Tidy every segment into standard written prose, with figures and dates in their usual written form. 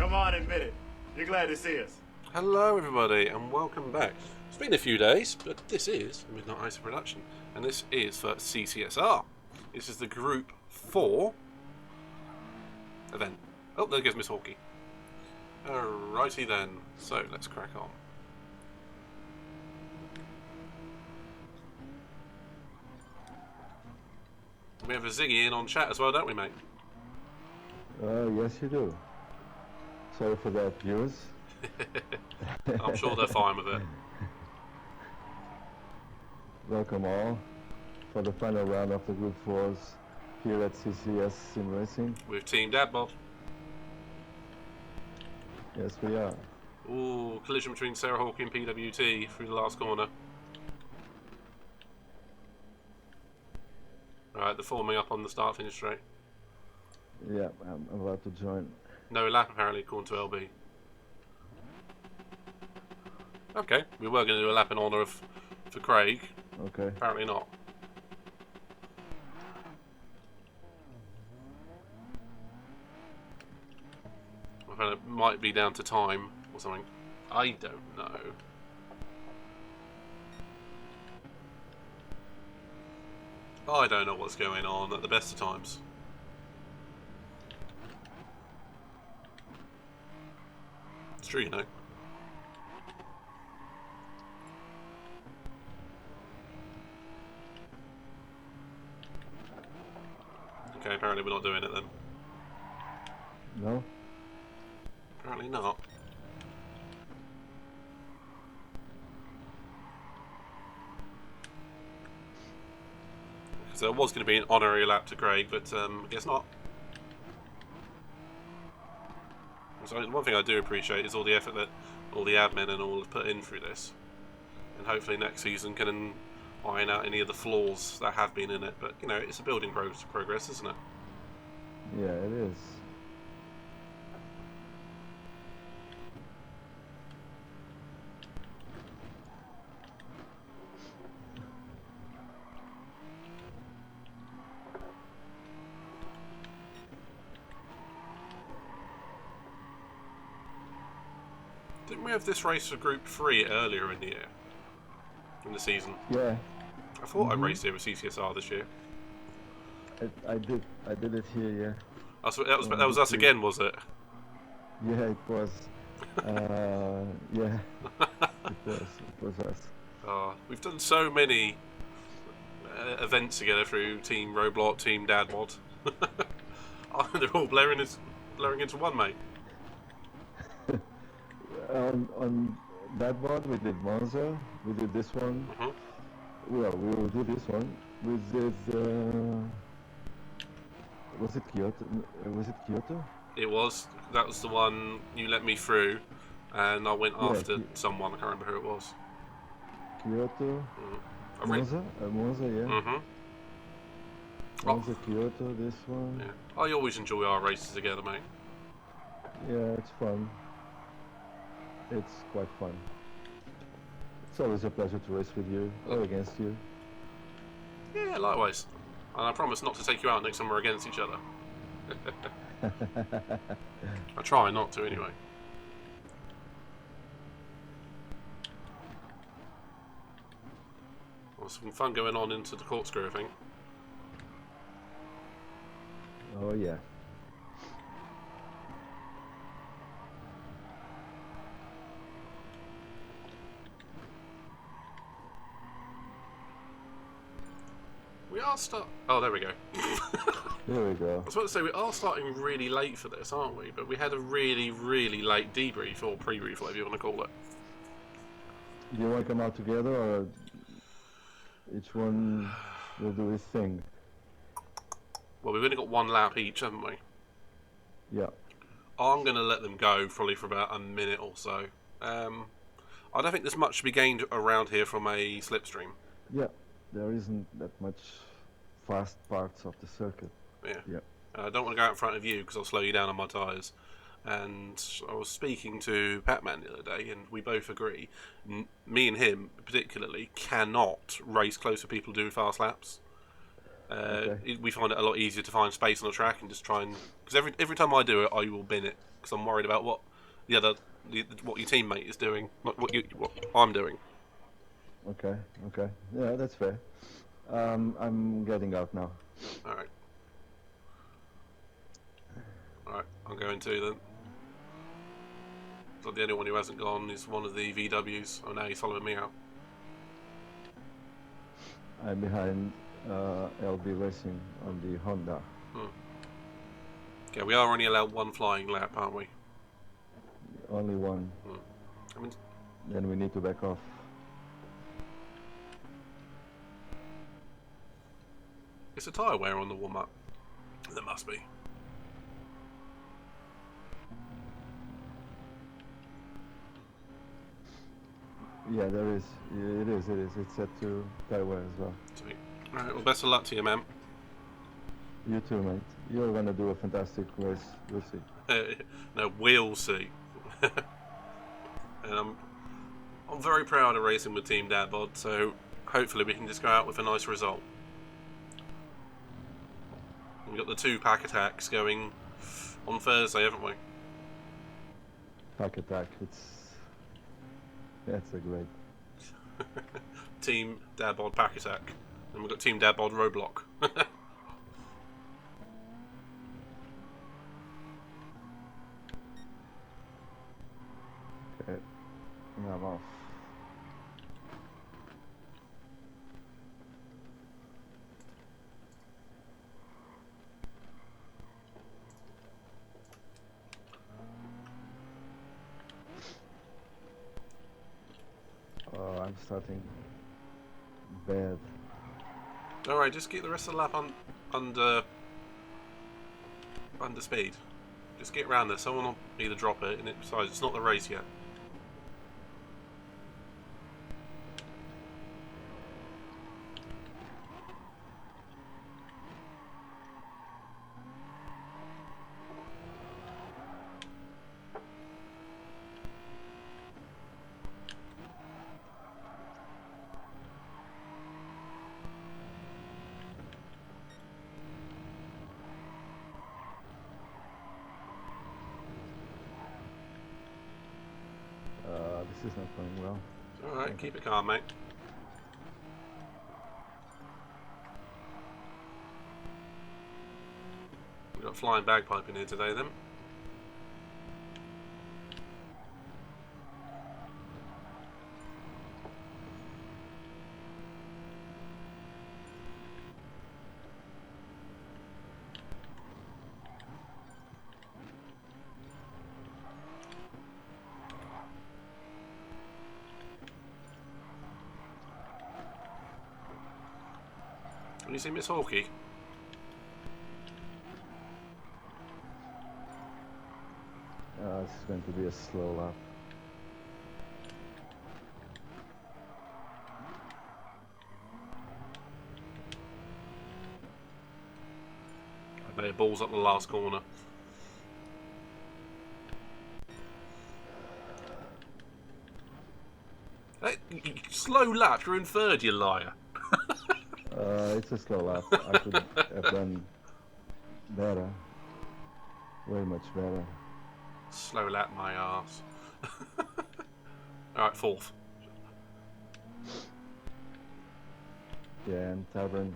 Come on, admit it. You're glad to see us. Hello everybody and welcome back. It's been a few days, but this is a Midnight Ice production, and this is for CCSR. This is the Gr.4 event. Oh, there goes Miss Hawkey. Alrighty then, so let's crack on. We have a Ziggy in on chat as well, don't we, mate? Yes, you do. Sorry for that, viewers. I'm sure they're fine with it. Welcome all for the final round of the Group 4s here at CCS Sim Racing. With Team Dadbod. Yes, we are. Ooh, collision between Sarah Hawkey and PWT through the last corner. Alright, they're forming up on the start-finish straight. Yeah, I'm about to join. No lap apparently, according to LB. Okay, we were going to do a lap in honour of for Craig. Okay. Apparently not. I found it might be down to time or something. I don't know. I don't know what's going on at the best of times. It's true, you know. Okay, apparently we're not doing it then. No? Apparently not. So it was going to be an honorary lap to Craig, but I guess not. So one thing I do appreciate is all the effort that all the admin and all have put in through this. And hopefully next season can iron out any of the flaws that have been in it. But, you know, it's a building progress, isn't it? Yeah, it is. Didn't we have this race for Group 3 earlier in the year? In the season? Yeah. I thought I raced here with CCSR this year. I did it here, yeah. Oh, so that was us again, was it? Yeah, it was. Yeah, it was us. We've done so many events together through Team Roblox, Team Dadbod. They're all blurring into one, mate. On that one, we did Monza, we did this one. Well, we will do this one. We did, was it Kyoto? Was it Kyoto? It was. That was the one you let me through, and I went after someone. I can't remember who it was. Kyoto? Monza? Monza, yeah. Monza, Kyoto, this one. Yeah. I always enjoy our races together, mate. Yeah, it's fun. It's quite fun. It's always a pleasure to race with you, or against you. Yeah, likewise. And I promise not to take you out next time we're against each other. I try not to, anyway. Well, some fun going on into the corkscrew, I think. Oh, yeah. Oh, there we go. There we go. I was about to say, we are starting really late for this, aren't we? But we had a really, really late debrief, or pre-brief, whatever you want to call it. Do you want to come out together, or each one will do his thing? Well, we've only got one lap each, haven't we? Yeah. I'm going to let them go probably for about a minute or so. I don't think there's much to be gained around here from a slipstream. Yeah, there isn't that much fast parts of the circuit. Yeah. I don't want to go out in front of you because I'll slow you down on my tyres. And I was speaking to Patman the other day, and we both agree, me and him particularly, cannot race close with people doing fast laps. We find it a lot easier to find space on the track and just try and... Because every time I do it, I will bin it because I'm worried about what what your teammate is doing, not what I'm doing. Okay, okay. Yeah, that's fair. I'm getting out now. All right. All right, I'm going to then. So the only one who hasn't gone is one of the VWs. Oh, now he's following me out. I'm behind LB Racing on the Honda. Okay, we are only allowed one flying lap, aren't we? Only one. I mean, Then we need to back off. it's a tyre wear on the warm-up. There must be. Yeah, there is. Yeah, it is. It's set to Taiwan as well. Sweet. All right, well, best of luck to you, man. You too, mate. You're gonna do a fantastic race. We'll see. No, we'll see. And I'm very proud of racing with Team Dadbod, so hopefully we can just go out with a nice result. We've got the 2 pack attacks going on Thursday, haven't we? Pack attack. That's a great. Team Dadbod pack attack. And we've got Team Dadbod roadblock. Okay. Now I'm off. Oh, I'm starting bad. Alright, just keep the rest of the lap under speed. Just get around there. Someone will either drop it, and besides, it's not the race yet. This is not going well. Alright, keep it calm, mate. We've got flying bagpipe in here today, then. Can you see Miss Hawkey? This is going to be a slow lap. I bet it balls up the last corner. Hey, slow lap, you're in third, you liar. It's a slow lap. I could have done better. Way much better. Slow lap my ass. Alright, fourth. Yeah, and Tavern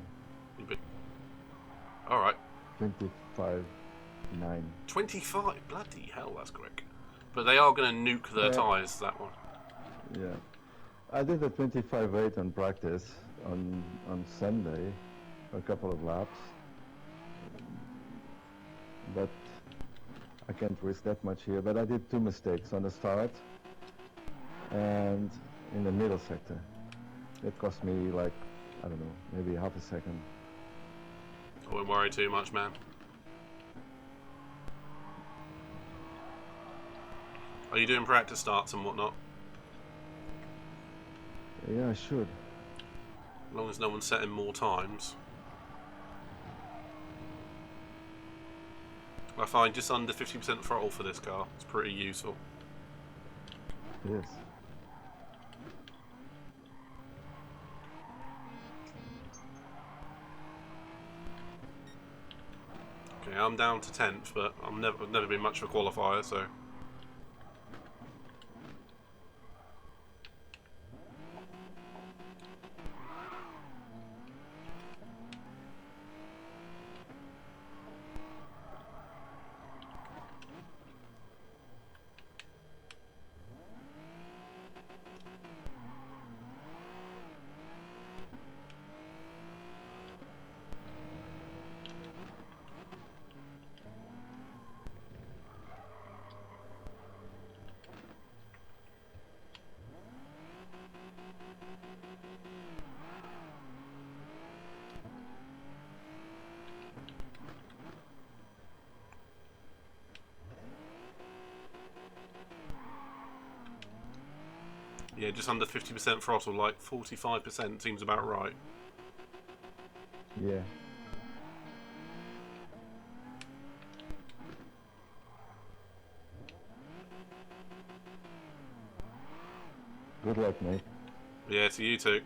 Alright. 25.9. 25? Bloody hell, that's quick. But they are going to nuke their tyres, that one. Yeah. I did a 25.8 on practice on Sunday, a couple of laps. But I can't risk that much here. But I did 2 mistakes on the start and in the middle sector. It cost me like, I don't know, maybe half a second. I wouldn't worry too much, man. Are you doing practice starts and whatnot? Yeah, I should. As long as no one's setting more times. I find just under 50% throttle for this car. It's pretty useful. It is. Okay, Yeah, I'm down to 10th, but I've never been much of a qualifier, so. Yeah, just under 50% throttle, like 45% seems about right. Yeah. Good luck, mate. Yeah, to you too.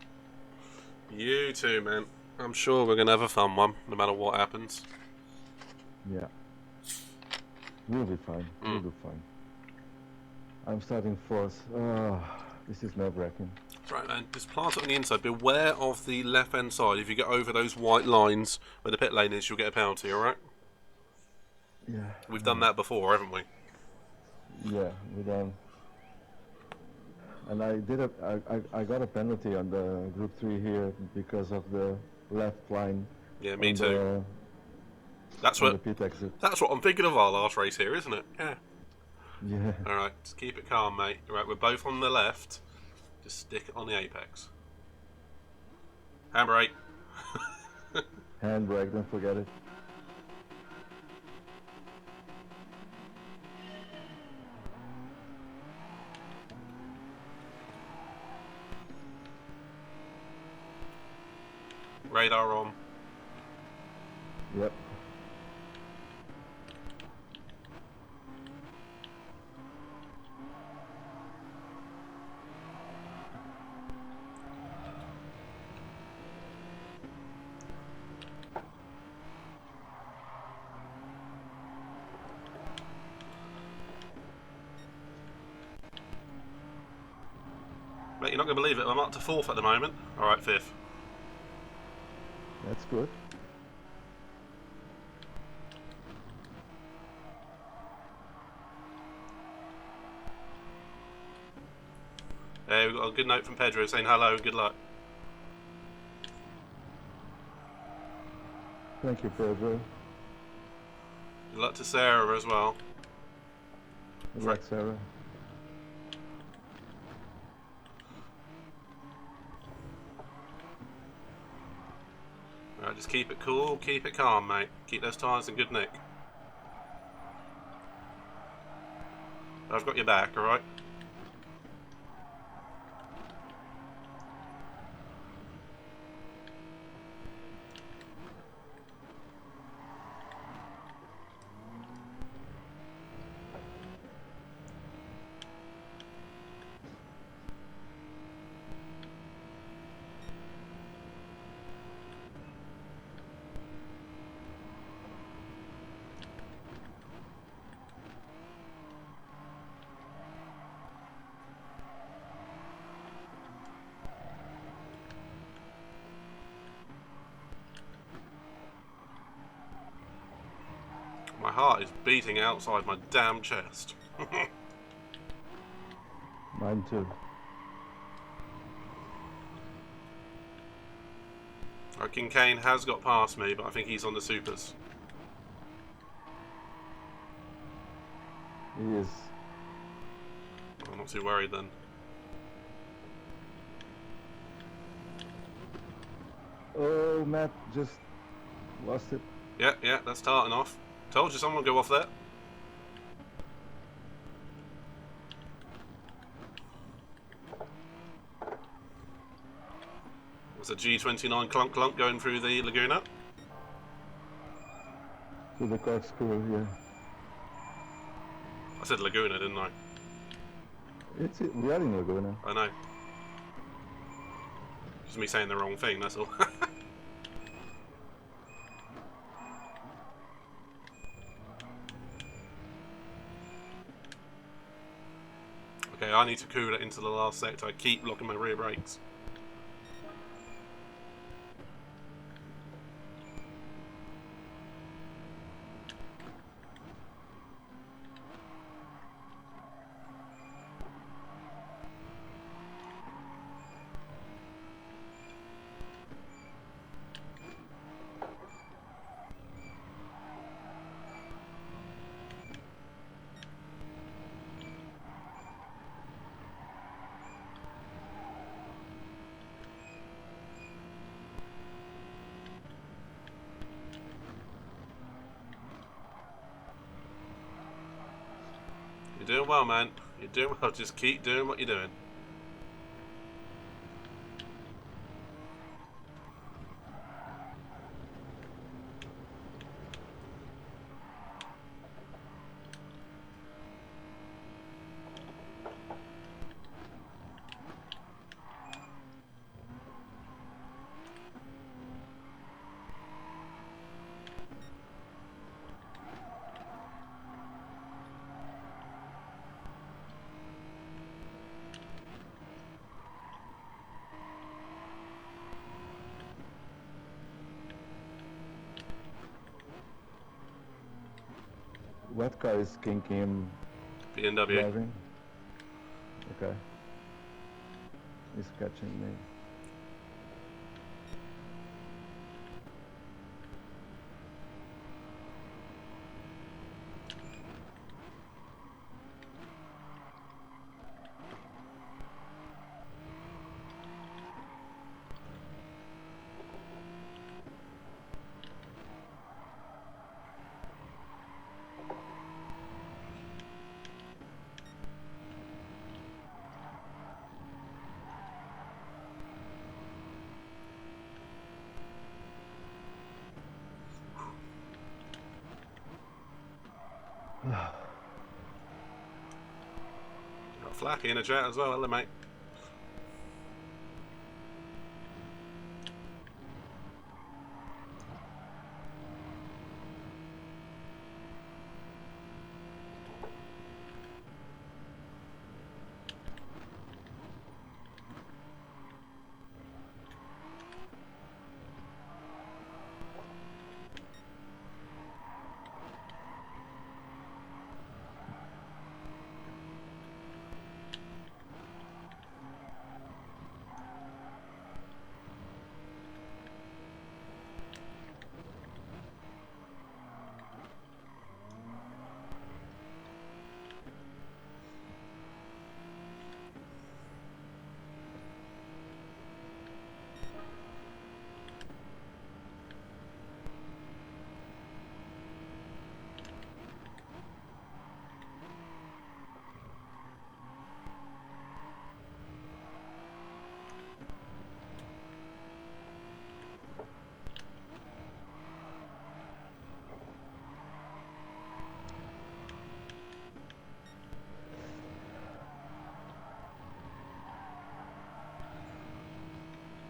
You too, man. I'm sure we're going to have a fun one, no matter what happens. Yeah. You'll be fine. You'll be fine. I'm starting fourth. This is nerve-wracking. Right, man. Just plant it on the inside. Beware of the left-hand side. If you get over those white lines where the pit lane is, you'll get a penalty, alright? Yeah. We've done that before, haven't we? Yeah, we done. And I got a penalty on the Group 3 here because of the left line. Yeah, me on too. That's on what the pit exit. that's what I'm thinking of our last race here, isn't it? Yeah. Yeah. Alright, just keep it calm, mate. Alright, we're both on the left. Just stick it on the apex. Handbrake. Handbrake, don't forget it. Radar on. Yep. Mate, you're not going to believe it. I'm up to 4th at the moment. Alright, 5th. That's good. Hey, we've got a good note from Pedro saying hello and good luck. Thank you, Pedro. Good luck to Sarah as well. Good luck, Sarah. Alright, just keep it cool, keep it calm, mate. Keep those tyres in good nick. I've got your back, alright? My heart is beating outside my damn chest. Mine too. King Kane has got past me, but I think he's on the supers. He is. I'm not too worried then. Oh, Matt just lost it. Yeah, that's starting off. Told you someone would go off there. There's a G29 clunk clunk going through the Laguna. To the corkscrew, yeah. I said Laguna, didn't I? We are in Laguna. I know. Just me saying the wrong thing, that's all. Okay, I need to cool it into the last sector. I keep locking my rear brakes. You're doing well, man. You're doing well. Just keep doing what you're doing. What car is King Kim BMW. driving? Okay. He's catching me. Got Flacky in the chat as well, hello mate.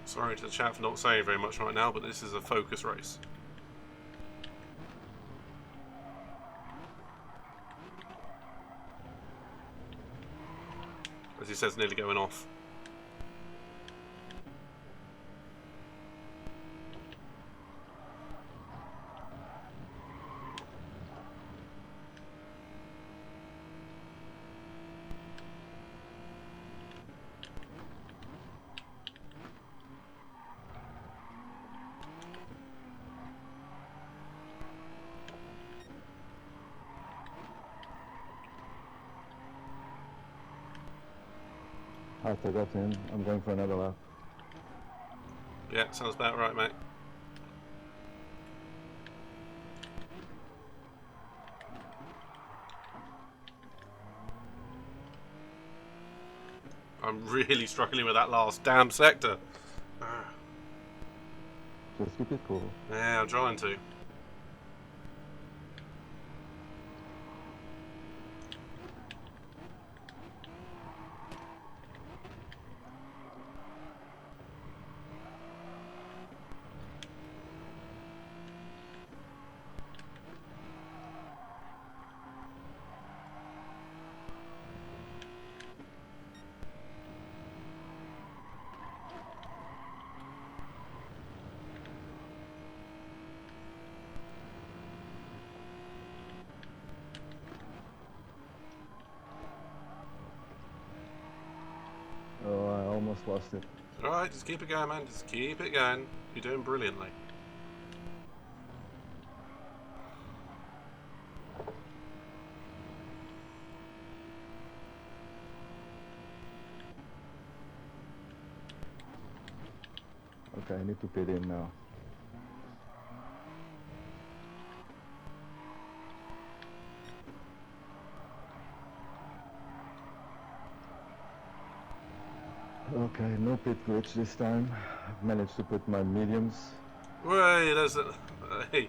Sorry to the chat for not saying very much right now, but this is a focus race. As he says, nearly going off. After that in, I'm going for another lap. Yeah, sounds about right, mate. I'm really struggling with that last damn sector. Just keep it cool. Yeah, I'm trying to. lost it. Alright, just keep it going, man. Just keep it going. You're doing brilliantly. Okay, I need to pit in now. Okay, no pit glitch this time. I've managed to put my mediums Wait, there's a... hey. in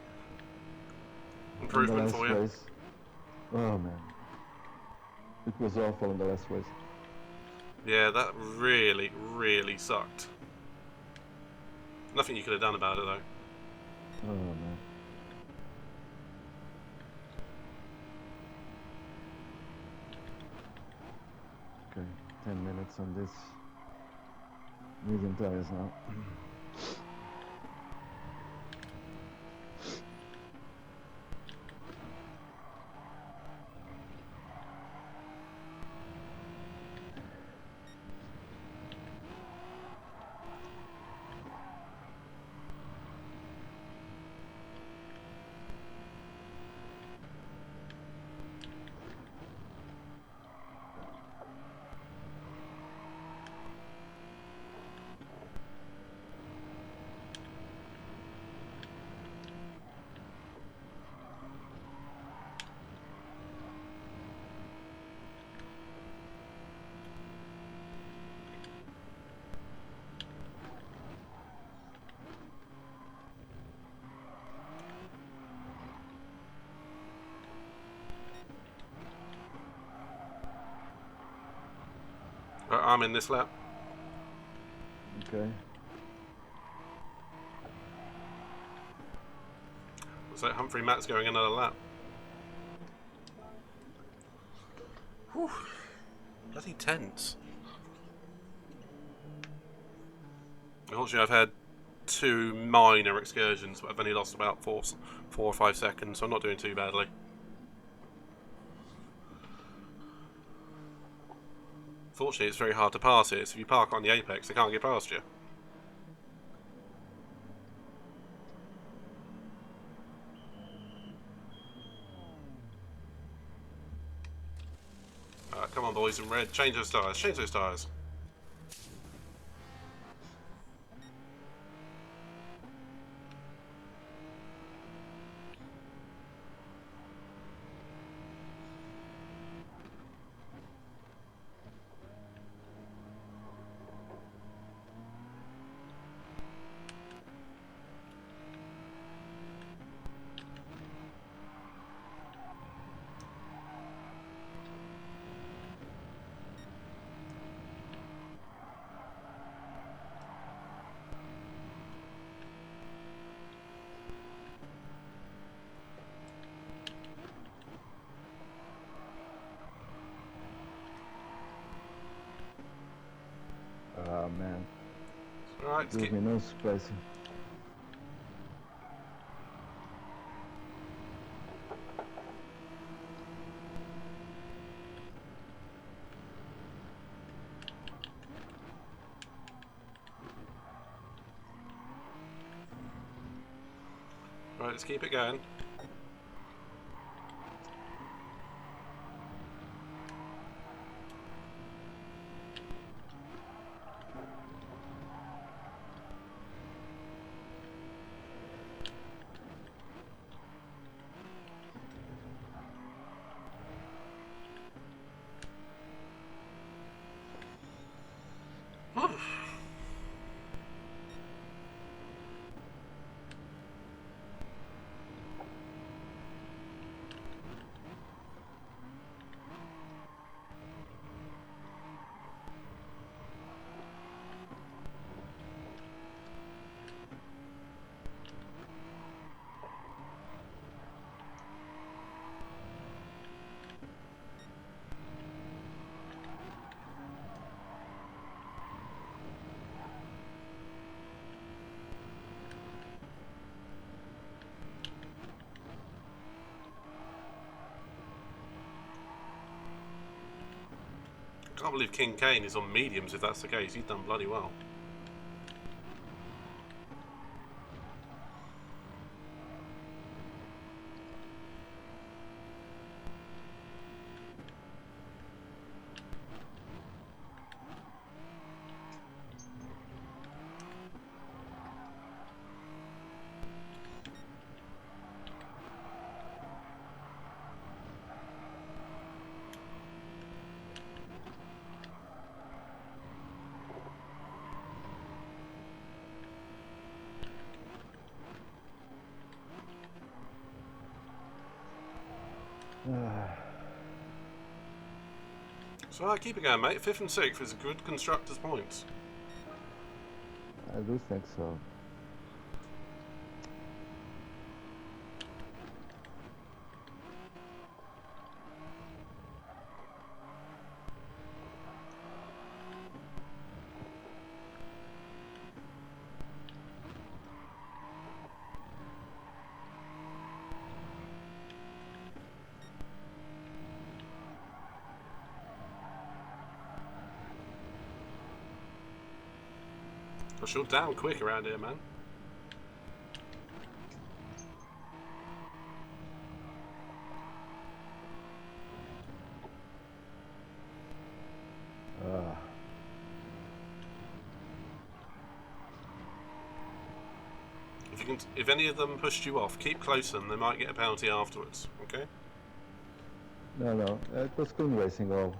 the Improvement last for you. race. Oh man. It was awful in the last race. Yeah, that really, really sucked. Nothing you could have done about it, though. Oh man. Okay, 10 minutes on this. Medium tires now. Right, I'm in this lap. Okay. So Humphrey Matt's going another lap. Whew. Bloody tense. Unfortunately, I've had 2 minor excursions, but I've only lost about 4 or 5 seconds, so I'm not doing too badly. Fortunately, it's very hard to pass it, so if you park on the apex, they can't get past you. Come on, boys in red, change those tyres, change those tyres. Oh man. Alright, Give me no spacing. let's keep it going. Can't believe King Kane is on mediums if that's the case. He's done bloody well. So keep it going, mate. 5th and 6th is a good constructor's points. I do think so. But you're down quick around here, man. If any of them pushed you off, keep close and they might get a penalty afterwards, okay? No, it was good racing all.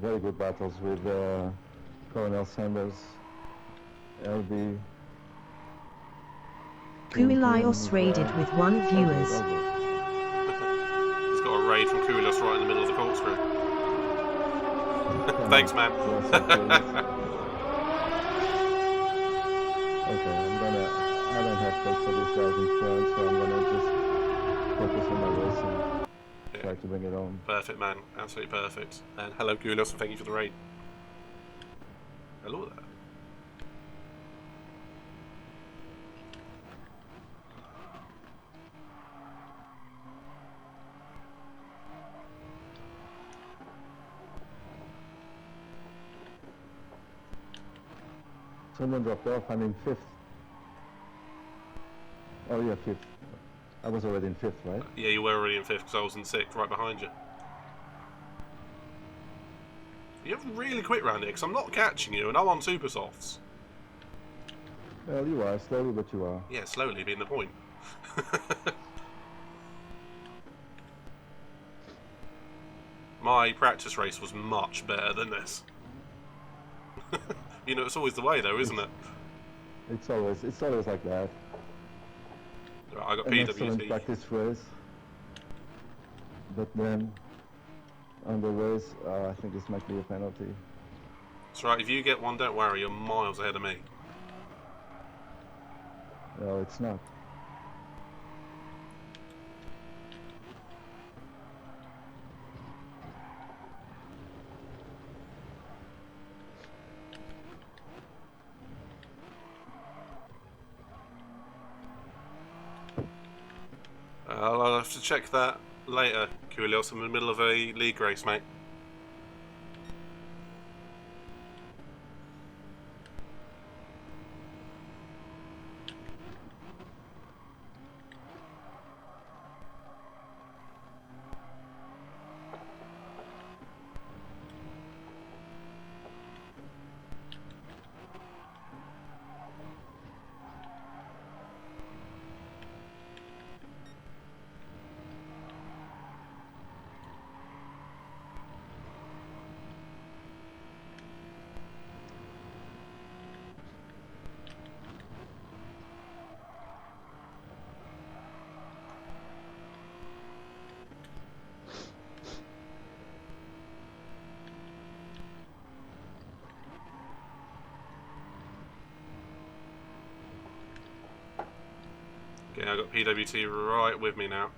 Very good battles with Colonel Sanders, LB. Kuilios raided with 1 viewers. He's got a raid from Kuilios right in the middle of the corkscrew. Thanks, man. Okay, I don't have faith for these guys in front, so I'm gonna just focus on my racing. Yeah. Try to bring it on. Perfect, man. Absolutely perfect. And hello, Kuilios, and thank you for the raid. Hello there. Someone dropped off. I'm in 5th. Oh yeah, 5th. I was already in 5th, right? Yeah, you were already in 5th because I was in 6th, right behind you. You have really quick round here because I'm not catching you and I'm on super softs. Well, you are. Slowly, but you are. Yeah, slowly being the point. My practice race was much better than this. You know, it's always the way though, isn't it? It's always like that. Right, I got An excellent PWT. practice race. But then, on the race, I think this might be a penalty. That's right, if you get one, don't worry, you're miles ahead of me. No, it's not. I'll have to check that later, Kuilios. I'm in the middle of a league race, mate. Okay, I got PWT right with me now.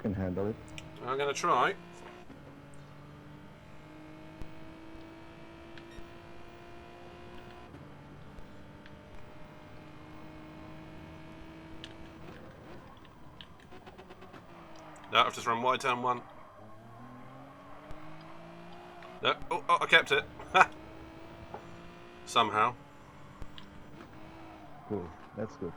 can handle it. I'm going to try. No, I've just run wide turn 1. No, oh, I kept it. Somehow. Good. That's good.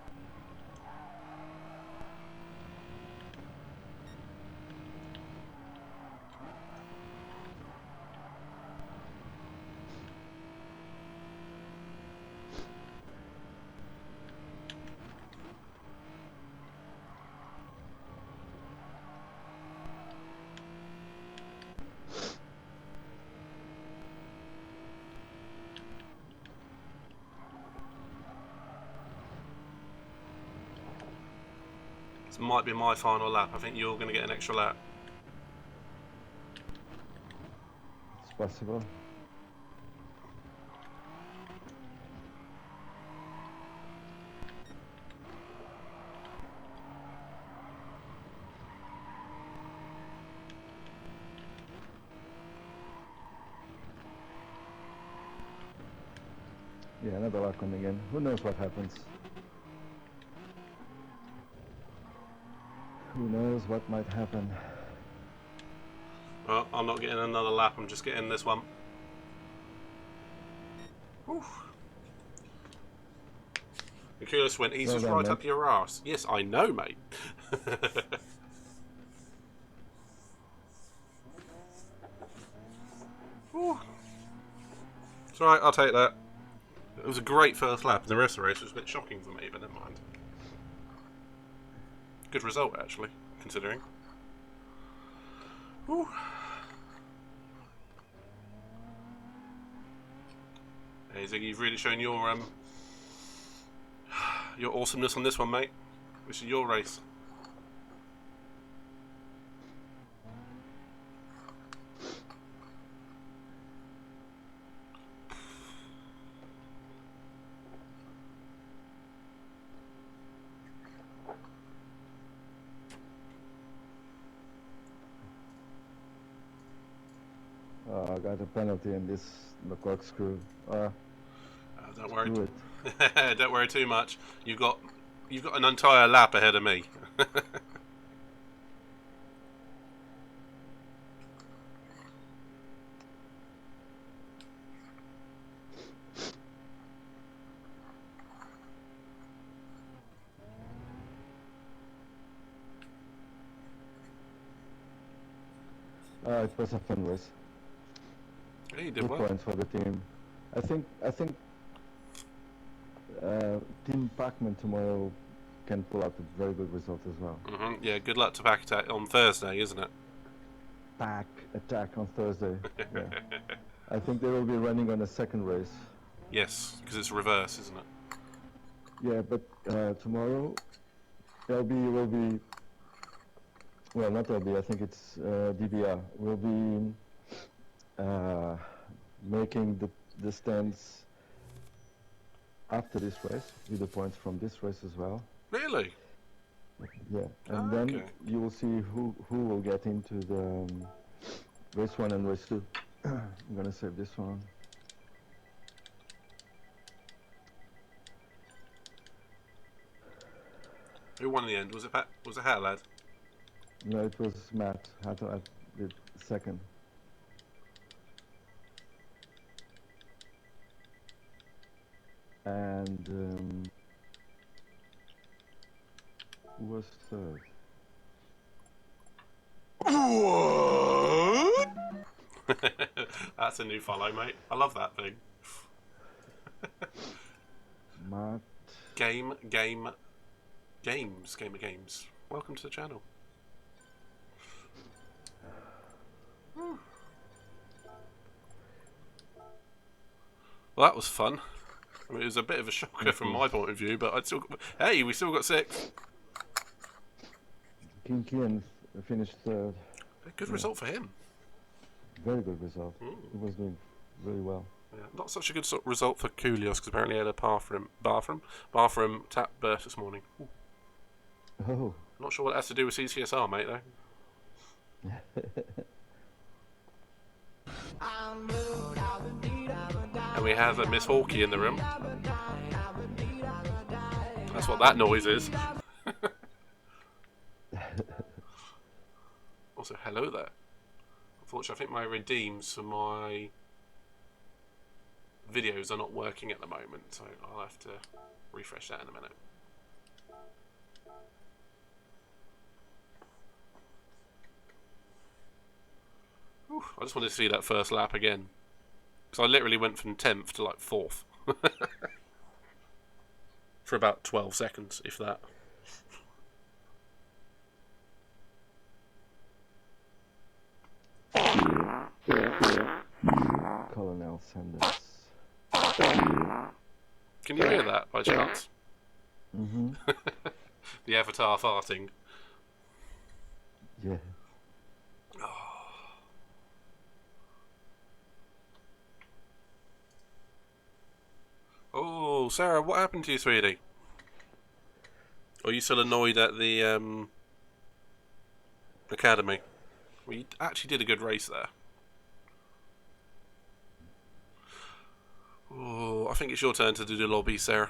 This might be my final lap. I think you're going to get an extra lap. It's possible. Yeah, another lap coming in. Who knows what happens? Who knows what might happen? Well, I'm not getting another lap. I'm just getting this one. Oof. The coolest went, he's Well just done, right mate. up your arse. Yes, I know, mate. Ooh. It's alright, I'll take that. It was a great first lap, and the rest of the race was a bit shocking for me, but never mind. Good result, actually, considering. Ooh. Hey, Ziggy, you've really shown your awesomeness on this one, mate. This is your race. I got a penalty in this the corkscrew. Don't worry. Do it. Don't worry too much. You've got an entire lap ahead of me. It was a fun race. Hey, you did Good well. points for the team. I think Team Pacman tomorrow can pull out a very good result as well. Yeah, good luck to Pack Attack on Thursday, isn't it? Pack attack on Thursday. Yeah. I think they will be running on a second race. Yes, because it's reverse, isn't it? Yeah, but tomorrow LB will be. Well, not LB. I think it's DBR. Will be making the stands after this race with the points from this race as well. Really? Yeah, and then okay. you will see who will get into the race 1 and race 2. I'm gonna save this one. Who won in the end? Was it Pat? Was it Hat Lad? No, it was Matt. I did second. And who was third? What? That's a new follow, mate. I love that thing. Matt. Game of games. Welcome to the channel. Well, that was fun. I mean, it was a bit of a shocker from my point of view, but hey, we still got 6. Kinkian finished third. A good result for him. Very good result. He was doing really well. Yeah, not such a good result for Koulios, because apparently he had a bathroom tap burst this morning. Ooh. Oh, Not sure what that has to do with CCSR, mate, though. And we have a Miss Hawkey in the room. That's what that noise is. Also, hello there. Unfortunately, I think my redeems for my videos are not working at the moment, so I'll have to refresh that in a minute. Whew, I just wanted to see that first lap again, because I literally went from 10th to like 4th for about 12 seconds, if that. Colonel Sanders. Can you hear that by chance? Mm-hmm. The avatar farting. Yeah. Oh, Sarah, what happened to you, sweetie? Are you still annoyed at the academy? Well, you actually did a good race there. Oh, I think it's your turn to do the lobby, Sarah.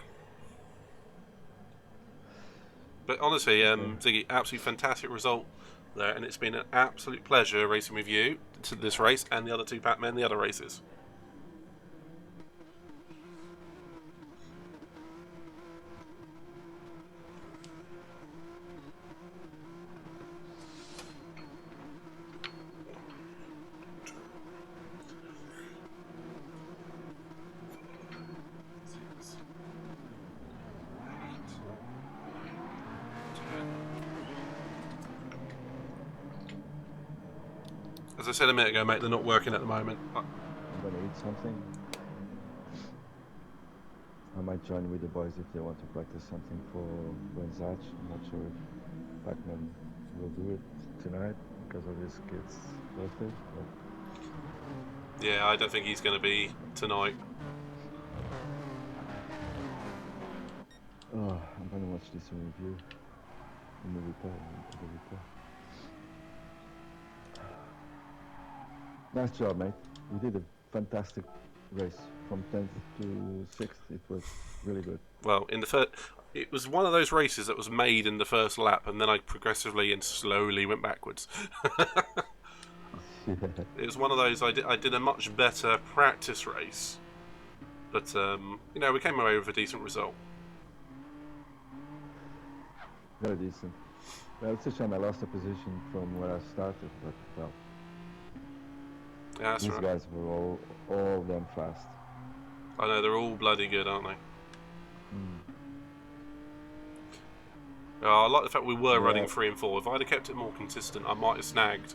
But honestly, Ziggy, absolutely fantastic result there, and it's been an absolute pleasure racing with you to this race and the other two Pac-Men, the other races. As I said a minute ago, mate, they're not working at the moment. I'm gonna eat something. I might join with the boys if they want to practice something for Benzach. I'm not sure if Pac-Man will do it tonight because of his kid's birthday. But Yeah, I don't think he's going to be tonight. oh, I'm gonna watch this in review. In the replay. Nice job, mate. You did a fantastic race from 10th to 6th. It was really good. Well, in the first, it was one of those races that was made in the first lap, and then I progressively and slowly went backwards. Yeah. It was one of those. I did a much better practice race, but you know, we came away with a decent result. Very decent. Well, it's a shame I lost a position from where I started, but well, Yeah, that's these right. guys were all of them fast. I know they're all bloody good, aren't they? I like the fact we were running 3 and 4. If I'd have kept it more consistent, I might have snagged,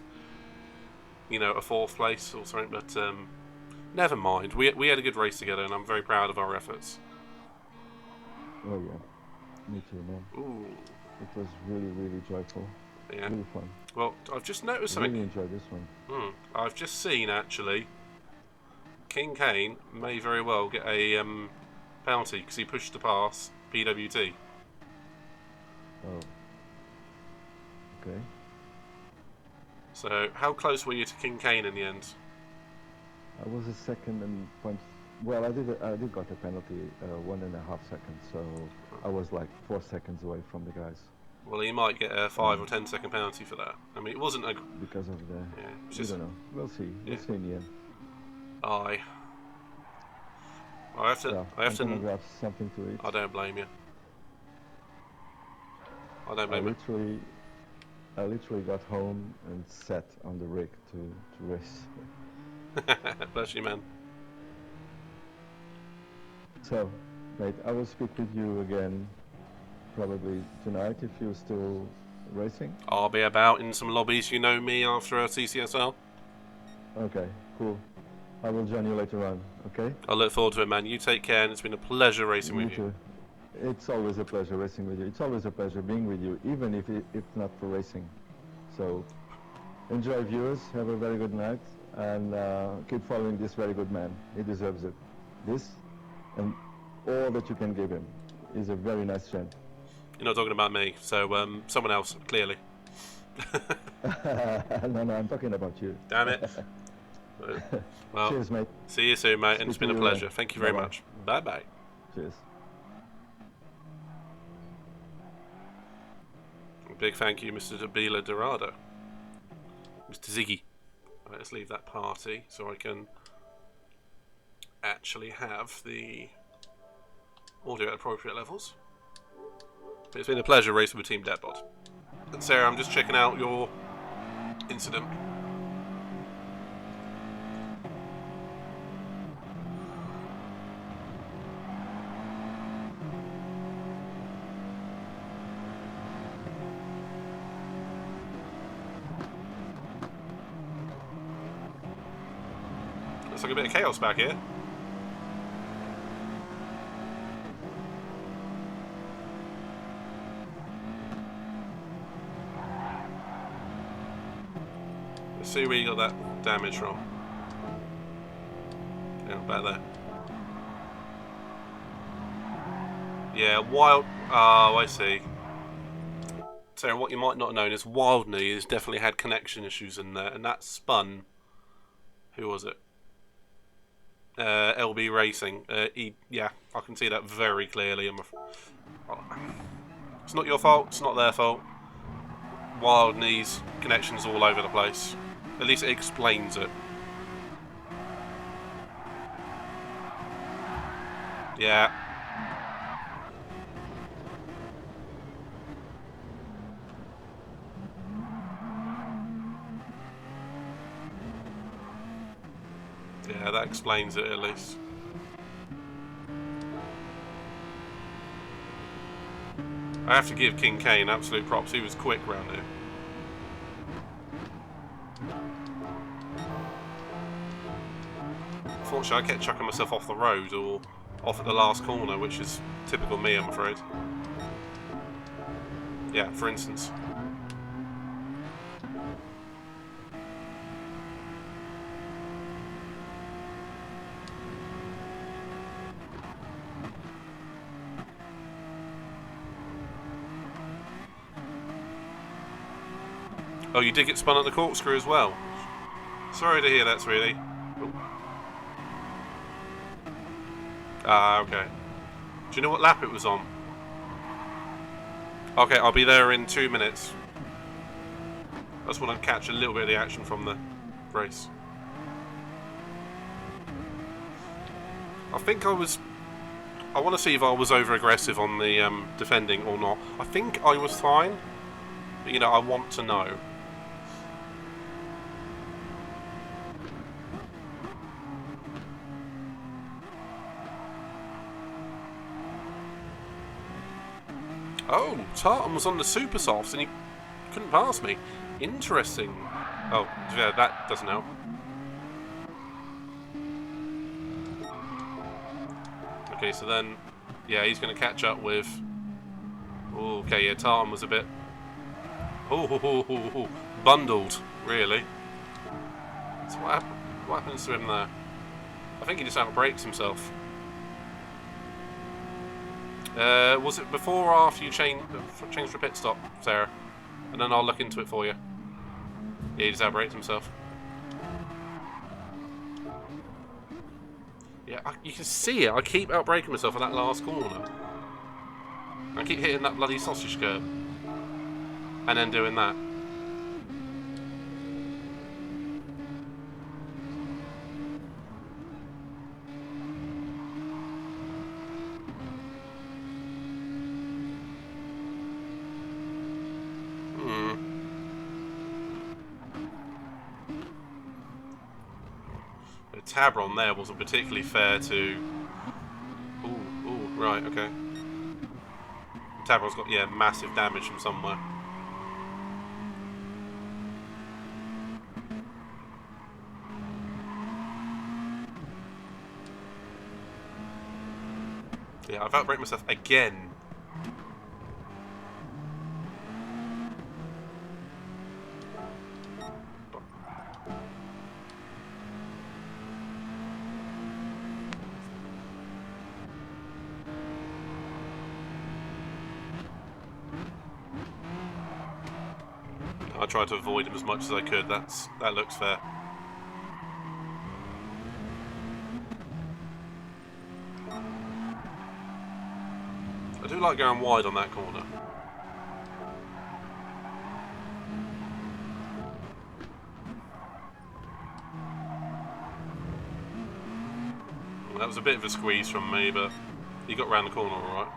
you know, a 4th place or something. But never mind. We had a good race together, and I'm very proud of our efforts. Oh yeah, me too, man. Ooh, It was really, really joyful. yeah. Really fun. Well, I've just noticed I really something. enjoyed this one. I've just seen actually. King Kane may very well get a penalty because he pushed to pass PWT. Oh. Okay. So, how close were you to King Kane in the end? I was a second and point. Well, I did got a penalty, 1.5 seconds, so I was like 4 seconds away from the guys. Well, he might get a 5 or 10 second penalty for that. I mean, it wasn't a. Because of the. Yeah, it's We just. don't know. We'll see. Yeah. We'll see in the end. I have to. Well, I have I'm gonna to. grab something to eat. I don't blame you. I don't blame you. I literally got home and sat on the rig to race. Bless you, man. So, mate, I will speak with you again probably tonight if you're still racing. I'll be about in some lobbies. You know me after a CCSR. Okay, cool. I will join you later on, okay? I look forward to it, man. You take care, and it's been a pleasure racing with you. Too. It's always a pleasure racing with you. It's always a pleasure being with you, even if it's not for racing. So, enjoy, viewers. Have a very good night, and keep following this very good man. He deserves it. This and all that you can give him. He's a very nice gent. You're not talking about me, so someone else, clearly. No, I'm talking about you. Damn it. Well, Cheers, mate. see you soon, mate, and it's Speak been to a you pleasure. again. Thank you very Bye-bye. much. Bye-bye. Cheers. Big thank you, Mr. Dabila Dorado. Mr. Ziggy. Right, let's leave that party so I can actually have the audio at appropriate levels. But it's been a pleasure racing with Team Deadbot. And Sarah, I'm just checking out your incident. Looks like a bit of chaos back here. Let's see where you got that damage from. Yeah, back there. Yeah, wild. Oh, I see. So what you might not have known is Wildney has definitely had connection issues in there, and that spun. Who was it? LB Racing. Yeah, I can see that very clearly. It's not your fault. It's not their fault. Wildney's connections all over the place. At least it explains it. Yeah. Yeah, that explains it at least. I have to give King Kane absolute props. He was quick round here. Unfortunately, I kept chucking myself off the road or off at the last corner, which is typical me, I'm afraid. Yeah, for instance. Oh, you did get spun at the corkscrew as well. Sorry to hear that, sweetie. Ah, okay. Do you know what lap it was on? Okay, I'll be there in 2 minutes. I just want to catch a little bit of the action from the race. I think I want to see if I was over-aggressive on the defending or not. I think I was fine. But, you know, I want to know. Oh, Tartan was on the super softs and he couldn't pass me. Interesting. Oh, yeah, that doesn't help. Okay, so then, yeah, he's going to catch up with... Ooh, okay, yeah, Tartan was a bit... bundled, really. So what happens to him there? I think he just outbrakes himself. Was it before or after you changed for pit stop, Sarah? And then I'll look into it for you. Yeah, he just outbraked himself. Yeah, you can see it. I keep outbraking myself at that last corner. I keep hitting that bloody sausage curb. And then doing that. The Tabron there wasn't particularly fair to... Ooh, right, okay. Tabron's got, yeah, massive damage from somewhere. Yeah, I've outbraked myself again. I I tried to avoid him as much as I could. That looks fair. I do like going wide on that corner. Well, that was a bit of a squeeze from me, but he got round the corner all right.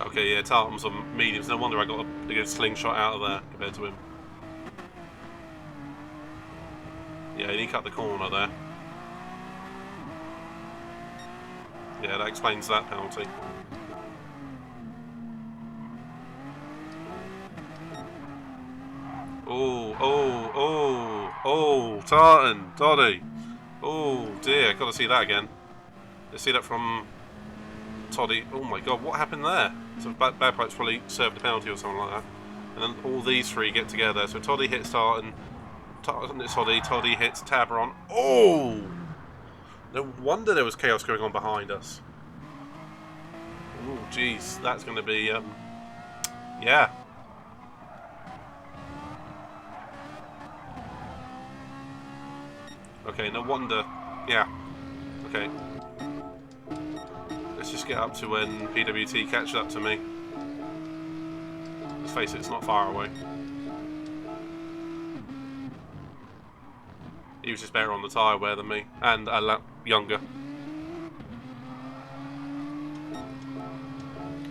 Okay, yeah, Tartan's on mediums. No wonder I got a good slingshot out of there compared to him. Yeah, he cut the corner there. Yeah, that explains that penalty. Oh, Tartan, Toddy. Oh dear, gotta see that again. Let's see that from Toddy. Oh my god, what happened there? So Bad Pipe's probably served a penalty or something like that. And then all these three get together. So Toddy hits Tartan, Tartan hits Toddy, Toddy hits Tabaron. Oh! No wonder there was chaos going on behind us. Oh jeez, that's going to be, yeah. Okay, no wonder. Yeah. Okay. Let's just get up to when PWT catches up to me. Let's face it, it's not far away. He was just better on the tyre wear than me, and a lap younger.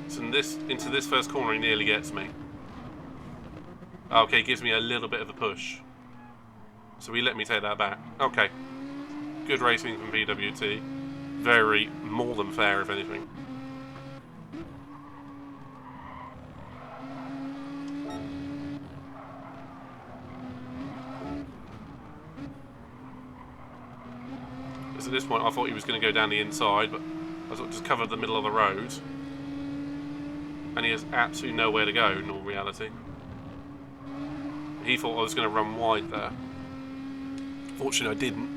So into this first corner, he nearly gets me. Okay, gives me a little bit of a push. So he let me take that back. Okay. Good racing from PWT. Very, more than fair, if anything. Because at this point I thought he was going to go down the inside, but I sort of just covered the middle of the road. And he has absolutely nowhere to go in all reality. He thought I was going to run wide there. Fortunately I didn't.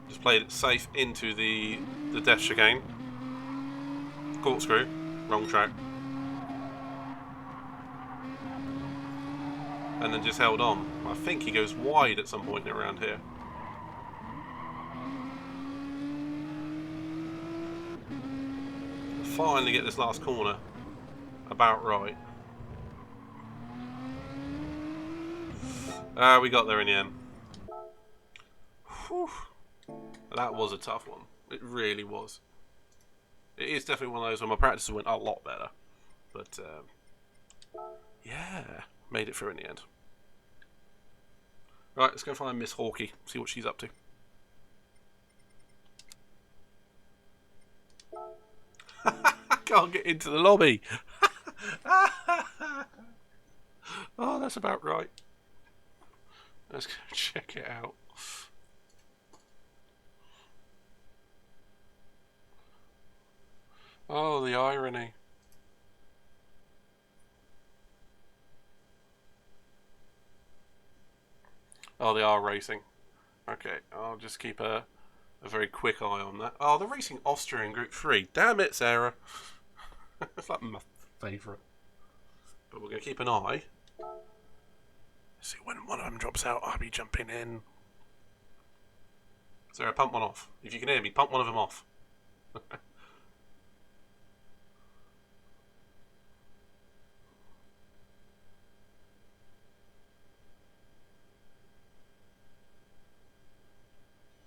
Just played it safe into the death chicane. Corkscrew. Wrong track. And then just held on. I think he goes wide at some point around here. Finally get this last corner about right. We got there in the end. Whew. That was a tough one. It really was. It is definitely one of those where my practice went a lot better. But, yeah, made it through in the end. Right, let's go find Miss Hawkey, see what she's up to. Can't get into the lobby. Oh, that's about right. Let's go check it out. Oh, the irony. Oh, they are racing. Okay, I'll just keep a very quick eye on that. Oh, they're racing Austria in Group 3. Damn it, Sarah. It's like my favourite. But we're going to keep an eye. See, when one of them drops out, I'll be jumping in. Sarah, pump one off. If you can hear me, pump one of them off.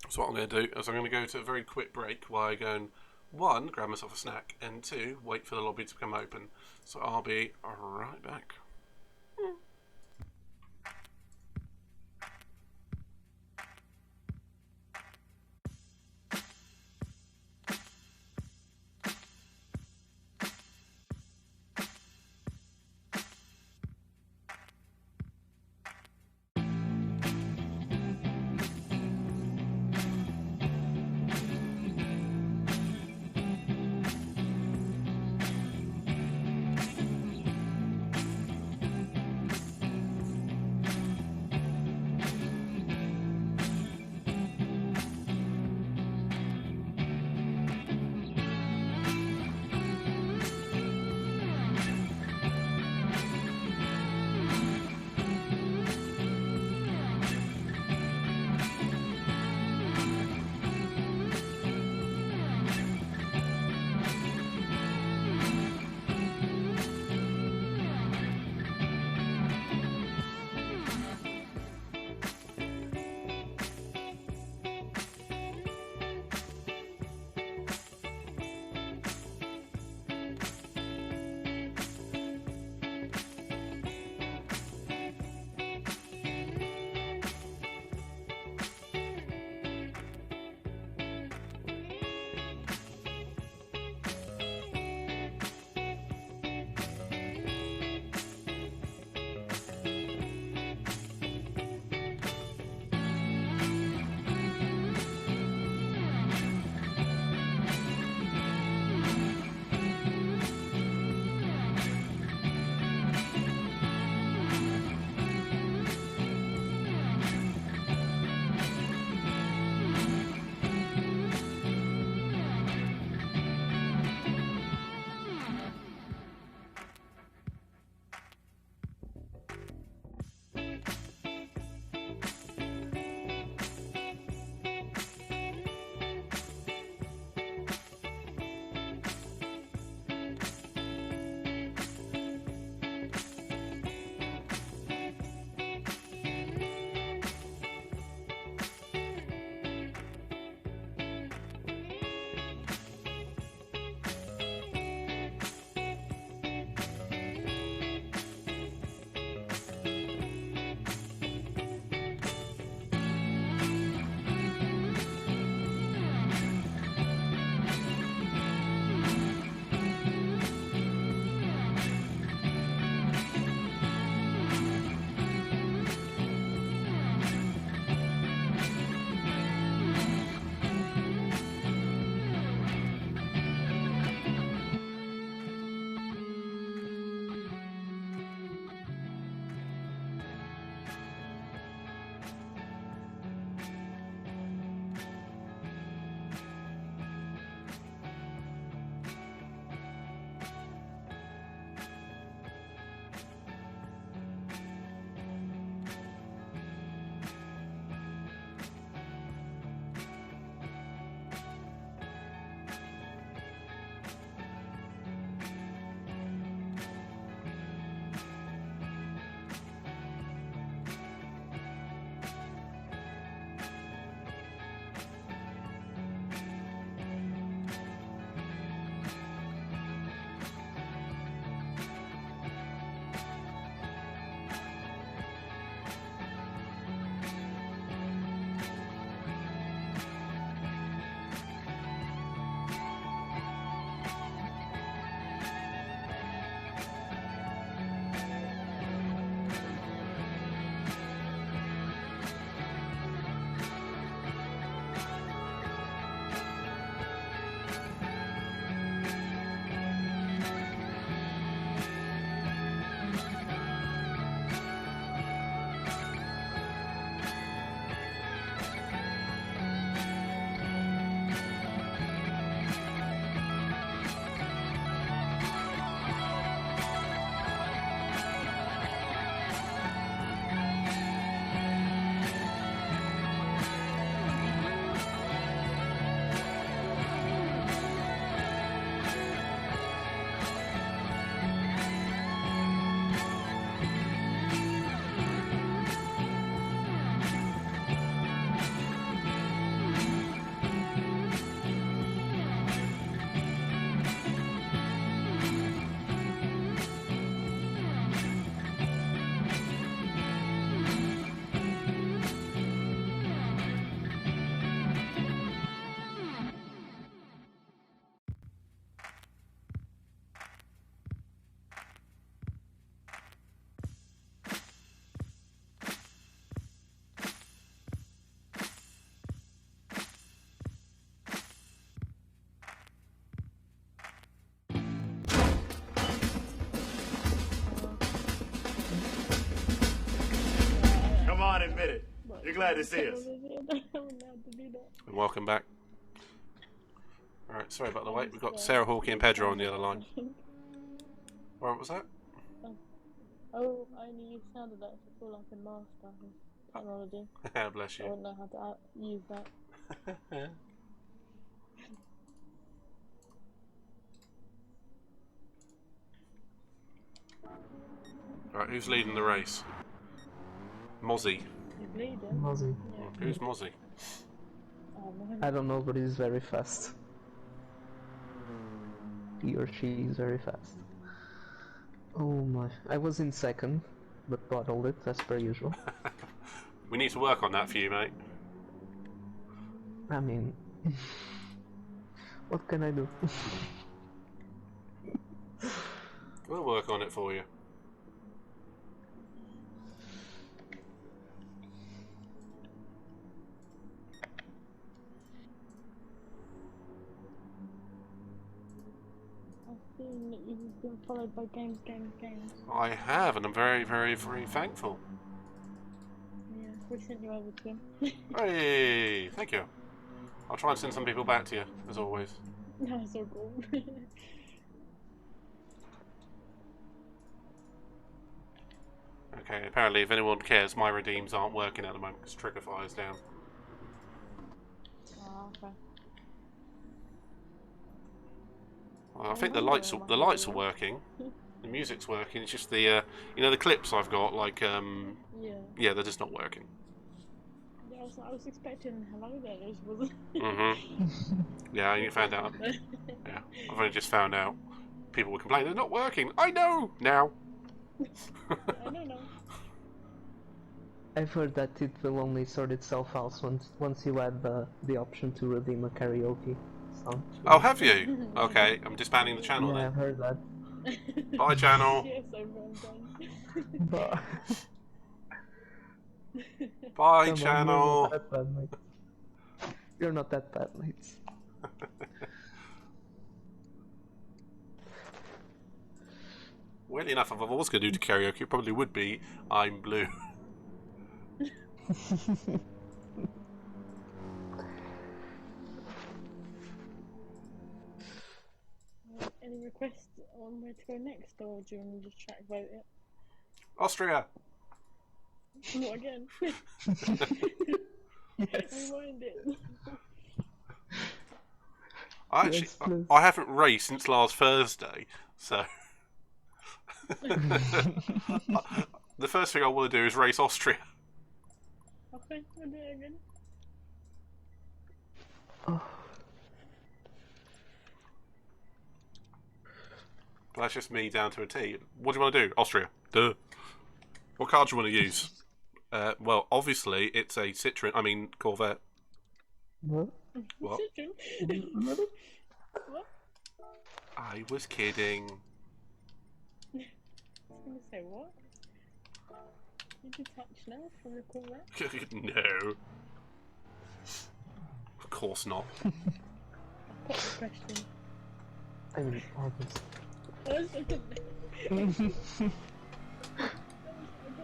So what I'm going to do is I'm going to go to a very quick break while I go and, one, grab myself a snack, and two, wait for the lobby to become open. So I'll be right back. glad to see us. And welcome back. Alright, sorry about the wait. We've got Sarah Hawkey and Pedro on the other line. What was that? Oh, I only use sound effects. I feel like a master of technology. Bless I you. wouldn't know how to use that. Right, who's leading the race? Mozzie. He's leading. Mozzie. Yeah. Who's Mozzie? Oh, no. I don't know, but he's very fast. He or she is very fast. Oh my. I was in second, but bottled it as per usual. We need to work on that for you, mate. I mean, what can I do? We'll work on it for you. I've seen that you've been followed by games. I have, and I'm very, very, very thankful. Yeah, we sent you over to him. Hey, thank you. I'll try and send some people back to you, as always. No, it's all cool. Okay, apparently, if anyone cares, my redeems aren't working at the moment because Trigger Fire's down. Oh, okay. Well, I think the lights are working. The music's working. It's just the you know, the clips I've got, like yeah, they're just not working. Yeah, I was expecting hello there, it just wasn't. Yeah, you found out. Yeah, I've only just found out. People were complaining they're not working. I know now. I don't know. I've heard that it will only sort itself out once you add the option to redeem a karaoke song. Oh, have you? Okay, I'm disbanding the channel Yeah, then. I've heard that. Bye, channel. Yes, I'm done. But Bye, come on, channel. you're not that bad, mate. You're not that bad, mates. Weirdly enough, if I was going to do karaoke, it probably would be I'm Blue. Any requests on where to go next, or do you want to just track vote it? Austria. Not again. Yes. Rewind it. Actually, Yes, please. I haven't raced since last Thursday, so the first thing I want to do is race Austria. Okay, we'll do it again. Oh, That's just me down to a T. What do you want to do? Austria. Duh. What car do you want to use? Well, obviously, it's a Corvette. what? What? Citroen. What? I was kidding. I was gonna say what? Did you touch now from the corner? No. Of course not. I've got a question. I mean, August. I was looking I got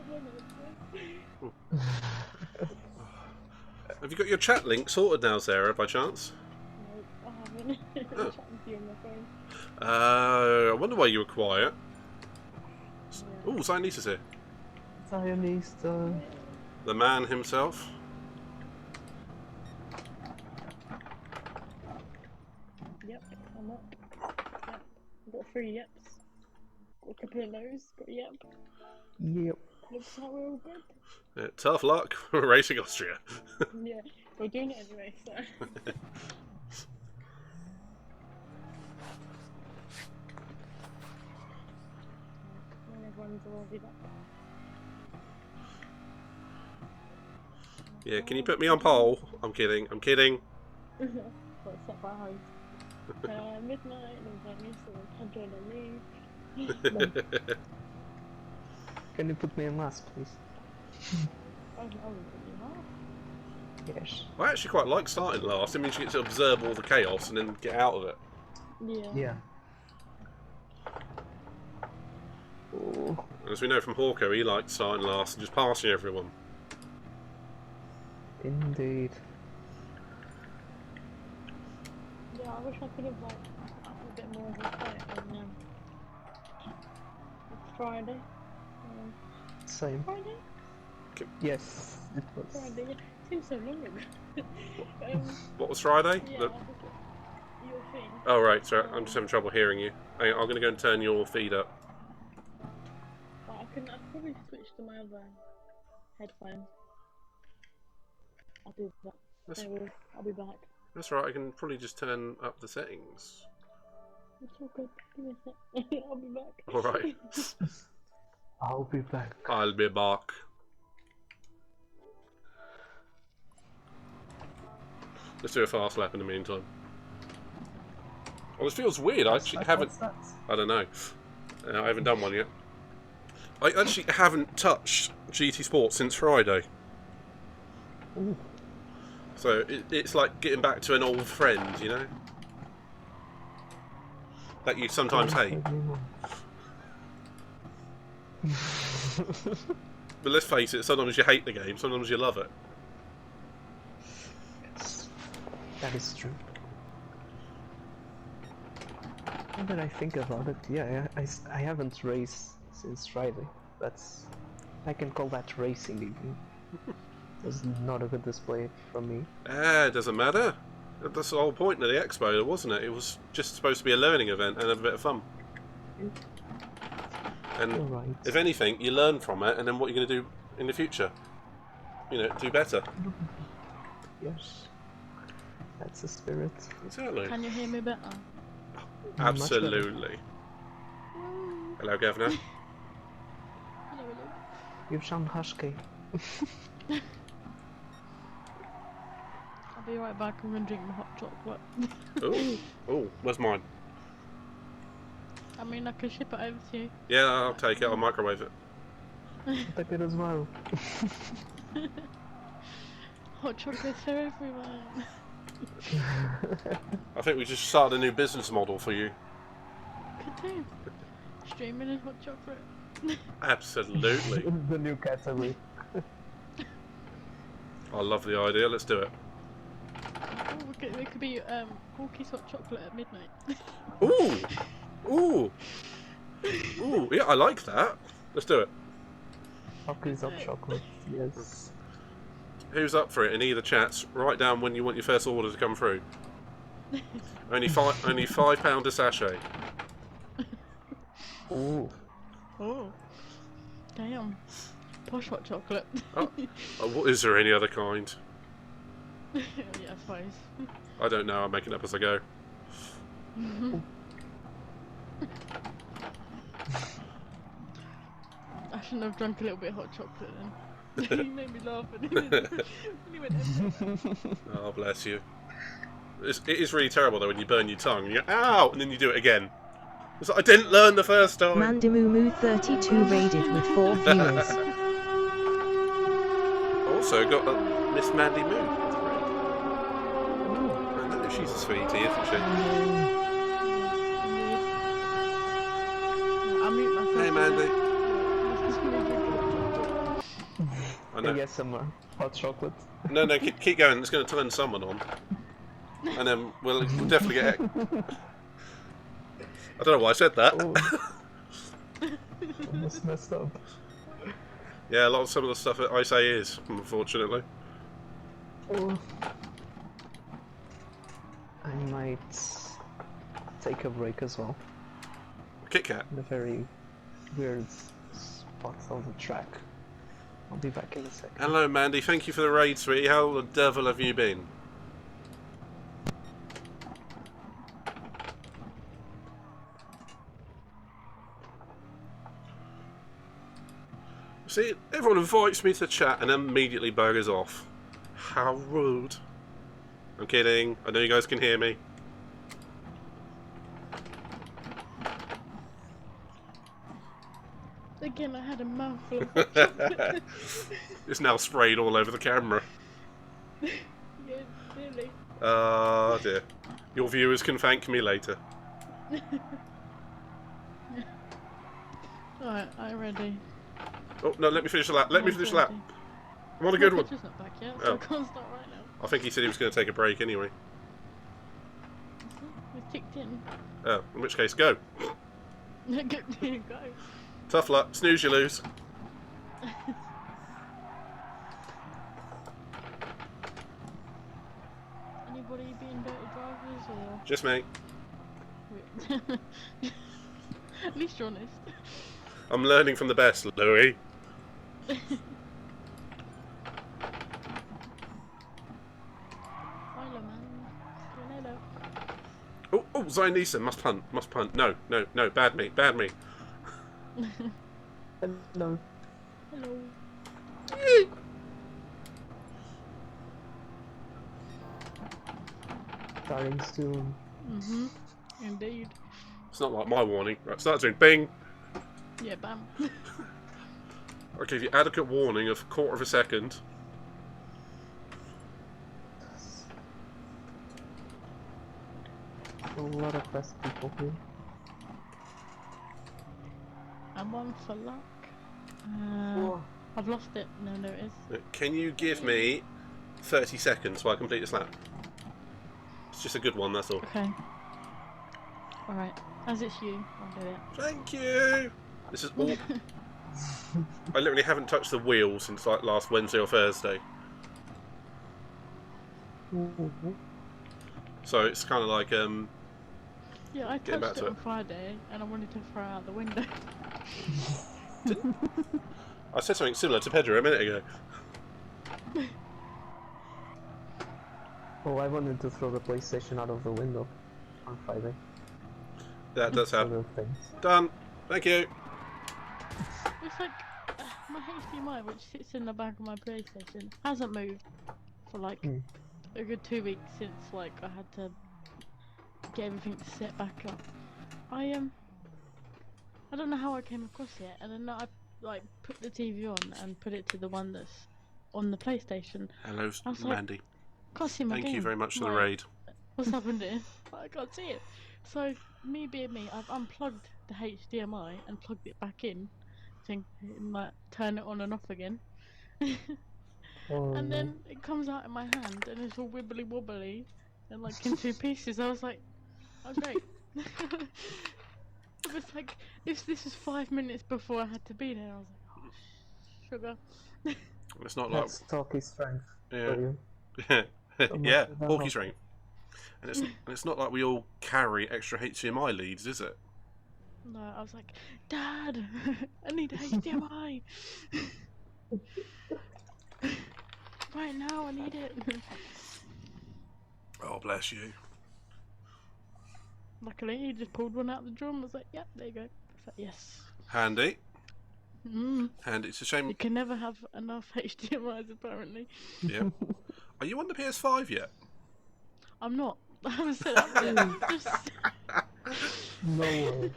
one answer. Have you got your chat link sorted now, Sarah, by chance? No, I haven't. I'm Oh. chatting to you on my phone. I wonder why you were quiet. Yeah. Oh, Zionistas here. Zionist, The man himself. Yep, I'm up. Yep. I've got 3 yeps. Got a couple of those. Got a yep. yep. Looks like we're all good. Tough luck. We're racing Austria. Yeah, we're doing it anyway, so. When everyone's already up. Yeah, can you put me on pole? I'm kidding. I'm kidding. Got set by host. Midnight, and then you sort of had to leave. Can you put me in last, please? I would put you half. Yes. I actually quite like starting last. It means you get to observe all the chaos and then get out of it. Yeah. Yeah. Oh, As we know from Hawko, he likes starting last and just passing everyone. Indeed. Yeah, I wish I could have like a bit more of a fight on Friday. Same. Friday? Yes, it was. Friday. Yeah. Seems so long ago. What was Friday? Yeah, The- I think your thing. Oh, right, sorry. I'm just having trouble hearing you. I'm going to go and turn your feed up. But I'll probably switch to my other headphones. I'll do that. That's, I'll be back. that's right, I can probably just turn up the settings. It's all good. Give me a sec. I'll be back. Alright. I'll be back. I'll be back. Let's do a fast lap in the meantime. Well, this feels weird. I actually haven't... I don't know. I haven't done one yet. I actually haven't touched GT Sport since Friday. Ooh. So it's like getting back to an old friend, you know? That you sometimes hate. But let's face it, sometimes you hate the game, sometimes you love it. Yes, that is true. Now that I think about it, yeah, I haven't raced since Friday. I can call that racing even. It was not a good display from me. It doesn't matter. That's the whole point of the expo, wasn't it? It was just supposed to be a learning event and have a bit of fun. And Right. if anything, you learn from it, and then what you're going to do in the future. You know, do better. Yes. That's the spirit. Exactly. Can you hear me better? Absolutely. Hello, Governor. Hello, hello. You sound husky. I'll be right back. I'm gonna drink my hot chocolate. Oh, where's mine? I mean, I can ship it over to you. Yeah, I'll take it. I'll microwave it. Take it as well. Hot chocolates for everyone. I think we just started a new business model for you. Could do. Streaming and hot chocolate. Absolutely. The new category. I love the idea. Let's do it. Oh, it could be Hawkey's hot chocolate at midnight. Ooh! Ooh! Ooh, yeah, I like that. Let's do it. Hawkey's hot chocolate, yes. Who's up for it? In either chats, write down when you want your first order to come through. only £5 a sachet. Ooh. Oh. Damn. Posh hot chocolate. What is there any other kind? Yeah, I suppose. I don't know. I'm making up as I go. I shouldn't have drunk a little bit of hot chocolate then. You made me laugh when he went Oh, bless you. It is really terrible though when you burn your tongue and you go, ow, and then you do it again. It's like, I didn't learn the first time. Mandimumu32 raided with 4 viewers. Also got Miss Mandy Moon. I know she's a sweetie, isn't she? I'll mute myself. Hey, Mandy. I know. ASMR. Hot chocolate. No, keep going. It's going to turn someone on, and then we'll definitely get. I don't know why I said that. Oh. Almost messed up. Yeah, some of the stuff that I say is, unfortunately. Oh. I might take a break as well. Kit Kat. In a very weird spot on the track. I'll be back in a second. Hello, Mandy. Thank you for the raid, sweetie. How the devil have you been? See, everyone invites me to chat and then immediately buggers off. How rude. I'm kidding. I know you guys can hear me. Again, I had a mouthful of hot chocolate. It's now sprayed all over the camera. Yeah, really. Oh dear. Your viewers can thank me later. Alright, I'm ready. Oh, no, let me finish the lap. Let me finish the lap. I'm on a good My one. picture's not back yet, so Oh. I can't start right now. I think he said he was going to take a break anyway. It's ticked in. Oh, in which case, go. Go. Tough luck. Snooze, you lose. Anybody being dirty drivers or? Just me. At least you're honest. I'm learning from the best, Louis. Milo, man. See you later. Oh, Zion Neeson. Must punt. No, bad me. No. Hello. Starting soon. Indeed. It's not like my warning. Right, start doing bing. Yeah, bam. I'll give you adequate warning of 1/4 of a second. A lot of fast people here. I'm on for luck. Oh. I've lost it. No, there it is. Can you give me 30 seconds while I complete this lap? It's just a good one, that's all. Okay. Alright. As it's you, I'll do it. Thank you! This is all... I literally haven't touched the wheel since like last Wednesday or Thursday. So it's kind of like, Yeah, I Getting back touched to it on it. Friday and I wanted to throw it out the window. I said something similar to Pedro a minute ago. Oh, I wanted to throw the PlayStation out of the window on Friday. That does happen. Other things. Done. Thank you. It's like my HDMI, which sits in the back of my PlayStation, hasn't moved for like a good 2 weeks since like I had to get everything set back up. I don't know how I came across it, and then I like put the TV on and put it to the one that's on the PlayStation. Hello, I was like, Mandy. Can't see my Thank game. you very much for the Like, raid. What's happened here? I can't see it. So me being me, I've unplugged the HDMI and plugged it back in, thinking like turn it on and off again. Oh, And then it comes out in my hand and it's all wibbly wobbly and like in 2 pieces. I was like, oh great. It was like this is 5 minutes before I had to be there. I was like, oh sugar. It's not like... that's talky strength Yeah. for you. Yeah, about porky that. strength. And it's not like we all carry extra HDMI leads, is it? No, I was like, Dad, I need HDMI. Right now, I need it. Oh, bless you. Luckily, he just pulled one out of the drawer and was like, yep, there you go. I was like, yes. Handy. Mm. And it's a shame... You can never have enough HDMIs, apparently. Yeah. Are you on the PS5 yet? I'm not. I haven't set up yet. No way.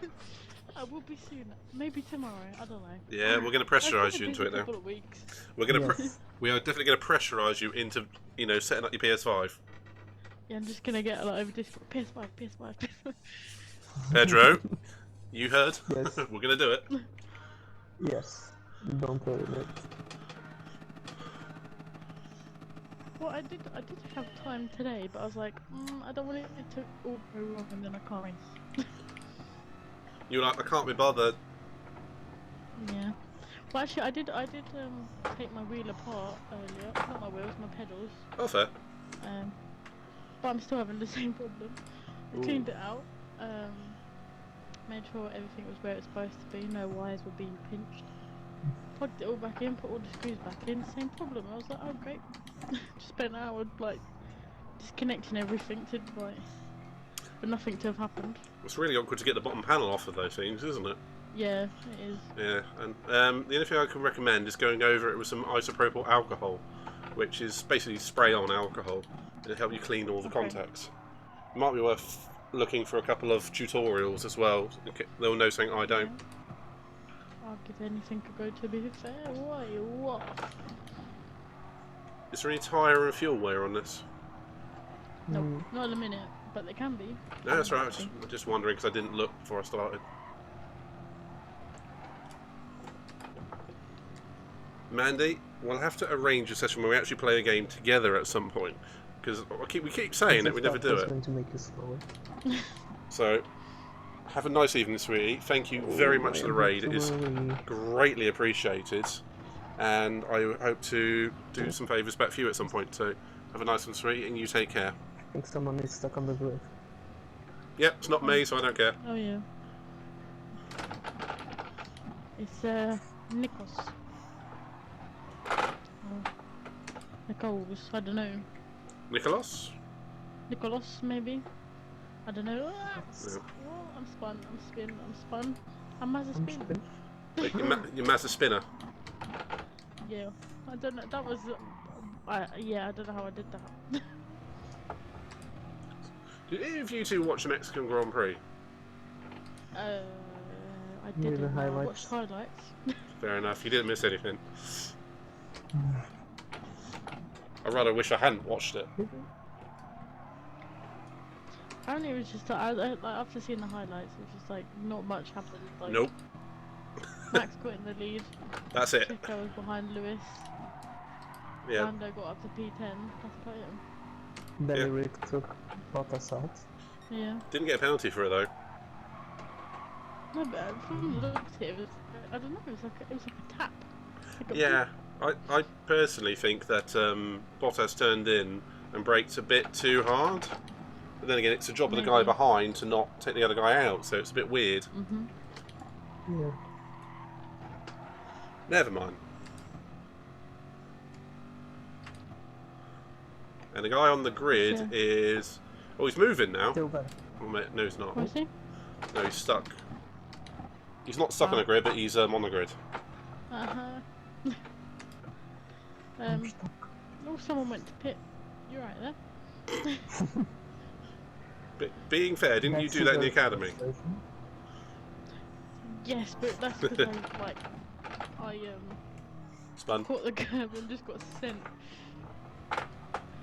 I will be soon. Maybe tomorrow. I don't know. Yeah, we're going to pressurise you into it now. Couple of weeks. We're going to... Yes. We are definitely going to pressurise you into, you know, setting up your PS5. Yeah, I'm just gonna get like over this PS5, PS5. Pedro, you heard? Yes. We're going to do it. Yes. Don't worry, mate. Well, I did have time today, but I was like, I don't want it to all go wrong and then I can't race. You were like, I can't be bothered. Yeah. Well, actually, I did take my wheel apart earlier. Not my wheels, my pedals. Oh, fair. But I'm still having the same problem. I cleaned it out. Made sure everything was where it's supposed to be. No wires were being pinched. Plugged it all back in. Put all the screws back in. Same problem. I was like, oh great. Just spent an hour like disconnecting everything to like for nothing to have happened. It's really awkward to get the bottom panel off of those things, isn't it? Yeah, it is. Yeah, and the only thing I can recommend is going over it with some isopropyl alcohol, which is basically spray-on alcohol. It'll help you clean all the contacts. It might be worth looking for a couple of tutorials as well. They'll know something I don't. I'll give anything a go, to be fair. Why? What? Is there any tyre and fuel wear on this? No, not in a minute, but they can be. No, that's right. I was just wondering because I didn't look before I started. Mandy, we'll have to arrange a session where we actually play a game together at some point. Because we keep saying it, we never do it. Going to make you slower. So, have a nice evening, sweetie. Thank you very much for the raid. It is greatly appreciated. And I hope to do some favours back for you at some point too. Have a nice one, sweetie, and you take care. I think someone is stuck on the grid. Yep, it's not me, so I don't care. Oh yeah. It's Nikos. Oh. Nichols, I don't know. Nicholas? Nicholas, maybe? I don't know. Ah, Yeah. oh, I'm spun, I'm spun. I'm as a spin. Your Mazda spinner. Yeah. I don't know, that was... yeah, I don't know how I did that. Did any of you two watch the Mexican Grand Prix? I Yeah, the didn't. I highlights. watched highlights. Fair enough, you didn't miss anything. I rather wish I hadn't watched it. Apparently it was just like after seeing the highlights, it was just like not much happened. Like, Nope. Max got in the lead. That's it. Checo was behind Lewis. Yeah. Lando got up to P10. That's about it. Then Yeah. Rick took Bottas out. Yeah. Didn't get a penalty for it though. No, but from the looks of it, I don't know. It was like a tap. Like a Yeah. I personally think that Bottas turned in and braked a bit too hard. But then again, it's the job of the guy Maybe. behind to not take the other guy out, so it's a bit weird. Mm-hmm. Yeah. Never mind. And the guy on the grid Yeah. is... Oh, he's moving now. Still there. Oh, no, he's not. Was he? No, he's stuck. He's not stuck on the grid, but he's on the grid. Uh-huh. I'm stuck. Oh, someone went to pit. You're right there. But being fair, didn't you That's do that in the the academy? frustration. Yes, but that's because I Spun. caught the curb and just got sent.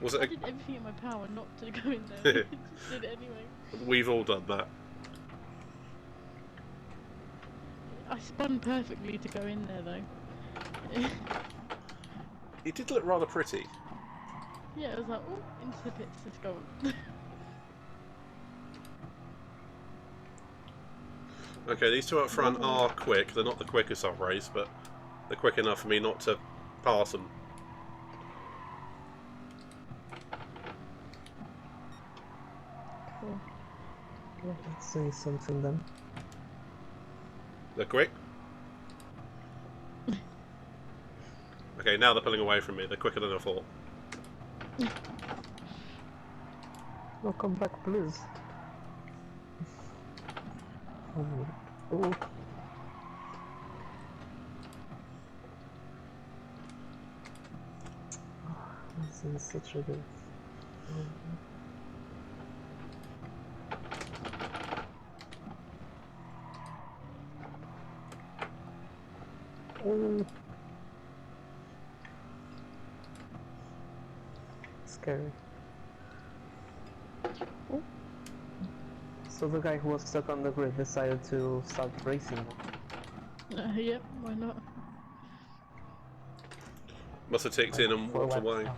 Was I it? did everything in my power not to go in there. I just did it anyway. We've all done that. I spun perfectly to go in there though. It did look rather pretty. Yeah, I was like, oh, into the pits, let's go on. Okay, these two up front are quick. They're not the quickest I've raced, but they're quick enough for me not to pass them. Cool. Yeah, let's say something then. They're quick. Okay, now they're pulling away from me. They're quicker than I thought. No, come back, please. Oh. Oh. This is such a good. Oh. Scary. Oh. So the guy who was stuck on the grid decided to start racing. Yep, why not? Must have ticked in and For walked laps away. down.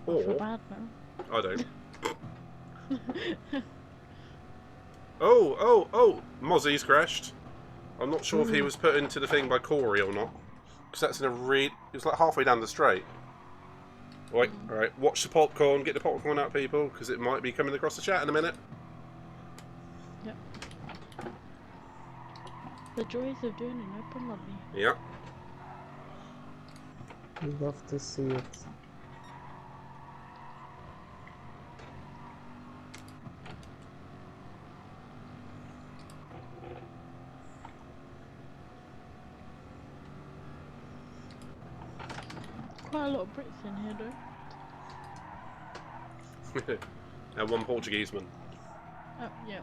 I feel Or bad now. I don't. Oh! Mozzie's crashed. I'm not sure if he was put into the thing by Corey or not. Because that's in a it was like halfway down the straight. Right, alright, watch the popcorn, get the popcorn out, people, because it might be coming across the chat in a minute. Yep. The joys of doing an open lobby. Yep. We'd love to see it. Quite a lot of Brits in here though. And one Portuguese man. Oh, yeah.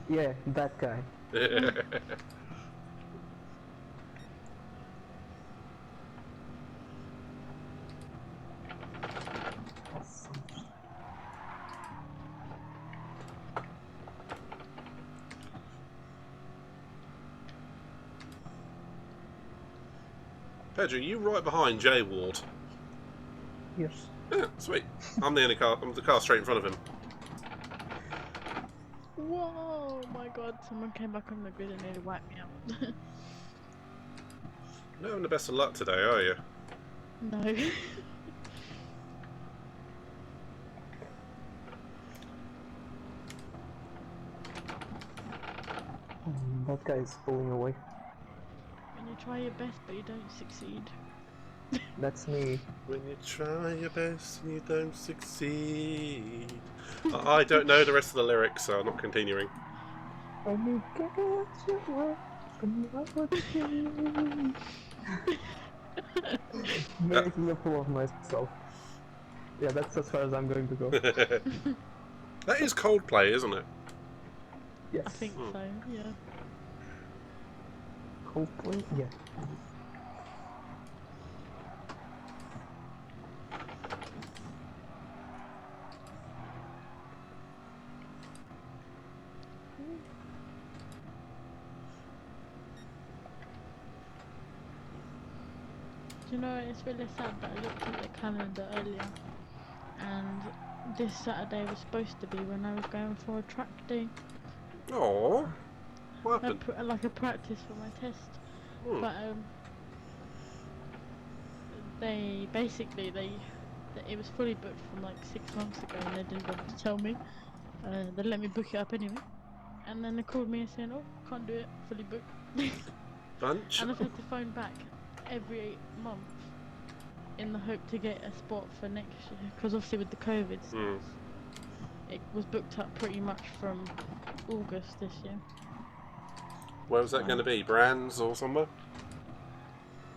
Yeah, that guy. Pedro, you right behind Jay Ward. Yes. Yeah, sweet. I'm the only car. I'm the car straight in front of him. Whoa, my god, someone came back on the grid and nearly wiped me out. Not having the best of luck today, are you? No. That guy is pulling away. When you try your best but you don't succeed. That's me. When you try your best and you don't succeed. I don't know the rest of the lyrics, so I'm not continuing. When you get your work, making a fool of myself. Yeah, that's as far as I'm going to go. That is Coldplay, isn't it? Yes. I think so, yeah. Hopefully, yeah. Do you know, it's really sad that I looked at the calendar earlier and this Saturday was supposed to be when I was going for a track day. Oh, what happened? Like a practice for my test. Hmm. But they basically it was fully booked from like 6 months ago and they didn't bother to tell me. They let me book it up anyway. And then they called me and saying, oh, can't do it, fully booked. Bunch. And I've had to phone back every month in the hope to get a spot for next year, because obviously with the COVID stuff, it was booked up pretty much from August this year. Where was that going to be? Brands or somewhere?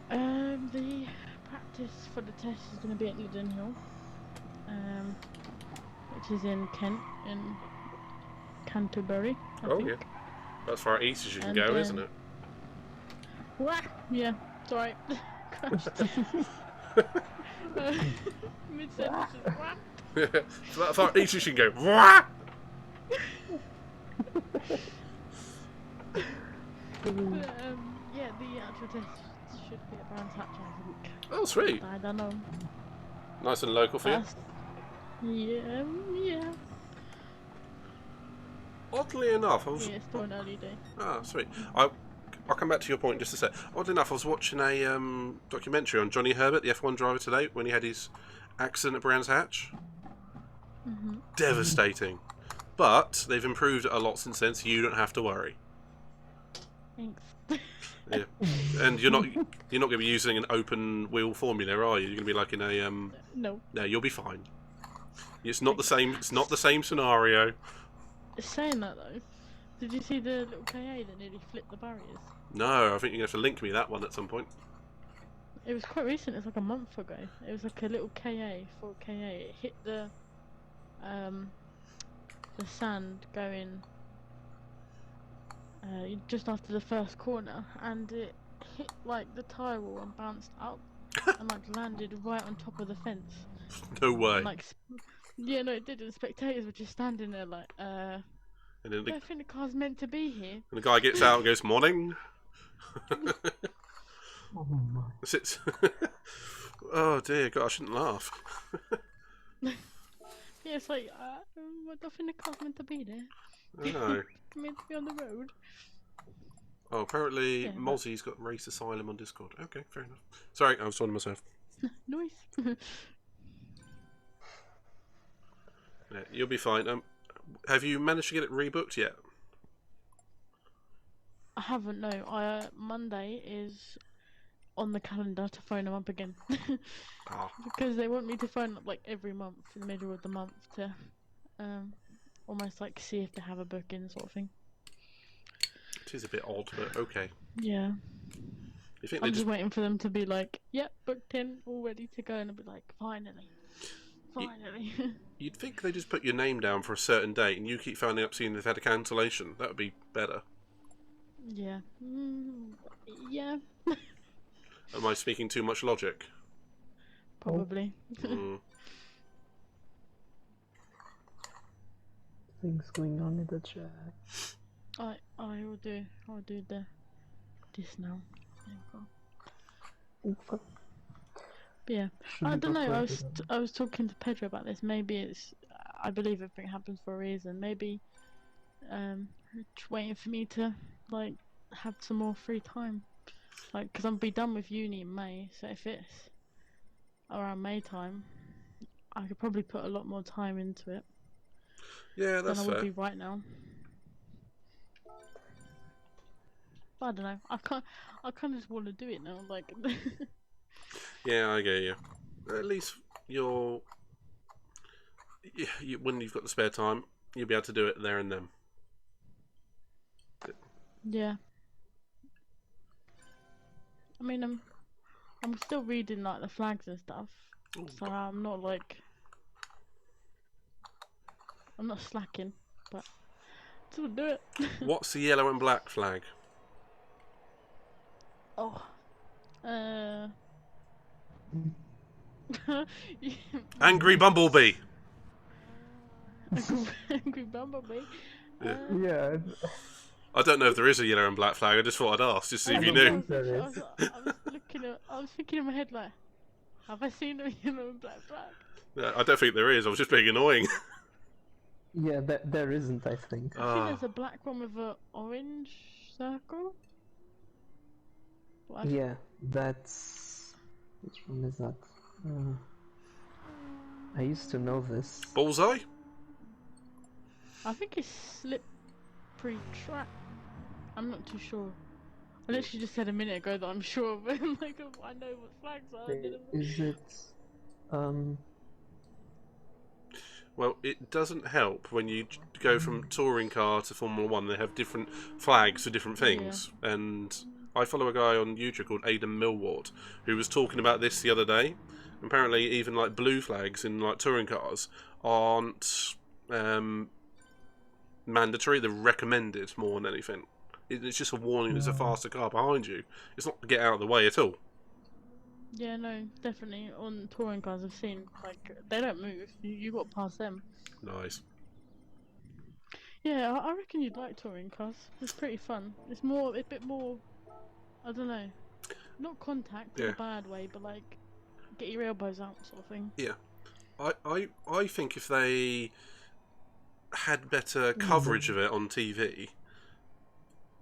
The practice for the test is going to be at Liddon Hill, which is in Kent, in Canterbury, I think. Yeah. That's far east as you can And go, then- isn't it? Wah! Yeah, it's alright. Mid-sentence, just wah! So that far east as you can go. Wah! But, yeah, the actual test should be at Brands Hatch, I think. Oh, sweet. I don't know. Nice and local for you. Yeah. Oddly enough, I was... Yeah, it's still an early day. Ah, sweet. I'll come back to your point in just a sec. Oddly enough, I was watching a documentary on Johnny Herbert, the F1 driver, today, when he had his accident at Brands Hatch. Devastating. But they've improved it a lot since then, so you don't have to worry. Thanks. Yeah. And you're not going to be using an open wheel formula, are you? You're going to be like in a No. No, you'll be fine. It's not the same. It's not the same scenario. Saying that though, did you see the little KA that nearly flipped the barriers? No, I think you're going to have to link me that one at some point. It was quite recent. It was like a month ago. It was like a little KA for KA. It hit the sand going just after the first corner, and it hit like the tyre wall and bounced up and like landed right on top of the fence. No way. And, like, yeah, no, it did. And the spectators were just standing there like, And then I don't think the car's meant to be here. and the guy gets out and goes, "Morning." Oh my. Sits. Oh dear God, I shouldn't laugh. Yeah, it's like, I don't think the car's meant to be there. I know. It's meant to be on the road. Oh, apparently Yeah, but- Mozzie's got Race Asylum on Discord. Okay, fair enough. Sorry, I was talking to myself. Nice. Yeah, you'll be fine. Have you managed to get it rebooked yet? I haven't, no. Monday is on the calendar to phone them up again. Ah, Because they want me to phone up like every month in the middle of the month to almost like see if they have a booking sort of thing. it is a bit odd, but okay. Yeah. You think I'm they just just waiting for them to be like, yep, booked in, all ready to go, and I'll be like, finally. Finally. You'd think they just put your name down for a certain date, and you keep phoning up seeing they've had a cancellation. That would be better. Yeah. Yeah. Am I speaking too much logic? Probably. Mm. Things going on in the chat. I will do. I'll do this now. There you go. Fuck. But yeah, Should I we don't go know. further then? I was talking to Pedro about this. Maybe it's. I believe everything happens for a reason. Maybe, just waiting for me to like have some more free time. Like, because I'll be done with uni in May. So if it's around May time, I could probably put a lot more time into it Yeah, than that's I would fair. be right now. But I don't know. I kind of just want to do it now. Like, Yeah, I get you. At least when you've got the spare time, you'll be able to do it there and then. yeah. I mean, I'm still reading like the flags and stuff, so I'm not like I'm not slacking, but still do it. What's the yellow and black flag? Oh, Angry Bumblebee. Angry Bumblebee. Yeah. Yeah, I don't know if there is a yellow and black flag. I just thought I'd ask, just to see if you knew. There I is. was looking at. I was thinking in my head like, have I seen a yellow and black flag? Yeah, I don't think there is. I was just being annoying. yeah, there isn't, I think. I think there's a black one with an orange circle. What? Yeah, that's... Which one is that? I used to know this. Bullseye? I think it's slippery track. I'm not too sure. I literally just said a minute ago that I'm sure, but I'm like, I know what flags are. Is it... Well, it doesn't help when you go from touring car to Formula 1. They have different flags for different things. Yeah. And I follow a guy on YouTube called Aidan Millward who was talking about this the other day. Apparently, even like blue flags in like touring cars aren't mandatory. They're recommended more than anything. It's just a warning there's a faster car behind you. It's not to get out of the way at all. Yeah, no, definitely. On touring cars I've seen, like, they don't move. You got to pass them. Nice. Yeah, I reckon you'd like touring cars. It's pretty fun. It's a bit more, I don't know, not contact in a bad way, but like, get your elbows out sort of thing. Yeah. I think if they had better coverage of it on TV,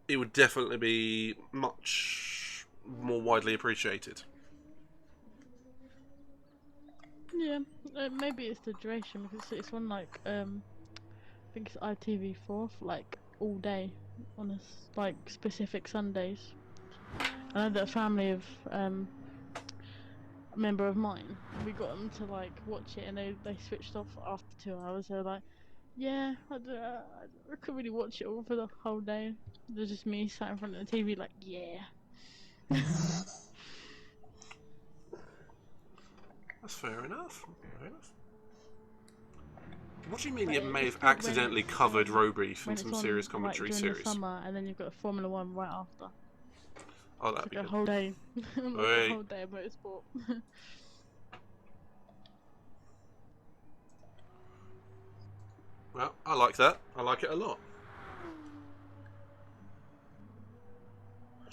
it would definitely be much more widely appreciated. Yeah, maybe it's the duration because it's on like I think it's ITV4 for like all day on like specific Sundays. I know that a family of a member of mine, we got them to like watch it and they switched off after 2 hours. They're like, yeah, I couldn't really watch it all for the whole day. There's just me sat in front of the TV like, yeah. That's fair enough. Fair enough. What do you mean you may have accidentally covered Robrief in some serious commentary during series? The summer, and then you've got Formula 1 right after. Oh, that'd be like good. A whole day. A whole day of motorsport. Well, I like that. I like it a lot.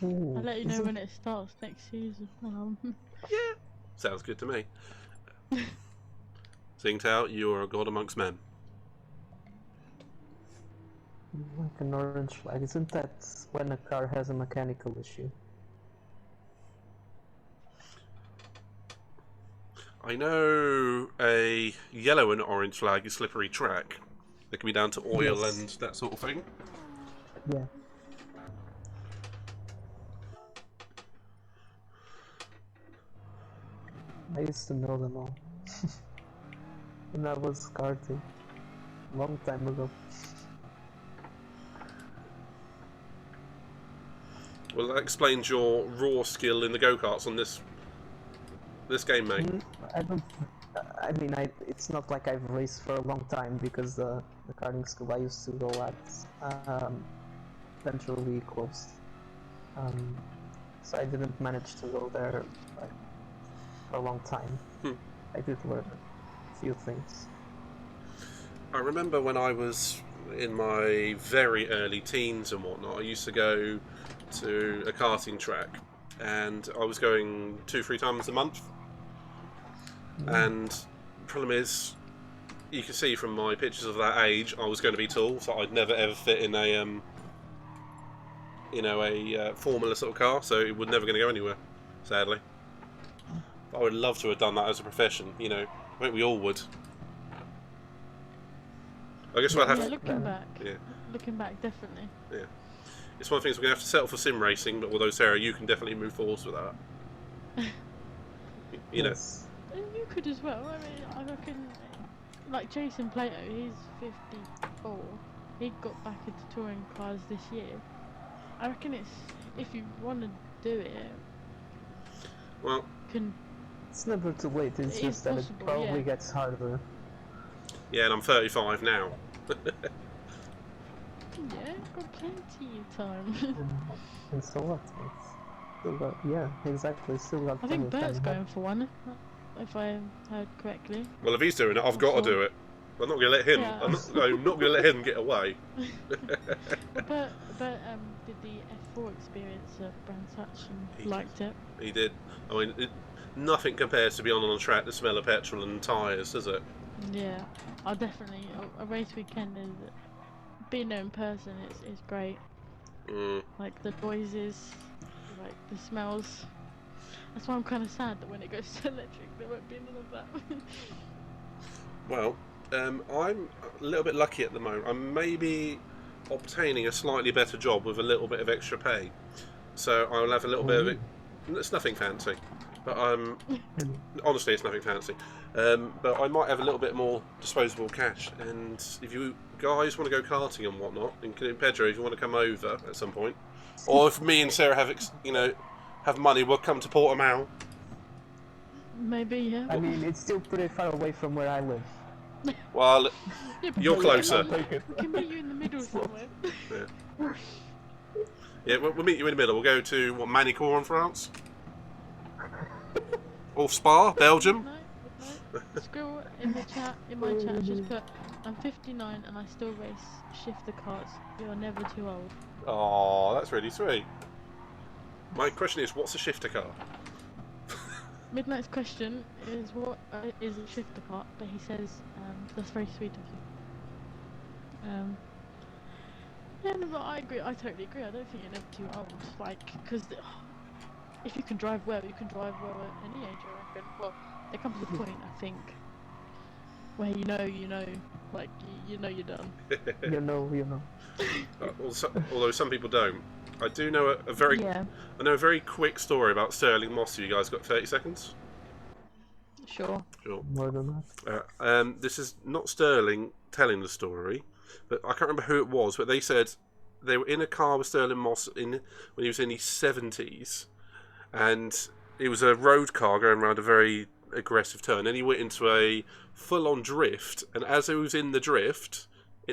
Ooh, I'll let you know when it starts next season. Yeah, sounds good to me. Seeing Tao, you are a god amongst men. Like an orange flag. Isn't that when a car has a mechanical issue? I know a yellow and orange flag is slippery track. It can be down to oil and that sort of thing. Yeah. I used to know them all. When I was karting. Long time ago. Well, that explains your raw skill in the go-karts on this game, mate. I mean, it's not like I've raced for a long time because the karting school I used to go at eventually closed. So I didn't manage to go there like, for a long time. I did learn a few things. I remember when I was in my very early teens and whatnot, I used to go to a karting track and I was going 2-3 times a month. And the problem is, you can see from my pictures of that age, I was going to be tall, so I'd never ever fit in a Formula sort of car, so it was never going to go anywhere, sadly. But I would love to have done that as a profession, you know. I think we all would. I guess we'll have to... Looking back, definitely. Yeah. It's one of the things we're going to have to settle for sim racing, but although, Sarah, you can definitely move forwards with that. You know. And you could as well. I mean, I reckon, like Jason Plato, he's 54. He got back into touring cars this year. I reckon if you want to do it, well, it's never too late. It's just that it probably gets harder. Yeah, and I'm 35 now. Yeah, got plenty of time. and so what? Still got, yeah, exactly. Still got. I think Bert's going for one, if I heard correctly. Well, if he's doing it, I've got to do it. I'm not going to let him. Yeah. I'm not going to let him get away. Bert did the F4 experience at Brands Hatch and liked it. He did. I mean, nothing compares to being on a track, the smell of petrol and tyres, does it? Yeah, I'll definitely. A race weekend is being there in person. It's great. Like the noises, like the smells. That's why I'm kind of sad that when it goes to electric, there won't be none of that. Well, I'm a little bit lucky at the moment. I'm maybe obtaining a slightly better job with a little bit of extra pay, so I'll have a little bit of it. It's nothing fancy, but honestly, it's nothing fancy. But I might have a little bit more disposable cash, and if you guys want to go karting and whatnot, including Pedro, if you want to come over at some point, or if me and Sarah have money, we'll come to Portimao. Maybe, yeah. I mean, it's still pretty far away from where I live. Well, Yeah, but you're closer. We can meet you in the middle somewhere. Yeah, we'll meet you in the middle. We'll go to Manicourt in France, or Spa, Belgium. Scroll in my chat, just put, I'm 59 and I still race shifter cars. You're never too old. Oh, that's really sweet. My question is, what's a shifter car? Midnight's question is, what is a shifter car? But he says, that's very sweet of you. Yeah, no, but I agree. I totally agree. I don't think you're never too old. Like, because if you can drive well, you can drive well at any age, I reckon. Well, there comes a point, I think, where you know, like, you know you're done. You know. Although some people don't. I do know I know a very quick story about Sterling Moss. You guys got 30 seconds? Sure. More than that. This is not Sterling telling the story, but I can't remember who it was, but they said they were in a car with Sterling Moss when he was in his 70s, and it was a road car going around a very aggressive turn, and he went into a full-on drift, and as he was in the drift,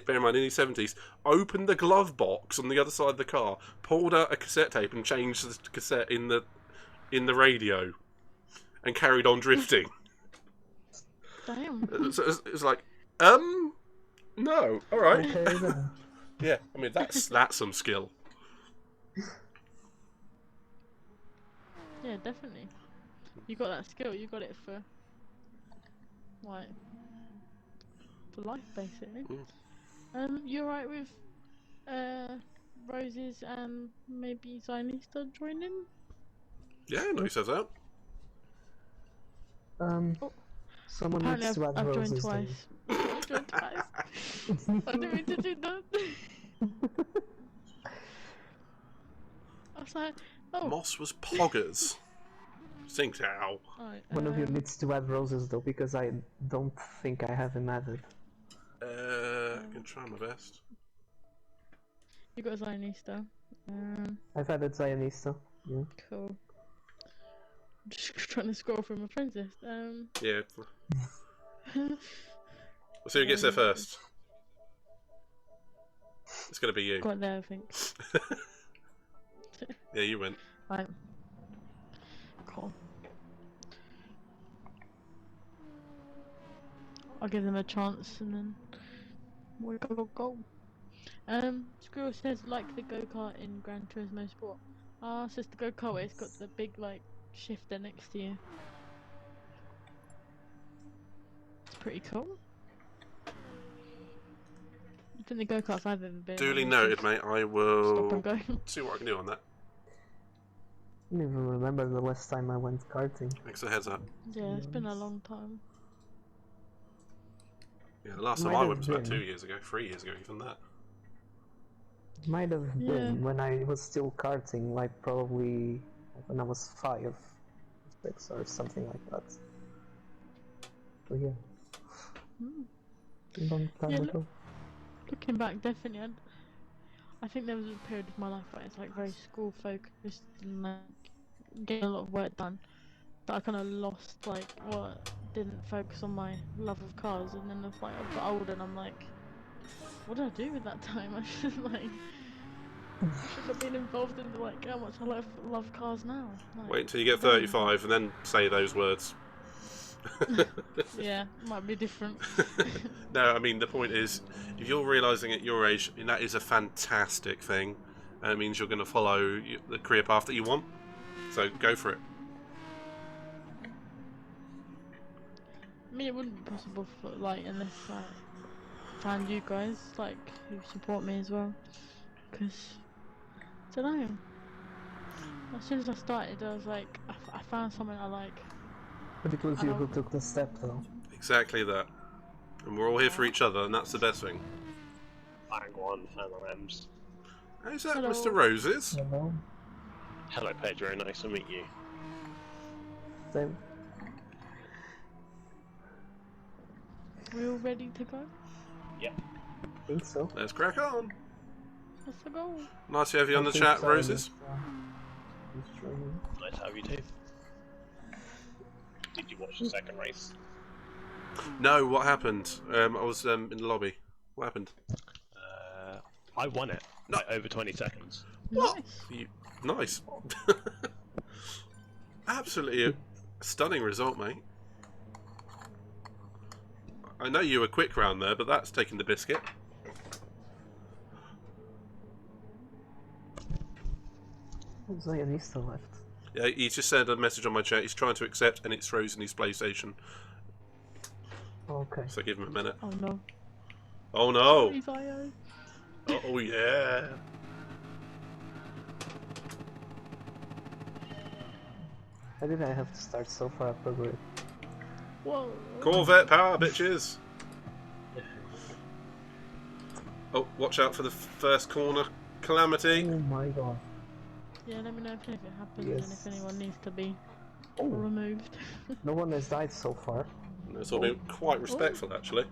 bear in mind, in his 70s, opened the glove box on the other side of the car, pulled out a cassette tape and changed the cassette in the radio, and carried on drifting. Damn. So it's like, no, alright. Okay, then. Yeah, I mean, that's some skill. Yeah, definitely. You got that skill. You got it for life, basically. You alright with Roses and maybe Zionista joining? Yeah, no, he says that. Someone Apparently needs to add I've joined Roses. twice. I've joined twice. I didn't mean to do that. I was like, oh. Moss was poggers. Think how. Right, One of you needs to add Roses though, because I don't think I have him added. I can try my best. You got Zionista. I've added Zionista. Yeah. Cool. I'm just trying to scroll through my friends list. Yeah. We'll see who gets there first. It's going to be you. Got there, I think. Yeah, you went. Right. Cool. I'll give them a chance and then we'll go. Squirrel says, like the go-kart in Gran Turismo Sport. Ah, so it's the go-kart where it's got the big, like, shifter next to you. It's pretty cool. I think the go-karts I've ever been Duly on is noted, just mate. I stop will and go. see what I can do on that. I don't even remember the last time I went karting. Thanks for the heads up. Yeah, it's been a long time. Yeah, the last time Might I have went was about been. 2 years ago, 3 years ago, even that. Might have Yeah. been when I was still karting, like probably when I was 5, 6 or something like that. So yeah, Mm. long time Yeah, ago. Looking back, definitely, I think there was a period of my life where it's like very school focused and like getting a lot of work done. But I kind of lost like what didn't focus on my love of cars, and then it's like I got older and I'm like, what did I do with that time? I should like I should have been involved in like how much I love cars now. Like, Wait until you get very 35 and then say those words. yeah, might be different. No, I mean, the point is, if you're realising at your age, I mean, that is a fantastic thing. And it means you're going to follow the career path that you want. So go for it. I mean, it wouldn't be possible for like unless I found you guys like who support me as well. Because I don't know. As soon as I started, I was like, I found something I like. But it was And you who took the step, though. Exactly that. And we're all here for each other, and that's the best thing. Bang on, fellow M's. How's that, Hello. Mr. Roses? Hello. Hello, Pedro. Nice to meet you. Same. We all ready to go? I think so. Let's crack on. Let's go. Nice to have you on the I think chat, so, Roses. but, just joining. Nice to have you too. Did you watch the second race? No, what happened? I was in the lobby. What happened? I won it by over 20 seconds. What? Nice. Nice. Absolutely a stunning result, mate. I know you were quick round there, but that's taking the biscuit. Oh, Zionista left. Yeah, he just sent a message on my chat. He's trying to accept, and it's frozen his PlayStation. Okay. So give him a minute. Oh no. Oh no! Please, IO. Oh yeah! Why did I have to start so far up the grid? Whoa. Corvette power, bitches! Oh, watch out for the first corner calamity. Oh my god. Yeah, let me know if anything happens and Yes. if anyone needs to be Oh, removed. no one has died so far. It's all been quite respectful, actually.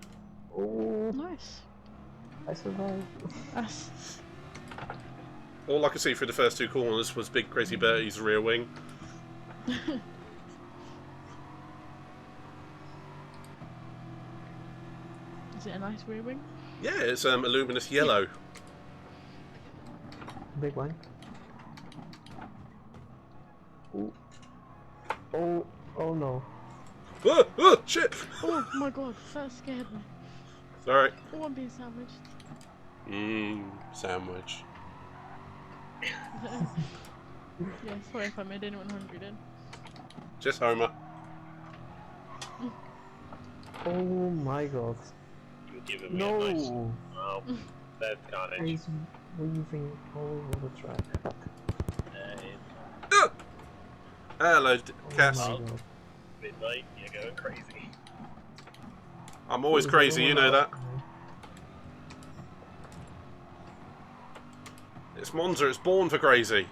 Oh, Nice. I survived. That's All I could see through the first two corners was Big Crazy Bertie's rear wing. Is it a nice rear wing? Yeah, it's luminous yellow. Big one. Oh. Oh, oh no. Oh, oh, shit! Oh my god, that scared me. Sorry. Oh, I'm being sandwiched. Sandwich. Yeah, sorry if I made anyone hungry then. Just Homer. Oh my god. You're giving me a nice... No! Well, there's carnage. He's weaving all over the track. Ah! Hello, Cass. Oh my god. Midnight, you're going crazy. I'm always crazy, you know that. It's Monza, it's born for crazy.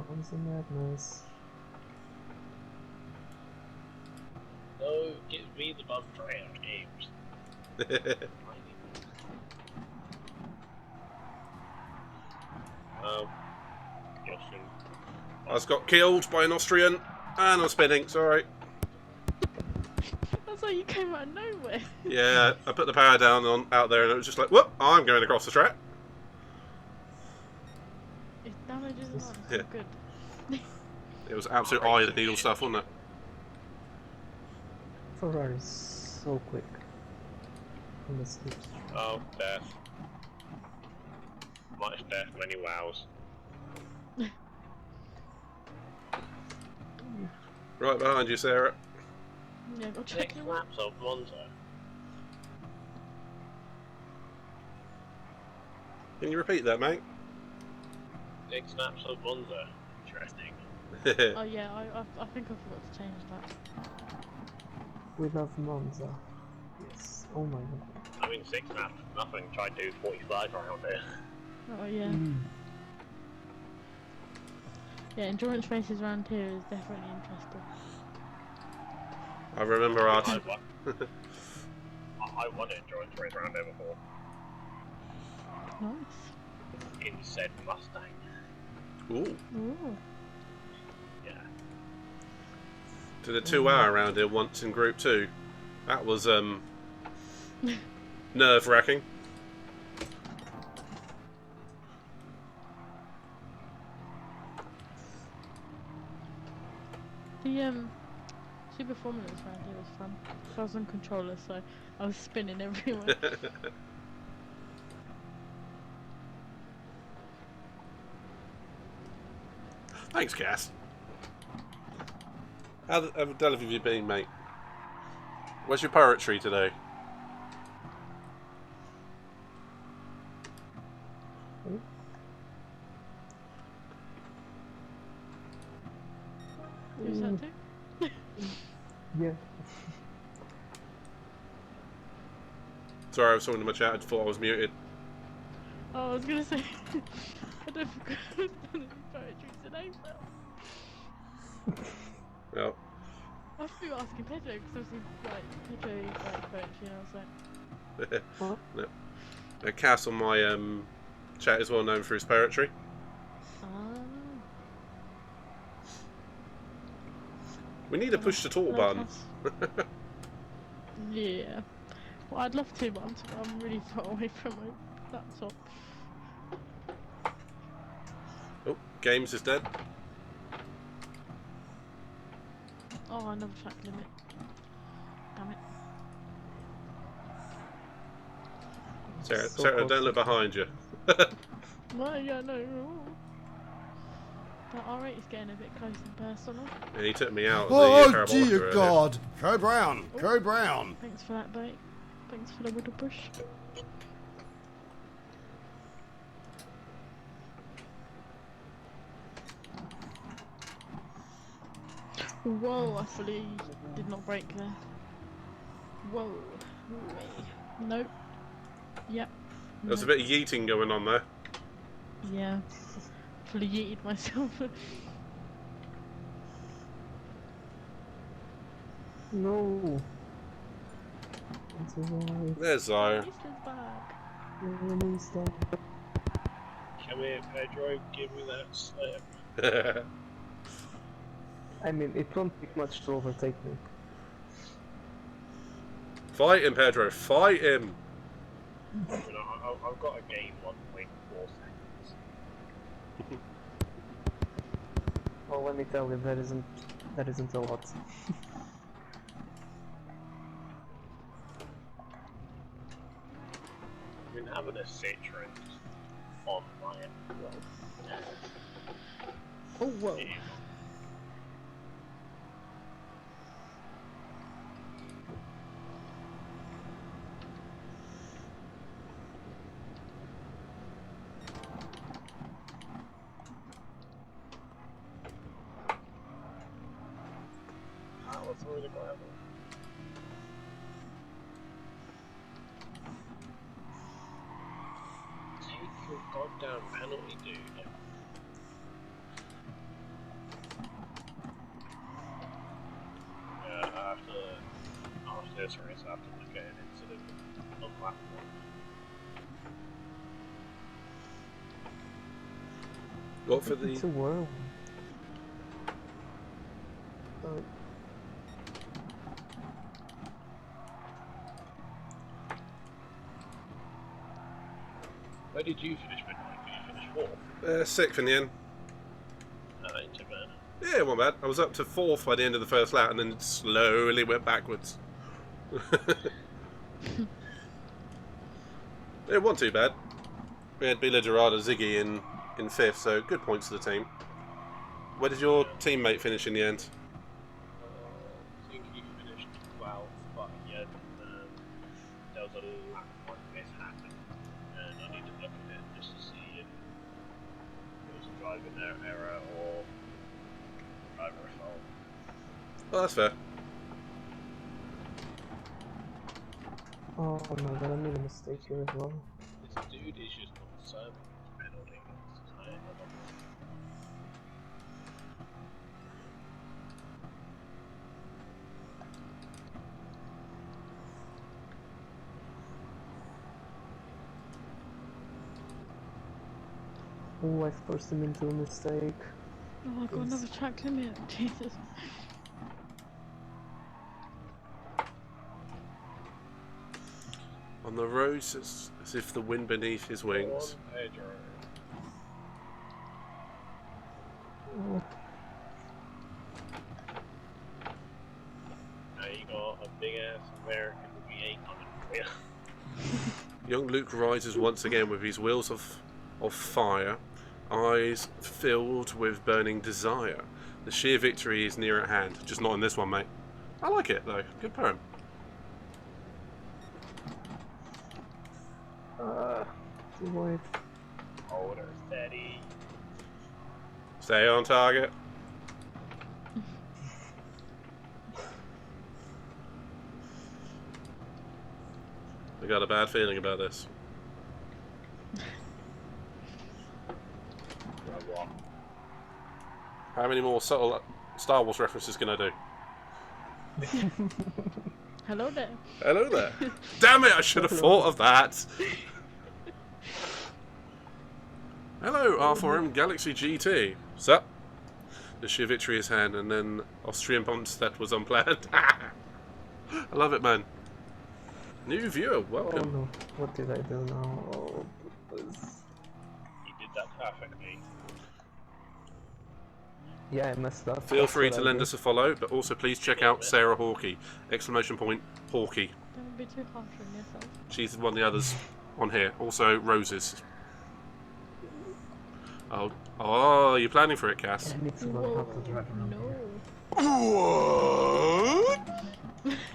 Mom's in madness. No, give me the bum triumph games. Justin. I just got killed by an Austrian, and I'm spinning, sorry. That's like you came out of nowhere. Yeah, I put the power down out there and it was just like, whoop, I'm going across the track. If damage isn't on, it's Yeah. all good. It was absolute eye of the needle stuff, wasn't it? Ferrari's so quick. On the slipstream. Oh, Beth. Much death, many wows. Right behind you, Sarah. Yeah, got check 6 your laps of Monza. Can you repeat that, mate? 6 laps of Monza. Interesting. Oh yeah, I think I forgot to change that. We love Monza. Yes. Oh my god. I mean, 6 laps, nothing. Try to do 45 around here. Oh yeah. Yeah, endurance races around here is definitely interesting. I remember our... I won an endurance race around here before. Nice. In said Mustang. Ooh. Ooh. Yeah. Did a 2-hour round here once in Group 2. That was, nerve-wracking. The Super Formula round here was fun. I was on controller, so I was spinning everywhere. Thanks, Cass. How the devil have you been, mate? Where's your poetry today? Who's that to? Yeah. Sorry, I was talking to my chat. I thought I was muted. Oh, I was gonna say, I don't forget I was done poetry today, but Well, I thought you were asking Pedro, because obviously, like, Pedro likes poetry, and I was like, What? no. Cass on my chat is well known for his poetry. ah. We need to push the talk button. Yeah. Well, I'd love to, but I'm really far away from my laptop. Oh, Games is dead. Oh, another track limit. Damn it. Sarah, So Sarah close don't to- look behind you. No, yeah, no. Ooh. That R8 is getting a bit close and personal. Yeah, he took me out. Of the Oh parabolic dear earlier. God! Go Brown! Go Brown! Thanks for that, bait. Thanks for the little push. Whoa, I fully did not break there. Whoa. Way. Nope. Yep. There's a Nope. bit of yeeting going on there. Yeah. Fully yeeted myself. No. It's alright. There's Zaya. This is back. Release them. Come here, Pedro, give me that slip. I mean, it won't take much to overtake me. Fight him, Pedro. Fight him. You know, I've got to gain 1.4 seconds. Well, let me tell you, that isn't a lot. I've been having a Citroen on my Oh, whoa. power through the gravel. Take your goddamn penalty, dude. Yeah, after this race, I have to look at an incident on lap 1. What for It's the... a whirl. Where did you finish midnight? Did you finish 4th? 6th in the end. That ain't too bad. Yeah, it wasn't bad. I was up to 4th by the end of the first lap and then it slowly went backwards. It wasn't too bad. We had Bila Gerardo Ziggy in 5th, so good points to the team. Where did your teammate finish in the end? I think he finished 12th, but yeah, there was a lap one mishappened, and I need to look at it just to see if it was a driving error or driver fault. Well, that's fair. Oh no, but I made a mistake here as well. This dude is just not serving his penalty. It's kind of Oh, I forced him into a mistake. Oh, I got another track limit. Jesus. On the roads, it's as if the wind beneath his wings. Pedro. Oh, Now you got a big ass American V8 coming for you. Young Luke rises once again with his wheels of fire, eyes filled with burning desire. The sheer victory is near at hand. Just not in this one, mate. I like it, though. Good poem. too wide. Hold her steady. Stay on target. I got a bad feeling about this. What? How many more subtle Star Wars references can I do? Hello there. Hello there. Damn it, I should have thought of that. Hello, R4M Galaxy GT. Sup? The sheer victory is hand, and then Austrian bumps that was unplanned. I love it, man. New viewer, Oh welcome. no, what did I do now? Oh, please. You did that perfectly. Yeah, I messed up. Feel That's free what to I lend did. us a follow, but also please check out Sarah Hawkey. Exclamation point, Hawkey. Don't be too harsh on yourself. She's one of the others on here. Also, Roses. Oh, you're planning for it, Cass. I need to learn how to drive around here. No. What?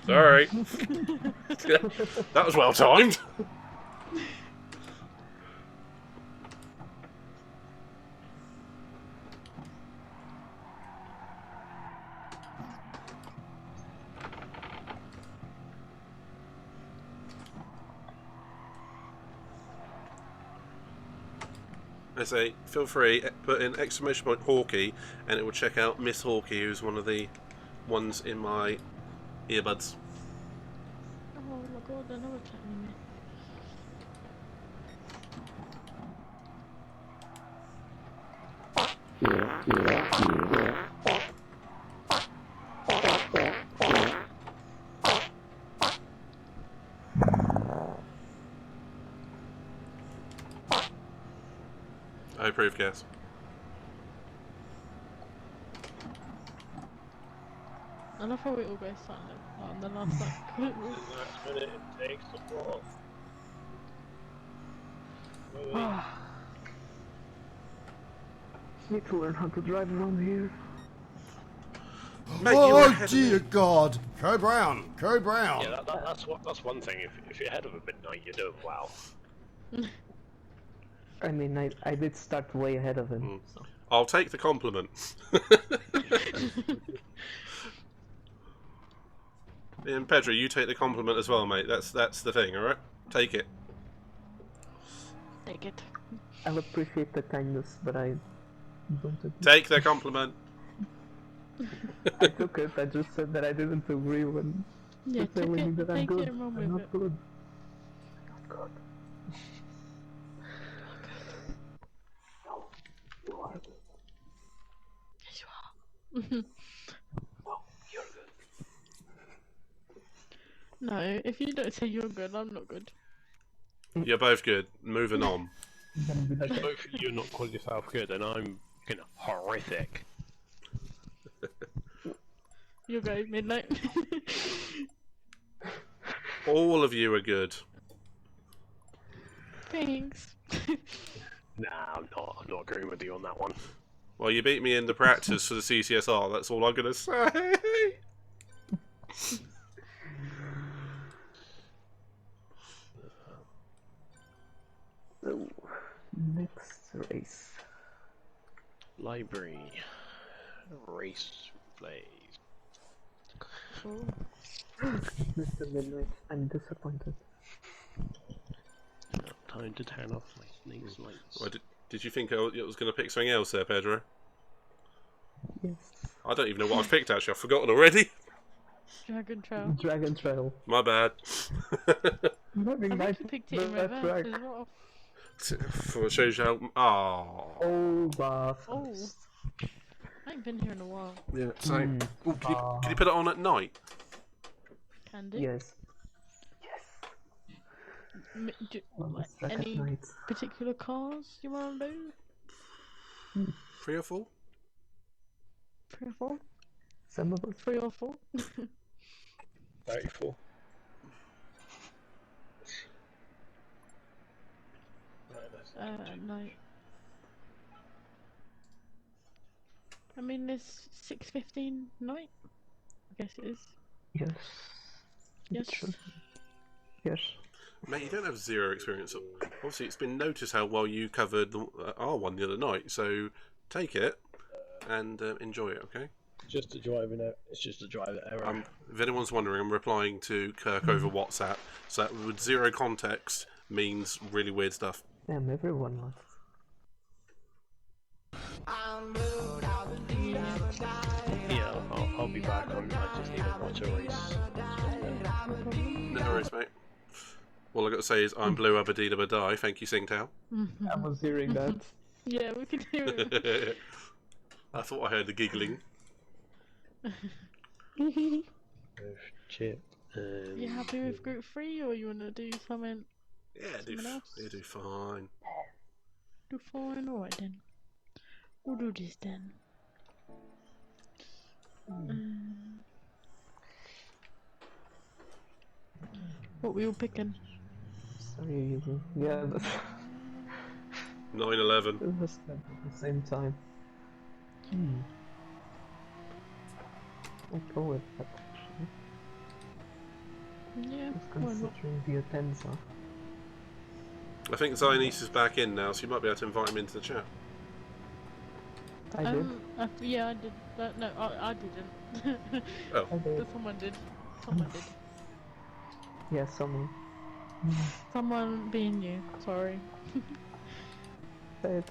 Sorry. That was well timed. I say, feel free, put in exclamation point Hawkey, and it will check out Miss Hawkey, who's one of the ones in my earbuds. Oh my god, another track limit. I approve, Cass. I love how we all go silent on the last lap. The last minute it takes to fall. Need to learn how to drive around here. Mate, you were Oh ahead of dear me. God! Code Brown! Code Brown! Yeah, that's one thing. If you're ahead of a midnight, you're doing well. I mean, I did start way ahead of him. Mm. So. I'll take the compliment. And Pedro, you take the compliment as well, mate. That's the thing, alright? Take it. Take it. I'll appreciate the kindness, but I don't agree. Take the compliment. I took it, I just said that I didn't agree when Yeah, you're telling me that I'm take good. it and run I'm with not it. good. I'm not good. No, you are good. Yes, you are. No, you're good. No, if you don't say you're good, I'm not good. You're both good. Moving on. I'm gonna be like, Both you're not calling yourself good, and I'm horrific. You'll go midnight. All of you are good. Thanks. Nah, I'm not agreeing with you on that one. Well, you beat me in the practice for the CCSR. That's all I'm gonna say. So, next race. Library. Race plays. Oh. Mr. Midnight, I'm disappointed. Time to turn off my snake's lights. Well, did you think I was going to pick something else there, Pedro? Yes. I don't even know what I've picked, actually. I've forgotten already. Dragon Trail. Dragon Trail. My bad. Maybe I my think you picked it in that reverse track. as well. For shows you how... Oh. Oh, bastard. Oh. I ain't been here in a while. Yeah, same. Mm. Ooh, can you put it on at night? Can do. Yes. Let's track at Any night. particular cars you want to do? 3 or 4? 3 or 4? Some of us. 3 or 4? 34. No. I mean, it's 6:15 night. I guess it is. Yes. Yes. It should. Yes. Mate, you don't have zero experience. Obviously, it's been noticed how well you covered the R1 the other night, so take it and enjoy it, okay? Just a driving error. It's just a driving error. If anyone's wondering, I'm replying to Kirk over WhatsApp, so that with zero context means really weird stuff. Damn, everyone left. Yeah, I'll be back on. I just need to watch a race. No worries, mate. All I got to say is I'm blue abadida badai. Thank you, Singtao. I was hearing that. Yeah, we can hear it. I thought I heard the giggling. Chip. You happy with Group 3 or you want to do something? Yeah, they do fine. Do fine, alright then. We'll do this then. What were you picking? Sorry, yeah, that's 9/11. it was at the same time. I'll go with that actually. Yeah, Just why not? considering the Atenza. I think Zionese is back in now, so you might be able to invite him into the chat. I did. Yeah, I did. No, I didn't. Oh. I did. But someone did. Someone did. Yeah, someone Someone being you. Sorry. said.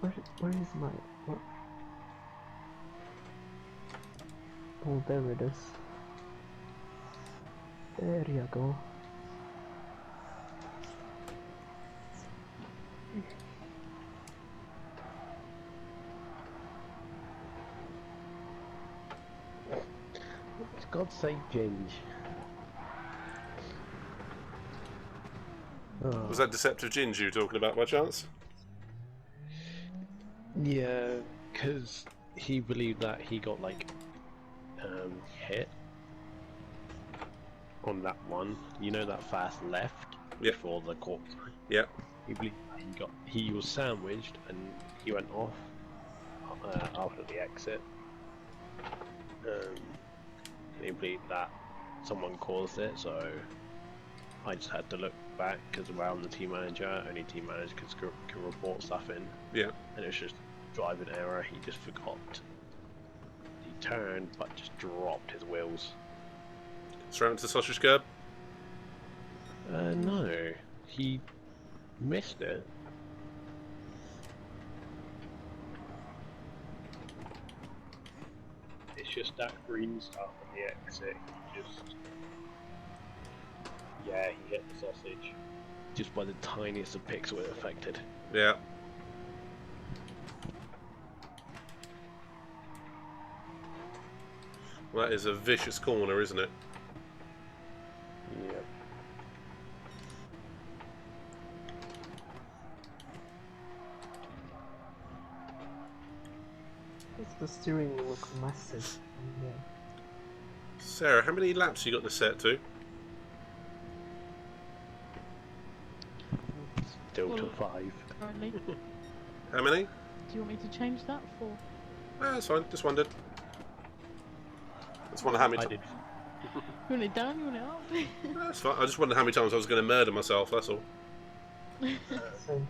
Where is my... What? Oh, there it is. There you go. For God's sake, Ginge. Was that Deceptive Ginge you were talking about by chance? Yeah, because he believed that he got like hit on that one. You know that fast left before the corpse. Yeah. He believed that he was sandwiched and he went off after the exit. He believed that someone caused it, so I just had to look back because around the team manager, only team manager can report stuff in. Yeah. And it was just driving error. He just forgot. He turned, but just dropped his wheels. Straight to the sausage curb? No, he missed it. It's just that green stuff on the exit. Yeah, he hit the sausage. Just by the tiniest of pixel it affected. Yeah. Well, that is a vicious corner, isn't it? Yep. Does the steering wheel look massive? Yeah. Sarah, how many laps you got this set to? Delta 5. currently. Do How many? you want me to change that for? That's fine. Just wondered. Just wondered how many. I did. You want it down? You want it up? That's fine. I just wondered how many times I was going to murder myself. That's all. Same.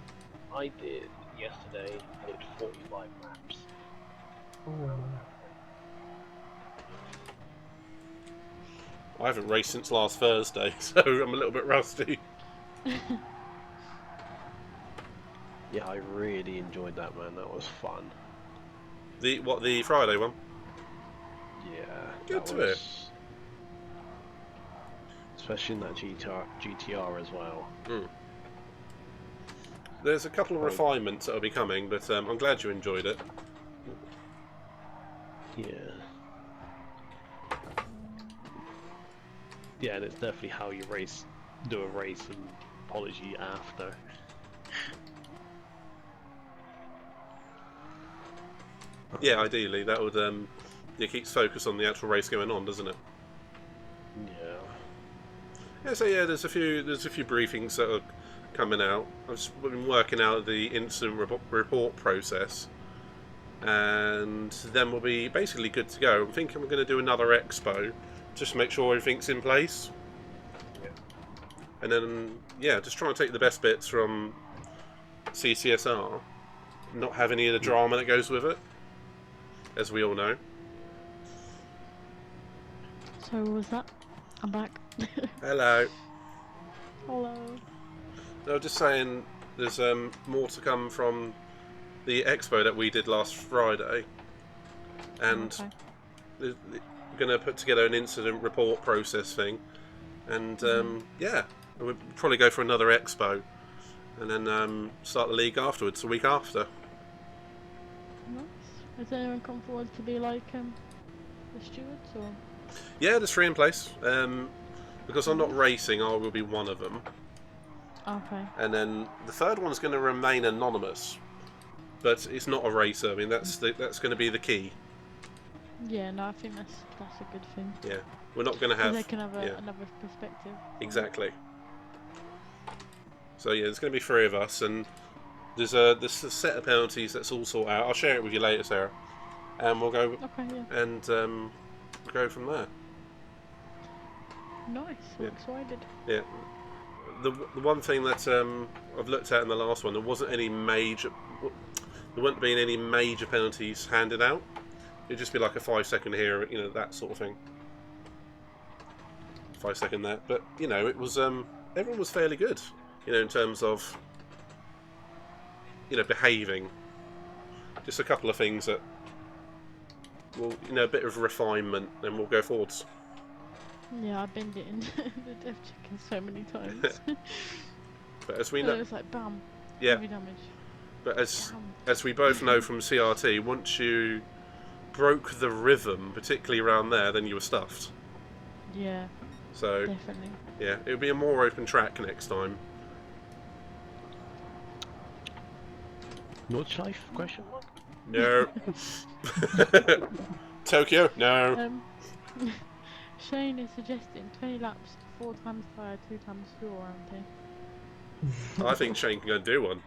I did yesterday. I did 45 laps. Oh, I haven't raced since last Thursday, so I'm a little bit rusty. Yeah, I really enjoyed that, man. That was fun. The Friday one? Yeah. Good that to was... Especially in that GTR as well. Mm. There's a couple of refinements that'll be coming, but I'm glad you enjoyed it. Yeah. Yeah, and it's definitely how you do a race and polish you after. Yeah, ideally that would it keeps focus on the actual race going on, doesn't it? Yeah. Yeah, so yeah, there's a few briefings that are coming out. I've just been working out the incident report process, and then we'll be basically good to go. I'm thinking we're going to do another expo, just to make sure everything's in place. Yeah. And then yeah, just trying to take the best bits from CCSR, not have any of the drama that goes with it, as we all know. So what was that? I'm back. Hello. Hello. No, just saying, there's more to come from the expo that we did last Friday, and Okay. we're going to put together an incident report process thing, and yeah, we'll probably go for another expo, and then start the league afterwards, the week after. Nice. Has anyone come forward to be like the stewards or? Yeah, there's 3 in place. Because I'm not racing, I will be one of them. Okay. And then the third one's going to remain anonymous, but it's not a racer. I mean, that's going to be the key. Yeah, no, I think that's a good thing. Yeah, we're not going to 'Cause have. they can have yeah, another perspective. exactly. So yeah, there's going to be 3 of us, and there's a set of penalties that's all sorted out. I'll share it with you later, Sarah, and we'll go Okay, yeah. and go from there. Nice. I'm Yeah. excited. Yeah. The one thing that I've looked at in the last one, there wouldn't be any major penalties handed out. It'd just be like a 5-second here, that sort of thing. 5-second there, but it was everyone was fairly good, in terms of behaving. Just a couple of things that will, a bit of refinement, and we'll go forwards. Yeah, I've been getting the death chicken so many times. But as we And know, it's like bam, yeah. heavy damage. But Bam. as we both know from CRT, once you broke the rhythm, particularly around there, then you were stuffed. Yeah, So definitely. yeah, it'll be a more open track next time. Nordschleife? Question mark? No. Tokyo? No. Shane is suggesting 20 laps, 4 times tyre, 2 times fuel around here. I think Shane can go and do one.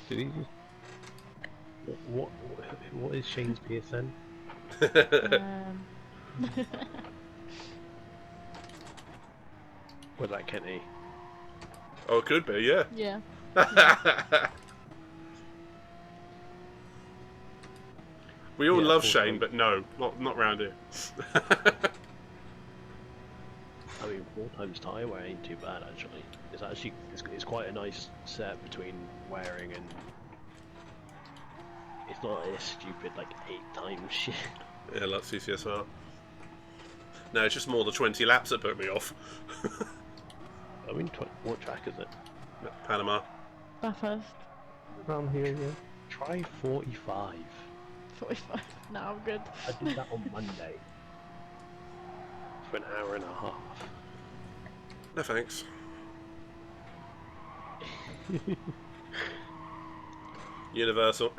Did he just... What is Shane's PSN? Was that Kenny? Oh, it could be, yeah. Yeah. We all Yeah, love full Shane, time. but no, not round here. I mean, 4 times tyre wear ain't too bad actually. It's quite a nice set between wearing and it's not a stupid like 8 times shit. Yeah, like CCSR. No, it's just more the 20 laps that put me off. I mean, what track is it? Panama. Bathurst. around here, yeah. Try 45. 45. No, I'm good. I did that on Monday for an hour and a half. No thanks. Universal.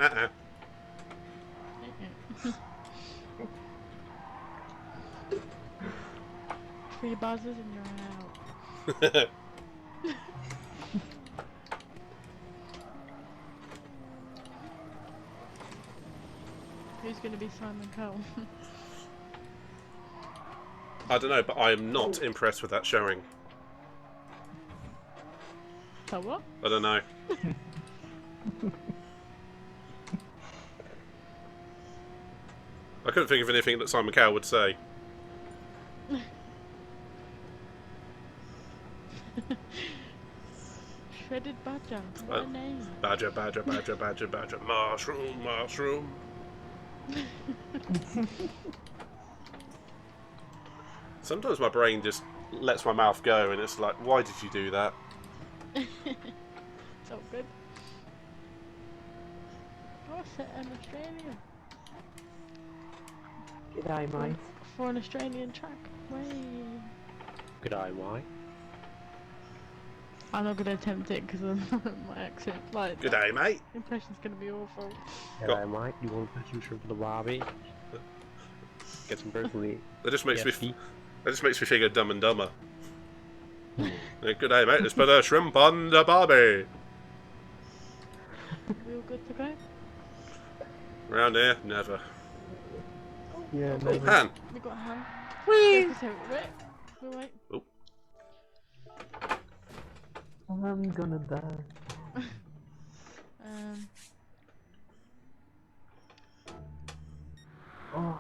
Three buzzers and you're out. who's going to be Simon Cowell. I don't know, but I am not impressed with that showing. So what? I don't know. I couldn't think of anything that Simon Cowell would say. Shredded badger. What a name. Badger, badger, badger, badger, badger. Mushroom, mushroom. Sometimes my brain just lets my mouth go and it's like, why did you do that? It's all good. Oh, set in Australia. G'day, mate. For an Australian track. Way. G'day, mate. I'm not going to attempt it because of my accent. Like, Good day, mate. impression's going to be awful. G'day, mate. You want to put some shrimp for the barbie? Get some broccoli. That just makes Yes, me. That just makes me think of Dumb and Dumber. Good day, mate. Let's put a shrimp on the barbie. We all good to go? Around here, never. Yeah, Oh, no. Han. We got a hand. Wait. Wait. Oh, I'm gonna die. Oh.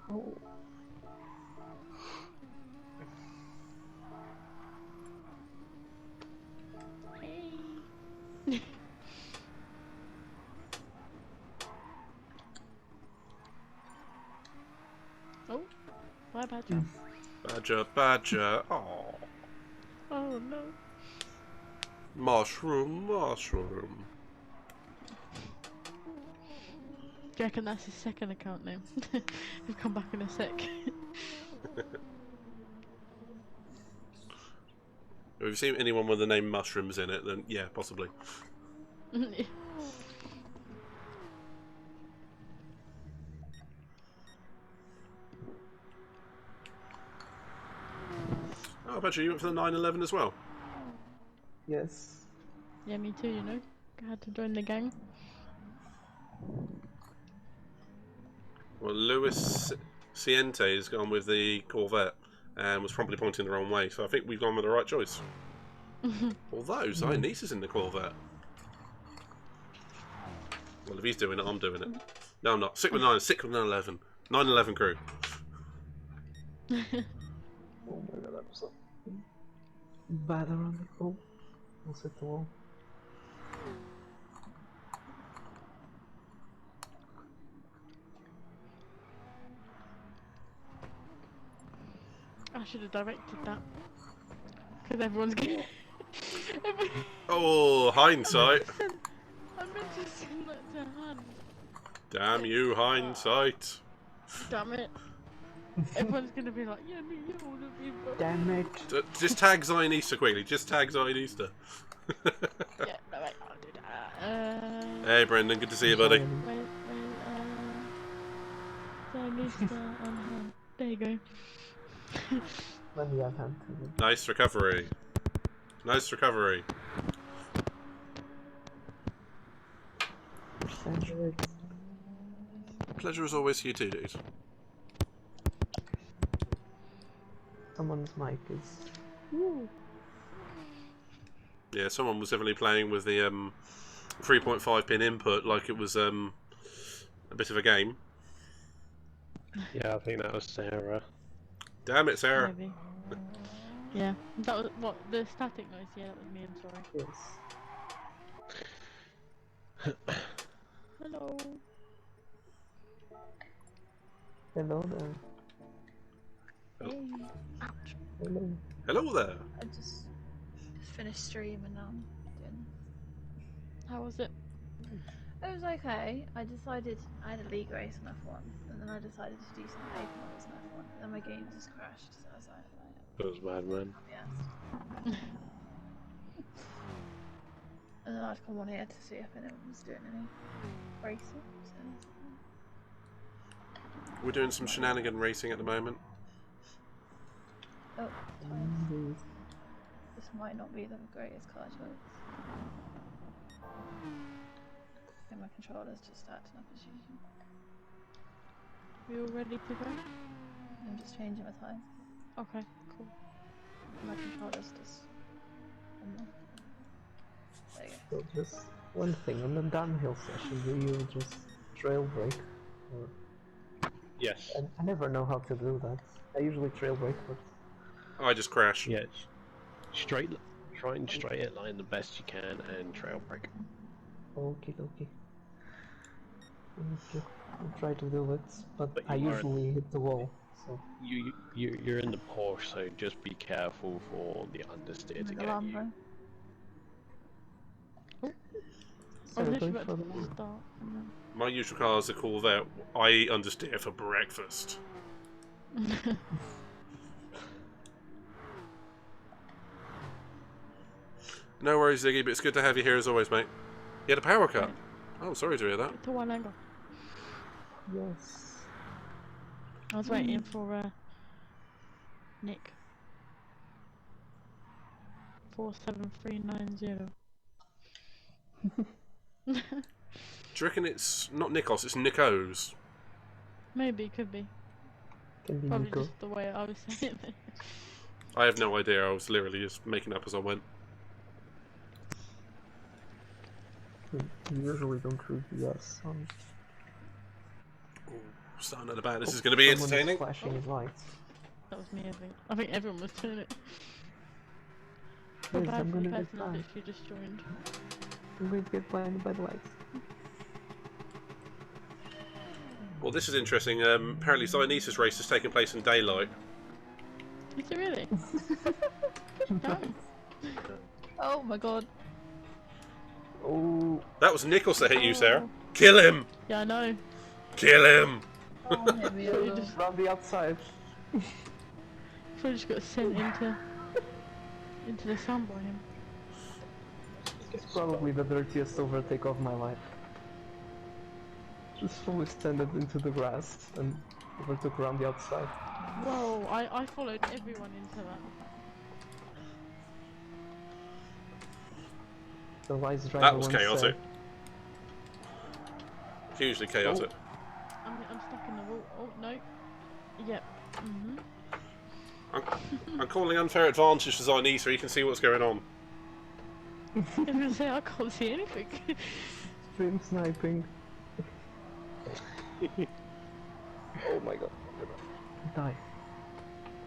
Oh. Hey. Oh, bye, badger. badger, badger. Oh, Oh no. mushroom, mushroom. Do you reckon that's his second account name? He'll come back in a sec. If you've seen anyone with the name Mushrooms in it, then yeah, possibly. Oh, I bet you went for the 911 as well. Yes. Yeah, me too, you know. I had to join the gang. Well, Lewis Ciente has gone with the Corvette and was promptly pointing the wrong way, so I think we've gone with the right choice. Although, Zion Niece is in the Corvette. Well, if he's doing it, I'm doing it. No, I'm not. Stick with 911. 911 crew. Oh my god, I'm so bad around the hole. I'll set the wall. I should have directed that. Because everyone's getting. Oh, hindsight. I meant to send that to Han. Damn you, hindsight. Damn it. Everyone's gonna be like, yeah, me, you would have been. Damn it! Just tag Zionista quickly. Just tag Zionista. Yeah, no, wait, I'll do that. Hey, Brendan. Good to see you, buddy. Wait, Zionista and Han. There you go. Let me have hand to them. Nice recovery. Nice recovery. Sandwich. Pleasure is always here too, dude. Someone's mic is. Woo. Yeah, someone was definitely playing with the 3.5 pin input like it was a bit of a game. Yeah, I think that was Sarah. Damn it, Sarah. Maybe. Yeah, that was what the static noise. Yeah, that was me. I'm sorry. Yes. Hello. Hello there. Hey. Hello. Hello there. I just finished stream and now I'm doing. How was it? It was okay. I decided I had a league race on F1, and then I decided to do some paper models on F1, and then my game just crashed. So I was like, That was mad, man. yes. And then I'd come on here to see if anyone was doing any racing. So. We're doing some shenanigan racing at the moment. Oh, this might not be the greatest car choice. I think my controller's just acting up as usual. We all ready to go? I'm just changing my time. Okay, cool. My controller's just on there. There you go. So just one thing, on the downhill session, do you just trail brake? Or... Yes. I never know how to do that. I usually trail brake, but... I just crash. Yeah. Try and straight it line the best you can and trail brake. Okie dokie. Okay, I'll try to do it, but But I you are- usually hit the wall, so... You're in the Porsche, so just be careful for the understeer I'm to in the get you. Lambo. I was Sorry, literally going about for to the... start. And then... My usual car is a Corvette. I understeer for breakfast. No worries, Ziggy, but it's good to have you here as always, mate. You had a power cut. Oh, sorry to hear that. To one angle. Yes. I was waiting for Nick. 47390. Do you reckon it's not Nikos, it's Nikos? Maybe it could be. Can be Probably Nico. just the way I was saying it. I have no idea, I was literally just making up as I went. We usually don't read the S on... Ooh, starting at the back, this is going to be Someone is entertaining. flashing his lights. That was me, I think. I think everyone was doing it. Yes, Bad I'm for the gonna person get that blind. literally just joined. I'm going to get blinded by the lights. Well, this is interesting. Apparently, Zionesis race is taking place in daylight. Is it really? No. Oh my god. Oh, That was Nichols that hit you, Sarah. Oh. Kill him! Yeah, I know. Kill him! Oh, hit me So you over. just, round the outside. probably just got sent into the sun by him. It's probably the dirtiest overtake of my life. Just fully standed into the grass and overtook around the outside. Whoa, I followed everyone into that. The wise driver That was once chaotic. said, Hugely chaotic. I'm stuck in the wall. Oh, no. Yep. I'm calling unfair advantage to Zionesis so you can see what's going on. I was gonna say, I can't see anything. stream sniping. Oh my god, I'm gonna die.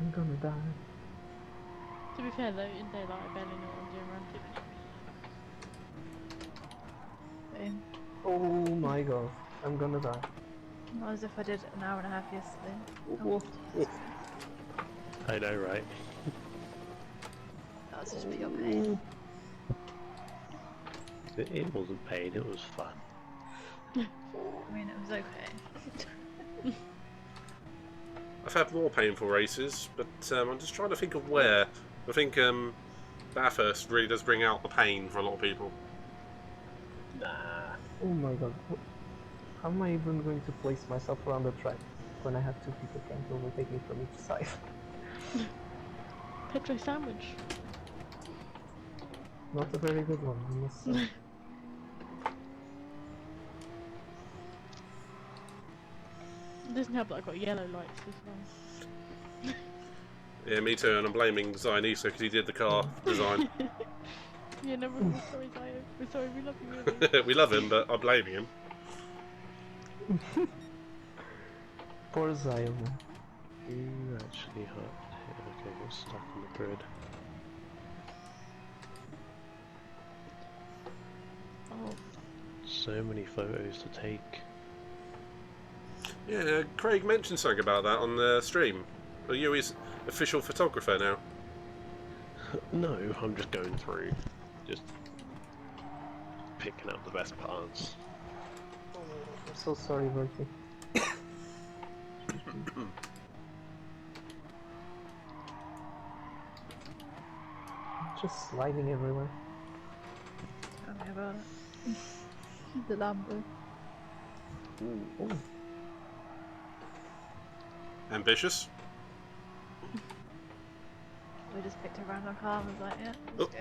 I'm gonna die. To be fair though, in daylight I barely know what I'm doing around Tiffany. Boom. Oh my god, I'm gonna die. Not as if I did an hour and a half yesterday. Oh. I know, right? That was just pure pain. It wasn't pain, it was fun. I mean, it was okay. I've had more painful races, but I'm just trying to think of where. I think Bathurst really does bring out the pain for a lot of people. Nah. Oh my god, how am I even going to place myself around the track when I have two people trying to overtake me from each side? Petro sandwich. Not a very good one, I must say. It doesn't help that I've got yellow lights as well. Yeah, me too, and I'm blaming Zionesis because he did the car design. Yeah, no, we're sorry, Zio. We're sorry, we love you really. We love him, but I'm blaming him. Poor Zion. You actually hurt. Okay, you're stuck on the grid. Oh, So many photos to take. Yeah, Craig mentioned something about that on the stream. Are you his official photographer now? No, I'm just going through. Just picking up the best parts. I'm so sorry, Bertie. Just sliding everywhere. Tell me about it. The Lambo. Oh, Ambitious? We just picked a random car and was like, yeah, let's go.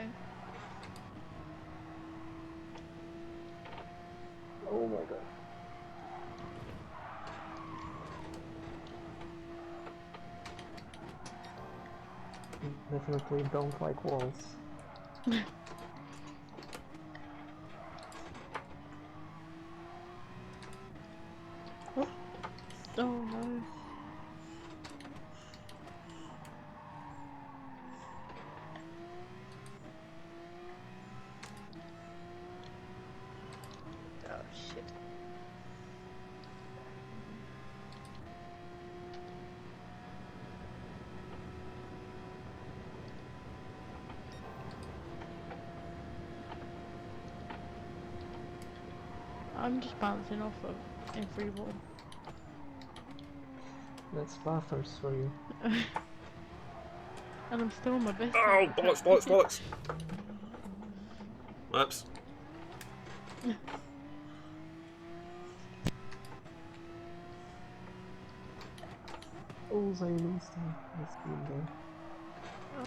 Oh my god. Definitely don't like walls. Oh no. Oh shit. I'm just bouncing off of every wall. That's bathers for you. And I'm still on my best. Oh, time. bollocks, bollocks, bollocks! Whoops. Oh, Zionist, let's be in there.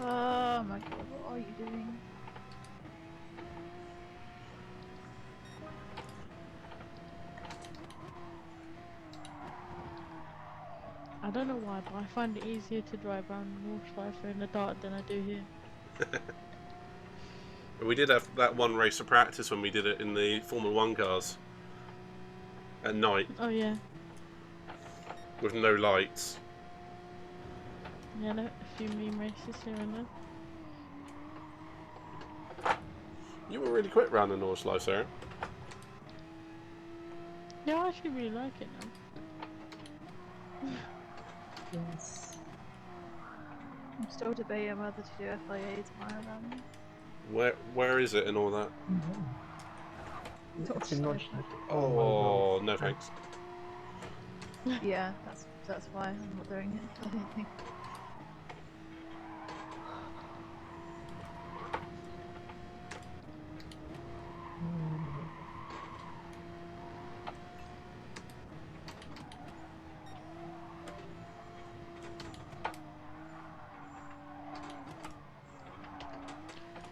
Oh my god, what are you doing? I don't know why, but I find it easier to drive around Northlife in the dark than I do here. We did have that one race of practice when we did it in the Formula 1 cars. At night, Oh yeah. with no lights. Yeah, no, a few meme races here and there. You were really quick round the North Life, Sarah. Yeah, I actually really like it now. Yes. I'm still debating whether to do FIA tomorrow then. Where is it and all that? It's in North. Oh, no thanks. Yeah, that's why I'm not doing it. I don't think.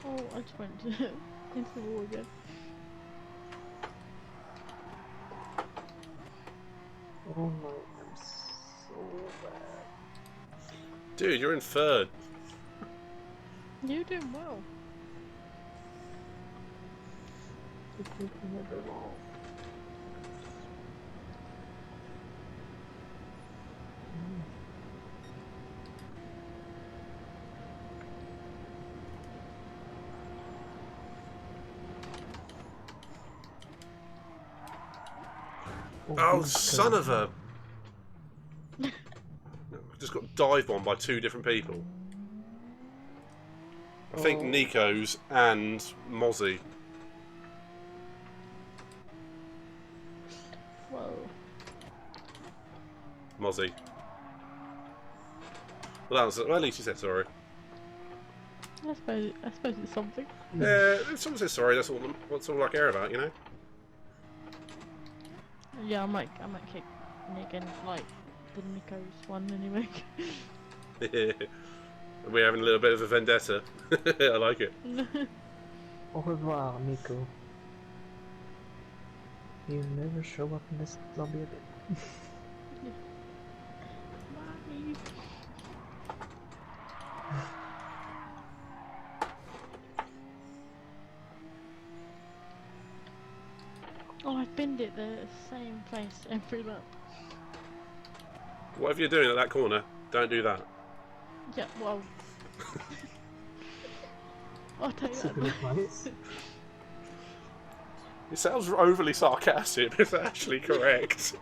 Oh, I just went into the wall again. Oh my, I'm so bad. Dude, you're in third. You're doing well. It's taking a bit long. Oh, son of a... Just got dive bombed by two different people. I think Nico's and Mozzie. Whoa. Mozzie. Well, at least you said sorry. I suppose it's something. Yeah, if someone says sorry, that's all I care about, you know? Yeah, I might kick Nick and like the Nico's one anyway. We're having a little bit of a vendetta. I like it. Au revoir, Nico. You never show up in this lobby again. Bye. Oh, I've binned it the same place every lap. Whatever you're doing at that corner, don't do that. Yeah, well. I'll take That's a that. good advice. It sounds overly sarcastic, but it's actually correct.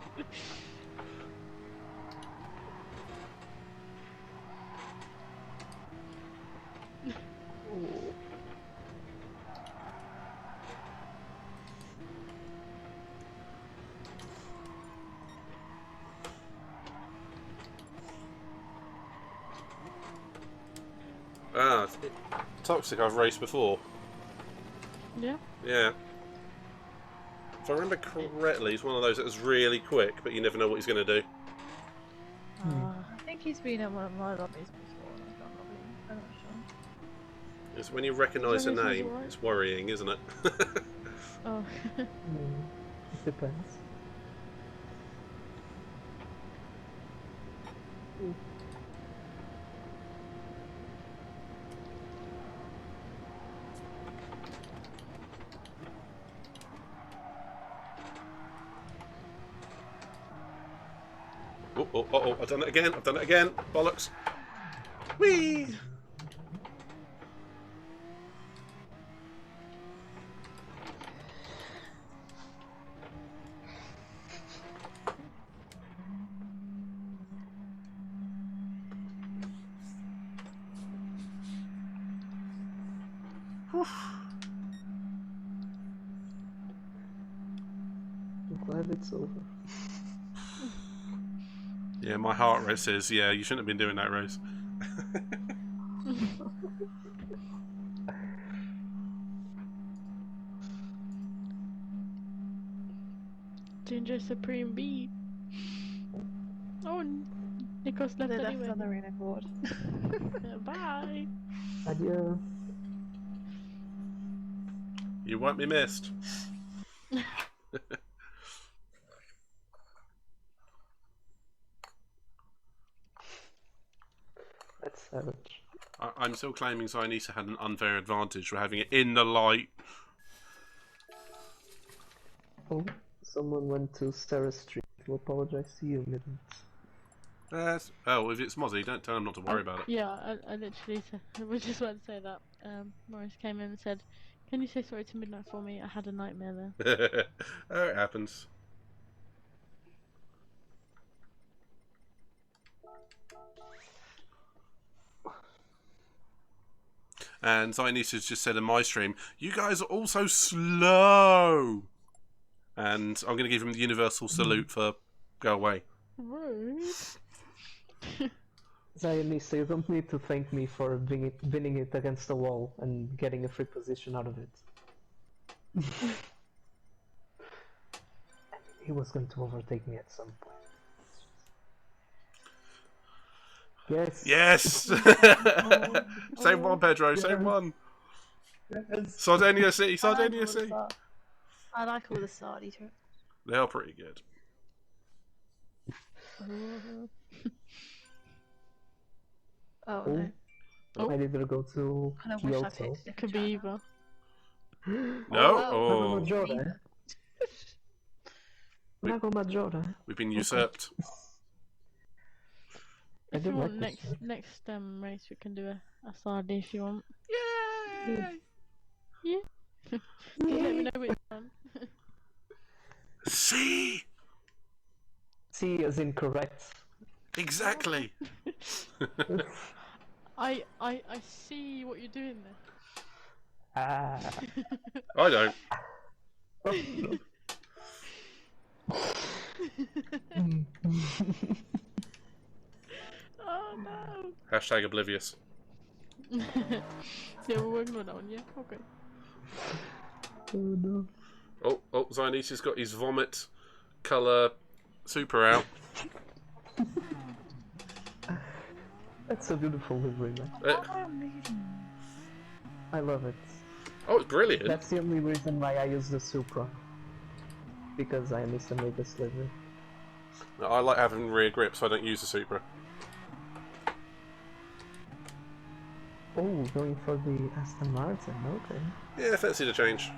Ah, Toxic I've raced before. Yeah. Yeah. If I remember correctly, he's one of those that was really quick, but you never know what he's going to do. I think he's been in one of my lobbies before. I'm not sure. It's when you recognise a Is that name, alright? it's worrying, isn't it? Oh. It depends. Oh, I've done it again, bollocks. Whee! I'm glad it's over. Yeah, my heart rate says, yeah, you shouldn't have been doing that, Rose. Ginger Supreme B. Oh, Nico's left They left anyway. on the arena board. Bye. Adieu. You won't be missed. That's savage. I'm still claiming Zionisa had an unfair advantage for having it in the light. Oh, someone went to Sarah Street. We'll apologize to you, Midnight. Oh, if it's Mozzie, don't tell him not to worry about it. Yeah, I literally said, I was just about to say that. Morris came in and said, "Can you say sorry to Midnight for me? I had a nightmare there." Oh, it happens. And Zionisa's just said in my stream, "You guys are all so slow." And I'm going to give him the universal salute for go away. Rude. Zionista, you don't need to thank me for winning it against the wall and getting a free position out of it. He was going to overtake me at some point. Yes. Yes! Same one, Pedro, same one. Yes. Sardinia City, Sardinia City. I like all the Sardi trips. They are pretty good. Oh no. Oh. I either go to I don't wish I Kyoto. picked a Could different be channel. either. No? Oh, Oh. Maggiore. Lago Maggiore. We've been usurped. I If did you like want this next race, we can do a Sardi if you want. Yay! Yeah. Just let me know which one. See? C is incorrect. Exactly. I see what you're doing there. Ah. I don't. Oh no. Hashtag oblivious. Yeah, we're working on that one, yeah? Okay. Oh no. Oh, Zionisa's got his vomit colour super out. That's a beautiful livery, man. I love it. Oh, it's brilliant. That's the only reason why I use the Supra. Because I missed a mega livery. I like having rear grip, so I don't use the Supra. Oh, going for the Aston Martin, okay. Yeah, fancy the change.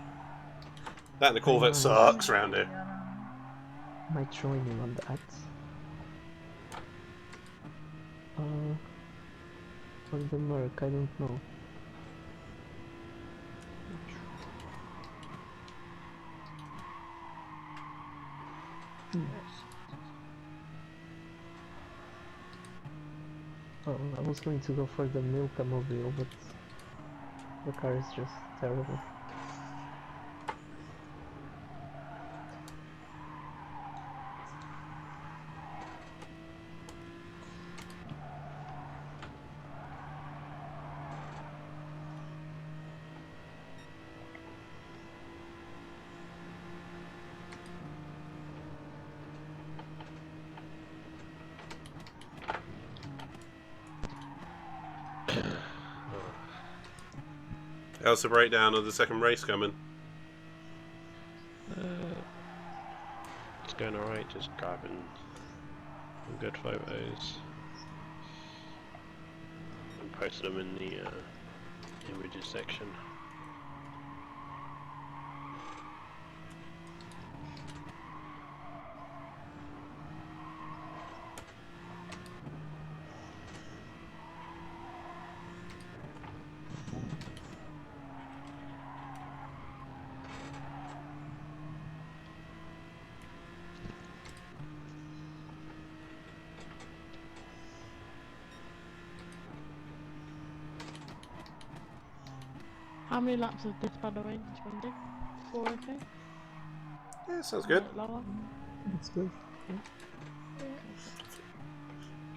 That and the Corvette sucks around here. Might join you on that. For the Merc, I don't know. Well, I was going to go for the Milka Mobile, but the car is just terrible. How's the breakdown of the second race coming? It's going alright, just grabbing some good photos and posting them in the images section. How many laps of this, by the way, did you want to do? 4, okay? Yeah, sounds good. Lower? It's good.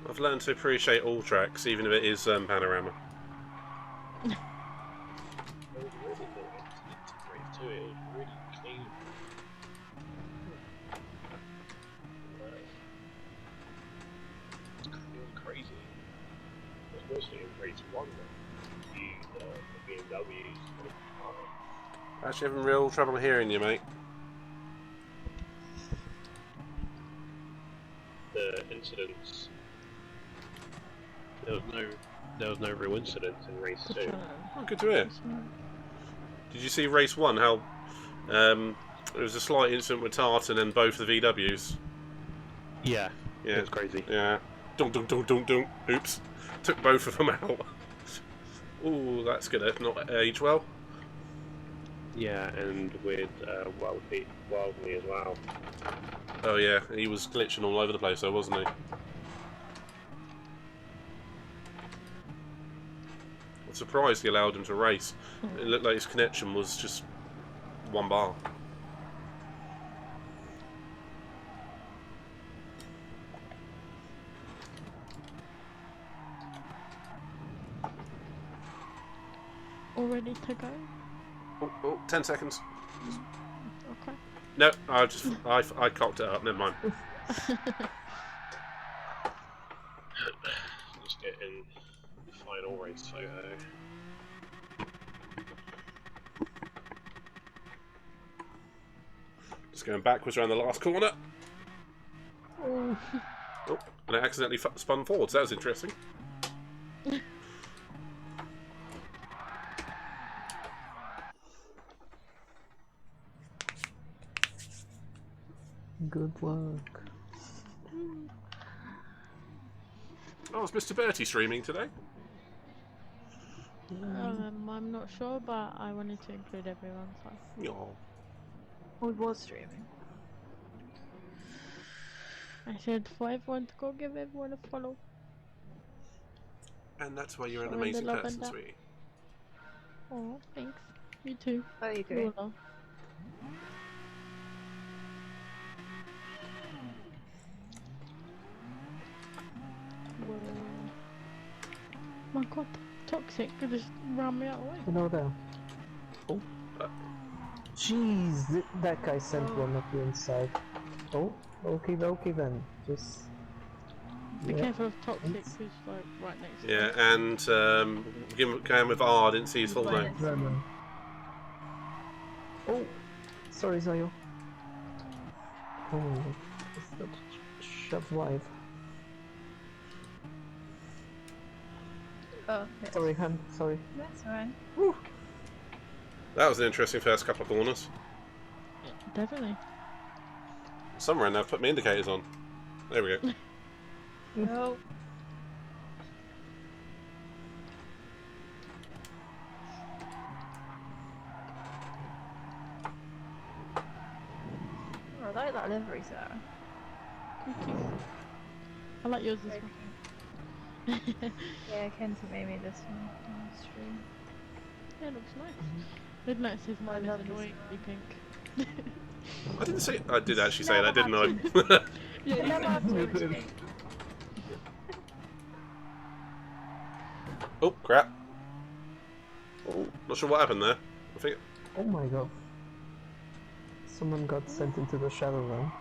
I've learned to appreciate all tracks, even if it is panorama. There was really no integrate to it, it was really clean. It was crazy. It was mostly in race 1 though. The BMWs. Actually having real trouble hearing you, mate. The incidents. There was no real incidents in race 2. Oh, good to hear. Did you see race 1? How there was a slight incident with Tartan and both the VWs. Yeah, Yeah, it was crazy. Yeah. Dunk, dunk, dunk, dunk, dunk. Oops. Took both of them out. Ooh, that's gonna not age well. Yeah, and with Wildly as well. Oh yeah, he was glitching all over the place though, wasn't he? I'm surprised he allowed him to race. It looked like his connection was just 1 bar. All ready to go? Oh, 10 seconds. Okay. No, I cocked it up, never mind. Just getting the final race photo. Just going backwards around the last corner. Oh. Oh, and I accidentally spun forwards, that was interesting. Good luck. Oh, is Mr. Bertie streaming today? I'm not sure, but I wanted to include everyone, so. Oh. We was streaming. I said for everyone to go give everyone a follow. And that's why you're an Showing the amazing love person, and that. sweetie. Oh, thanks. You too. Oh, you agree? You are. Whoa. My god, toxic could just run me out of the way. You know that. Oh. Jeez, that guy sent one up the inside. Oh, okay then. Just. Be Yeah. careful of toxic, who's like right next to Yeah, us. and going with R, I didn't see his full Right name. next to me. Oh, sorry, Zayo. Oh, it's not shove live. Oh, yes. Sorry, Han. Sorry. That's alright. That was an interesting first couple of corners. Definitely. Somewhere in there, I've put my indicators on. There we go. No. Oh, I like that livery, Sarah. Thank you. I like yours as Very well. cute. Yeah, Kenzie made me this one on the stream. Yeah, it looks nice. Midnight says mine love is this annoyingly pink. I didn't say. I did actually say that, didn't I? Yeah, I never have to explain. Oh crap! Oh, not sure what happened there. I think. Oh my god. Someone got sent into the shadow realm.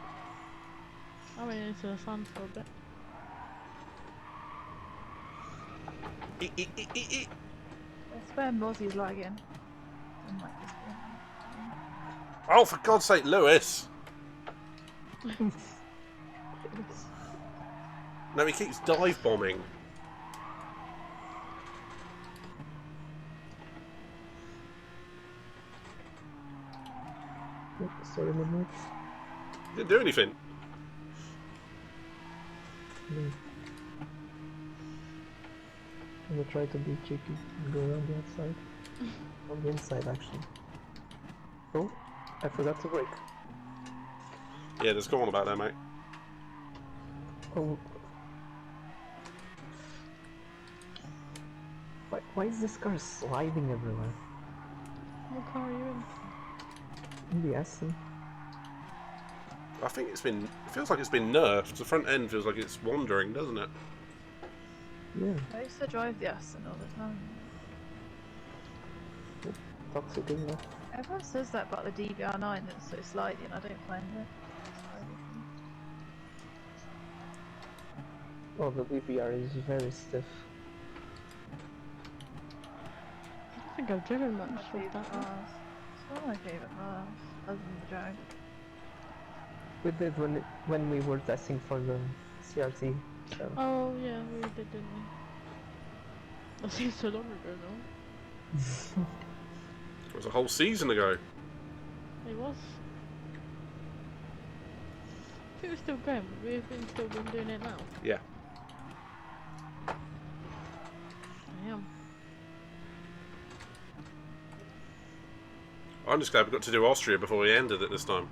I went into the sun for a bit. E -e -e -e -e. I swear Mozzie's lagging. It might just be. Oh, for God's sake, Lewis! No, he keeps dive bombing. Sorry, Mehmet. He didn't do anything. I'm gonna try to be cheeky and go around the outside. On the inside, actually. Oh, I forgot to brake. Yeah, there's go on about that, mate. Oh. Why is this car sliding everywhere? What car are you in? In the Essen. I think it feels like it's been nerfed. The front end feels like it's wandering, doesn't it? Yeah. I used to drive the Aston all the time. Toxic, isn't it? Everyone says that about the DBR9 that's so slidey, and I don't find it slidey. Oh, the DPR is very stiff. I don't think I've driven One of much my with favourite that one. cars. It's one of my favourite cars, other than the drag. We did when we were testing for the CRT. So. Oh yeah, we did, didn't we? That seems so long ago now. It was a whole season ago. It was. If it was still going, would we have still been doing it now? Yeah. Damn. I'm just glad we got to do Austria before we ended it this time.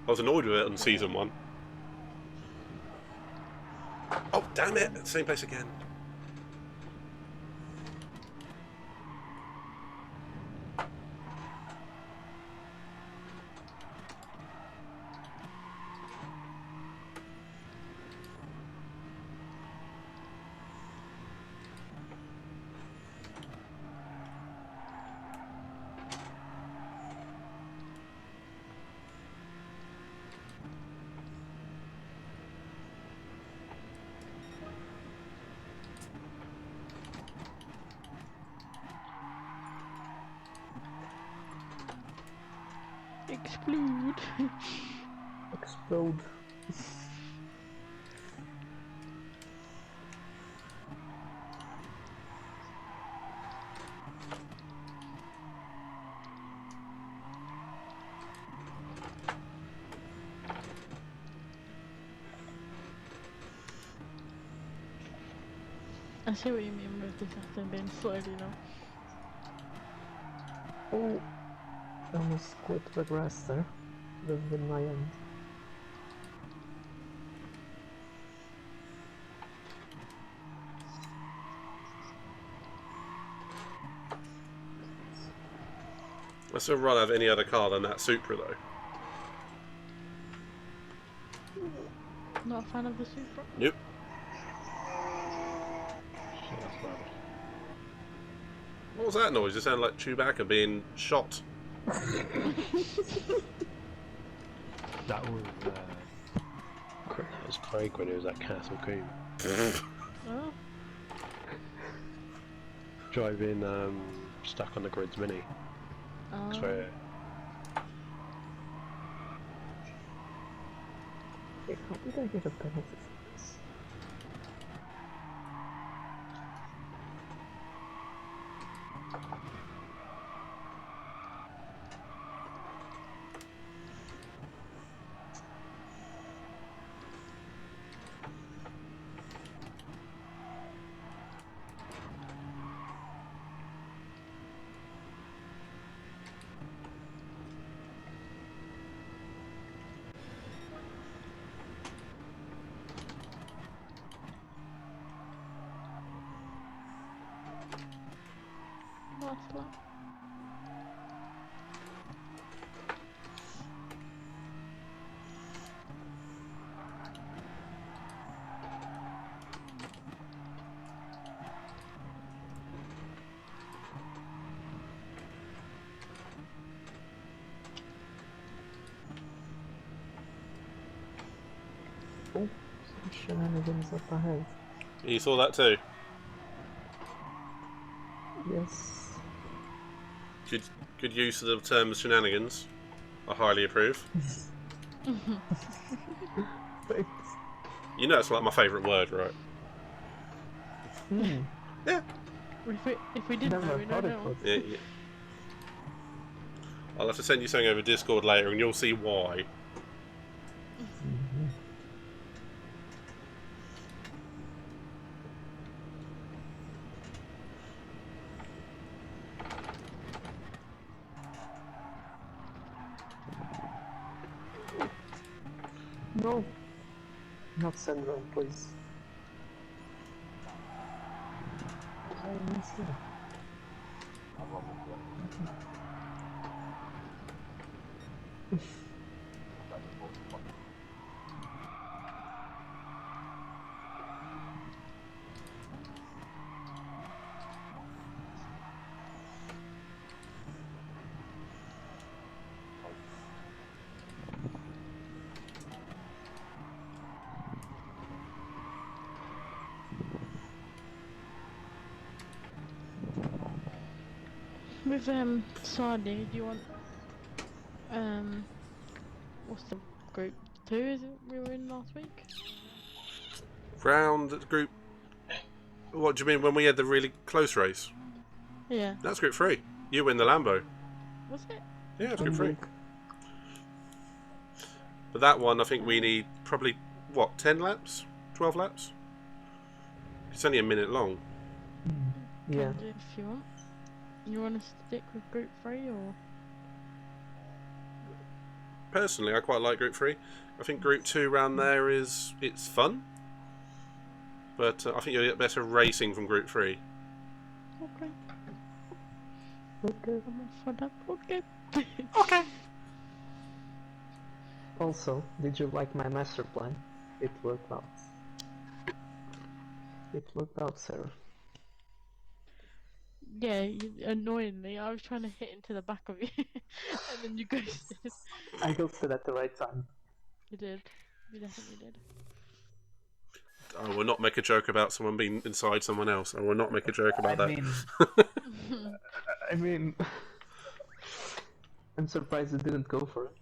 I was annoyed with it on season 1. Oh, damn it! Same place again. Explode. Explode. I see what you mean with this Aston being slowly now. Oh, I almost quit the grass there. That would have been my end. I still rather have any other car than that Supra, though. Not a fan of the Supra? Nope. What was that noise? It sounded like Chewbacca being shot. That was Craig when he was at Castle Coombe. Oh. Driving stuck on the grids mini. Oh. So Hey, how did I get a penalty for this? Last lap. Oh, some shenanigans up ahead. You saw that too? Yes. Good Good use of the term shenanigans. I highly approve. Thanks. You know it's like my favourite word, right? Hmm. Yeah. If we didn't know, Never we thought don't it know. was. Yeah. I'll have to send you something over Discord later and you'll see why. Mhm. No, not syndrome, please. I miss you. With Sardi, do you want what's the group 2? Is it we were in last week? Round group. What do you mean when we had the really close race? Yeah. That's group 3. You win the Lambo. Was it? Yeah, it's group I'm 3. big. But that one, I think we need probably, what, 10 laps? 12 laps? It's only a minute long. Yeah. Can do if you want. You want to stick with group 3 or? Personally, I quite like group 3. I think group 2 round there it's fun. But I think you'll get better racing from group 3. Okay. Okay. I'm off for that. Okay. Okay. Also, did you like my master plan? It worked out. It worked out, Sarah. Yeah, annoyingly, I was trying to hit into the back of you, and then you ghosted. I ghosted at the right time. You did. You definitely did. I will not make a joke about someone being inside someone else. I will not make a joke about that. I mean, I'm surprised it didn't go for it.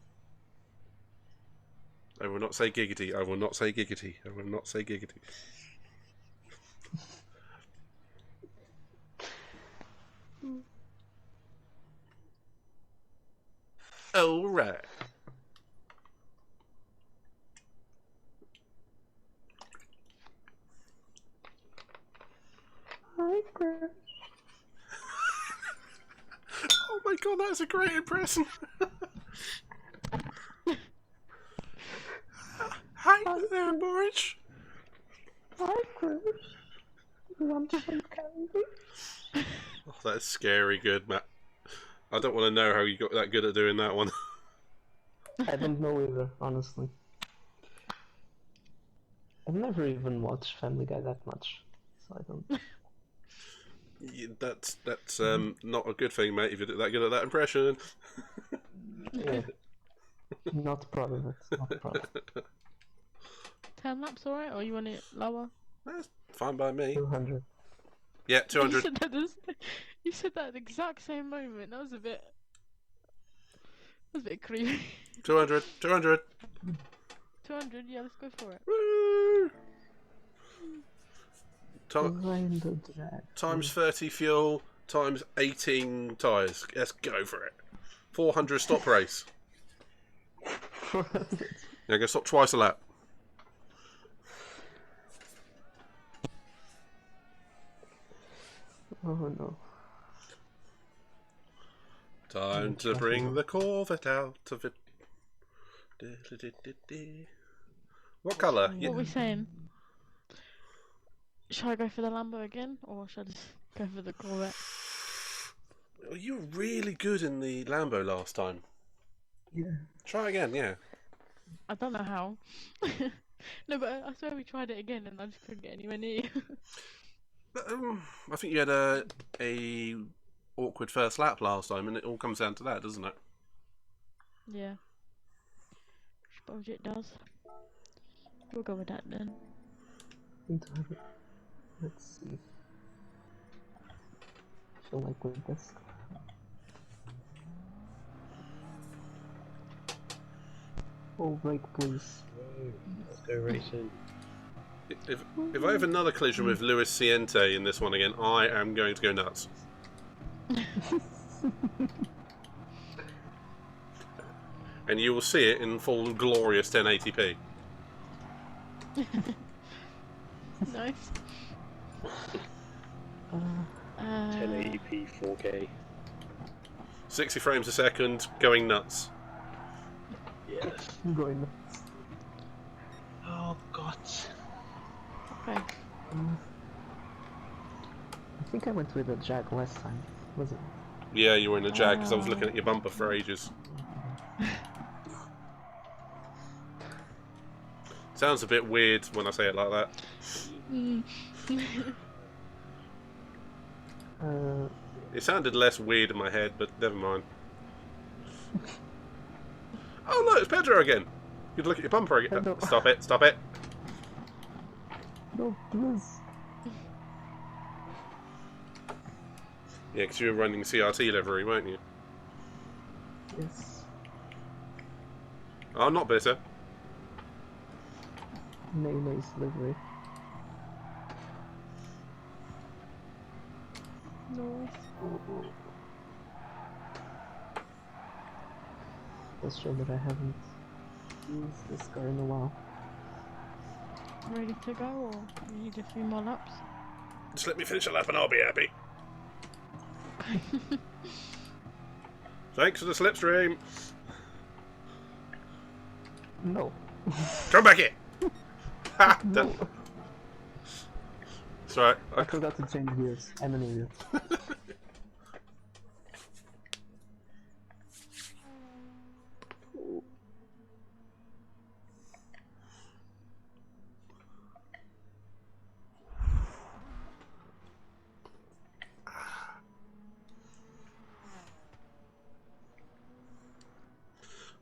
I will not say giggity. I will not say giggity. I will not say giggity. All right. Hi, Chris. Oh my god, that's a great impression. Hi there, Borich. Hi, Chris. You want some candy? Oh, that's scary good, Matt. I don't want to know how you got that good at doing that one. I don't know either, honestly. I've never even watched Family Guy that much, so I don't. Yeah, that's not a good thing, mate. If you're that good at that impression. Yeah. Not proud of it. Not proud. 10 laps, alright? Or you want it lower? That's fine by me. 200. Yeah, You 200. said you said that at the exact same moment. That was a bit. That was a bit creepy. 200. 200. 200. Yeah, let's go for it. Woo! Behind the drag. Times 30 fuel, times 18 tyres. Let's go for it. 400 stop race. Yeah, go stop twice a lap. Oh no. Time to bring the Corvette out of it. What colour? What are we saying? Should I go for the Lambo again, or should I just go for the Corvette? You were really good in the Lambo last time. Yeah. Try again, yeah. I don't know how. No, but I swear we tried it again, and I just couldn't get anywhere near you. But, I think you had a awkward first lap last time, and it all comes down to that, doesn't it? Yeah. Suppose it does. We'll go with that then. Let's see. I feel like with this. Oh, break, please. Let's go racing. If I have another collision with Luis Siente in this one again, I am going to go nuts. And you will see it in full glorious 1080p. Nice. 1080p 4K. 60 frames a second, going nuts. Yes. I'm going nuts. Oh god. Okay. I think I went with a Jag last time, was it? Yeah, you were in a Jag because I was looking at your bumper for ages. Sounds a bit weird when I say it like that. It sounded less weird in my head, but never mind. Oh look, it's Pedro again. You'd look at your bumper again. Hello. Stop it, stop it. No, please. Yeah, because you were running CRT livery, weren't you? Yes. I'm not bitter. Mayonnaise livery. Nice. Let's show that I haven't used this car in a while. Ready to go, or you need a few more laps? Just let me finish a lap and I'll be happy. Thanks for the slipstream. No. Come back here. Ha! No. Done. It's alright. I forgot to change gears. I'm an idiot.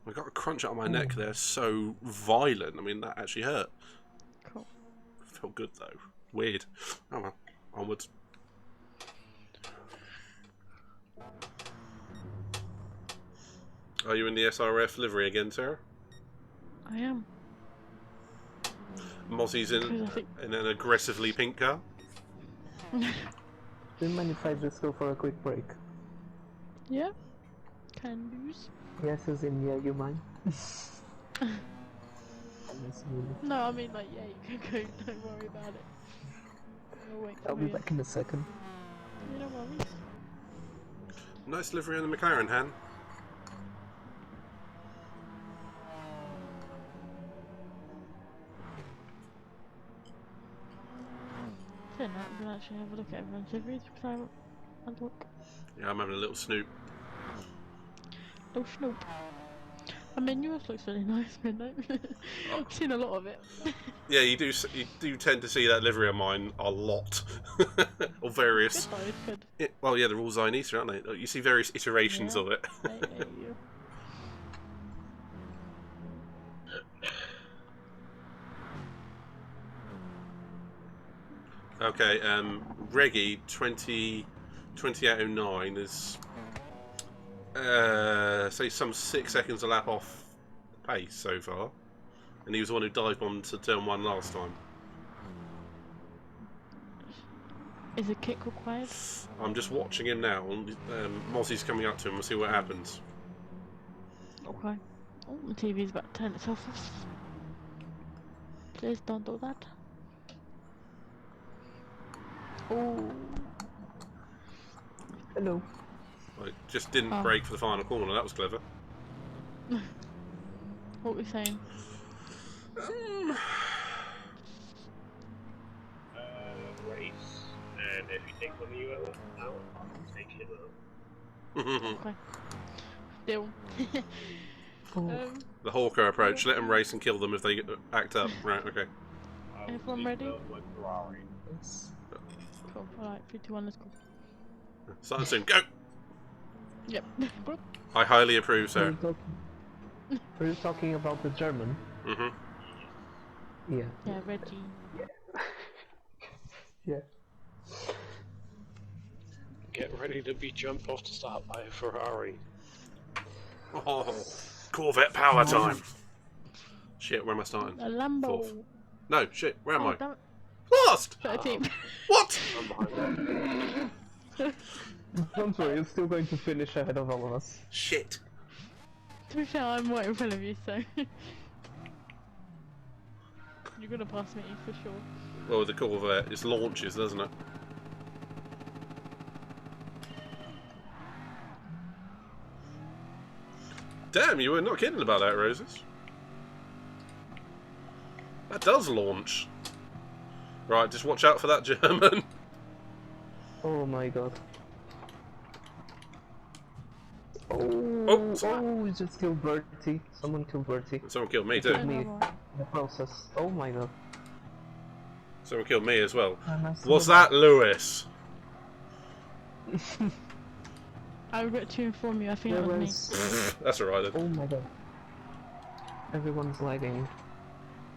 I got a crunch out of my neck there, so violent. I mean, that actually hurt. Cool. Felt good though. Weird. Oh well. Onwards. Are you in the SRF livery again, sir? I am. Mozzie's in an aggressively pink car. Do you mind if I just go for a quick break? Yeah. Can lose. Yes, as in, yeah, you mind? Yes, really. No, I mean like yeah, you can go. Don't worry about it. I'll wait I'll for be you. back in a second. You don't worry. Nice livery on the McLaren, Han. Turn out and actually have a look at everyone's liveries because I haven't had a look. Yeah, I'm having a little snoop. Oh, Snoop. I mean, yours looks really nice, Midnight. I've seen a lot of it. Yeah, you do tend to see that livery of mine a lot. Or various. Good though, it's good. Well, yeah, they're all Zionista, aren't they? You see various iterations Yeah. of it. I hate you. Okay, Reggie 2809 is say some 6 seconds a lap off pace so far, and he was the one who dive bombed to turn 1 last time. Is a kick required? I'm just watching him now. Mozzie's coming up to him. We'll see what happens. Okay. Oh, the TV's about to turn itself off. Please don't do that. Oh. Hello. I just didn't Oh. brake for the final corner. That was clever. What were you saying? Race, and if you take one of you out, I'll take him out. Okay. Deal. The Hawker approach. Let them race and kill them if they act up. Right, okay. Everyone ready? My Ferrari. Yes. Cool. Alright, 3, 2, 1, let's go. Starting soon. Go! Yep. I highly approve, Are sir. you talking about the German? Mm-hmm. Yeah. Yeah, Reggie. Yeah. Get ready to be jumped off the start by a Ferrari. Oh, Corvette power time. Shit, where am I starting? A Lambo. Fourth. No, shit, where am I? Damn it. Lost! 13th. What? I'm behind that. Don't worry, you're still going to finish ahead of all of us. Shit. To be fair, I'm right in front of you, so. You're gonna pass me for sure. Well, the Corvette, it launches, doesn't it? Damn, you were not kidding about that, Roses. That does launch. Right, just watch out for that German. Oh my god. Oh, Oh, we just killed Bertie. Someone killed Bertie. someone killed me Killed too. me in the process. Oh my god. Someone killed me as well. I'm Was that Lewis? I regret to inform you, I think There that was me. was... That's alright then. Oh my god. Everyone's lagging.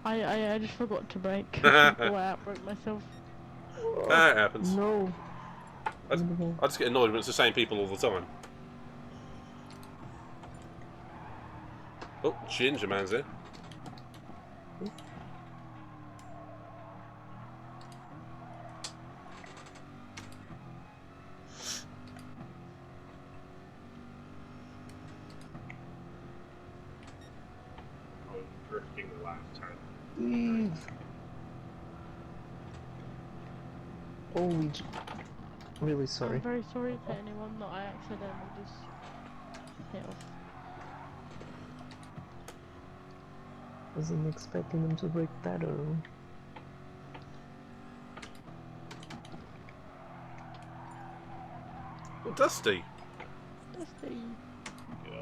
I just forgot to break. Before I outbroke myself. That happens. No. I just get annoyed when it's the same people all the time. Oh, Ginger Man's there. I was drifting the last time. Please. Oh, really sorry. I'm very sorry to anyone that I accidentally just hit off. Wasn't expecting them to break that early. Oh, Dusty. Dusty. Yeah.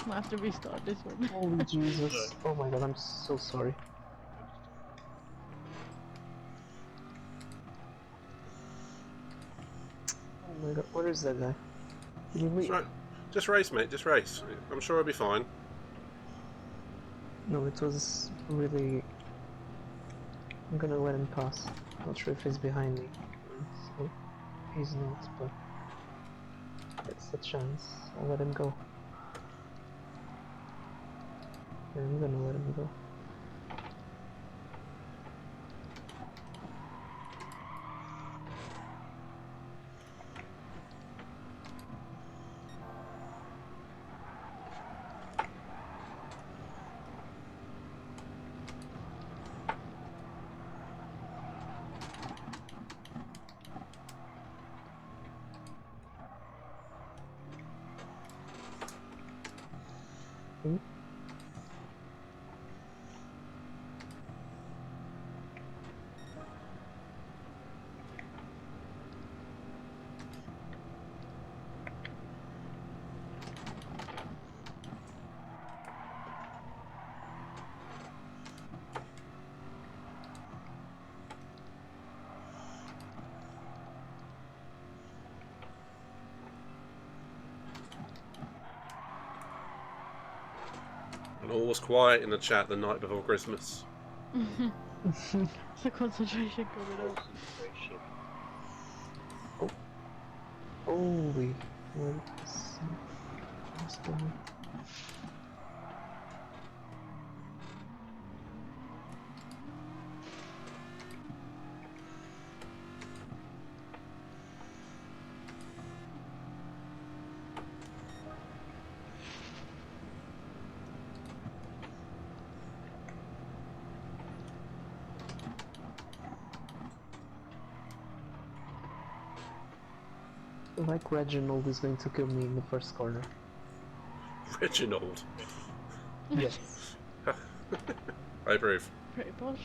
Might have to restart this one. Holy Jesus. Oh my god, I'm so sorry. Oh my god, where is that guy? Did he That's leave? right. Just race, mate. Just race. I'm sure I'll be fine. No, it was really... I'm gonna let him pass. Not sure if he's behind me. So, he's not, but... It's a chance. I'll let him go. Yeah, I'm gonna let him go. Hmm? And all was quiet in the chat the night before Christmas. It's the concentration coming up. Concentration. Holy... What's going on? Like Reginald is going to kill me in the first corner. Reginald. Yes. I approve. Pretty posh.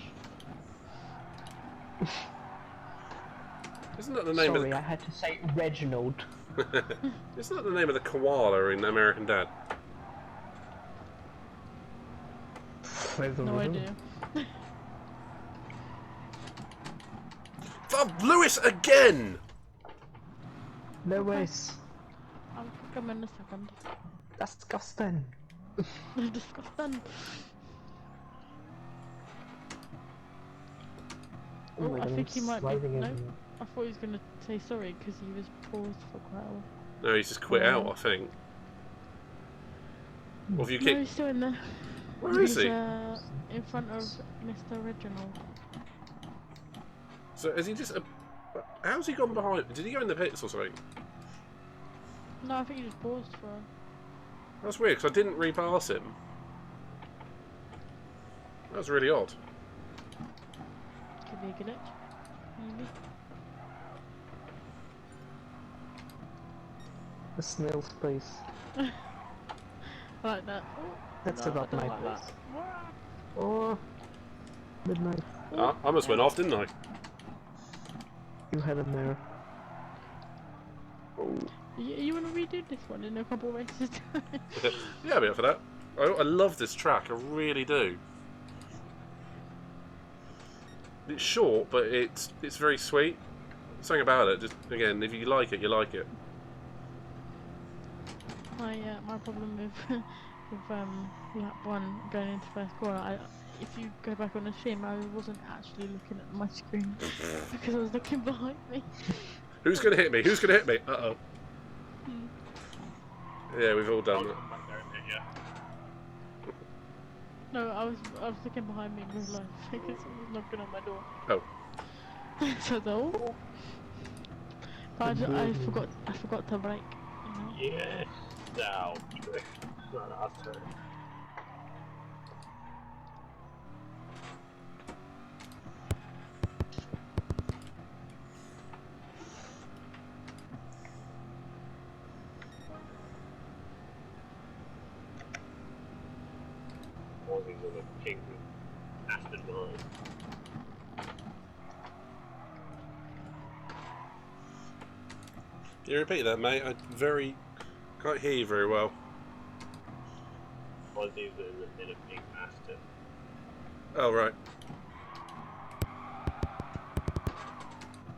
Isn't that the name Sorry, of I had to say Reginald. the... Isn't that the name of the koala in American Dad? I don't No know. idea. Oh, Lewis again! Lewis! I'll come in a second. Disgusting! Disgusting. Oh my I god, think I'm he might be. sliding No, everywhere. I thought he was gonna say sorry because he was paused for quite a while. No, he's just quit out, I think. Or have you No, kicked? he's still in there. Where is He's he? in front of Mr. Reginald. So has he just? How's he gone behind? Did he go in the pits or something? No, I think he just paused for. That's weird because I didn't repass him. That's really odd. Could be a glitch. Maybe. A snail's place. I like that. Oh, That's no, about I my don't like place. that. Oh, midnight. I almost went off, didn't I? You had an error. Oh, You want to redo this one in a couple of races? Yeah, I'll be up for that. I love this track, I really do. It's short, but it's very sweet. Something about it, just again, if you like it, you like it. My problem with lap one going into first corner, if you go back on the stream, I wasn't actually looking at my screen because I was looking behind me. Who's gonna hit me? Who's gonna hit me? Uh oh. Yeah, we've all I'll done that. come back there and hit you. No, I was looking behind me in real life because someone was knocking on my door. Oh. So though, but I forgot to brake. You know? Yes. Now. It's not our turn. Aussies are the king with Aston Martin. Can you repeat that, mate? I can't hear you very well. Aussies are in a big Aston. Oh, right.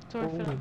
Sorry for that noise.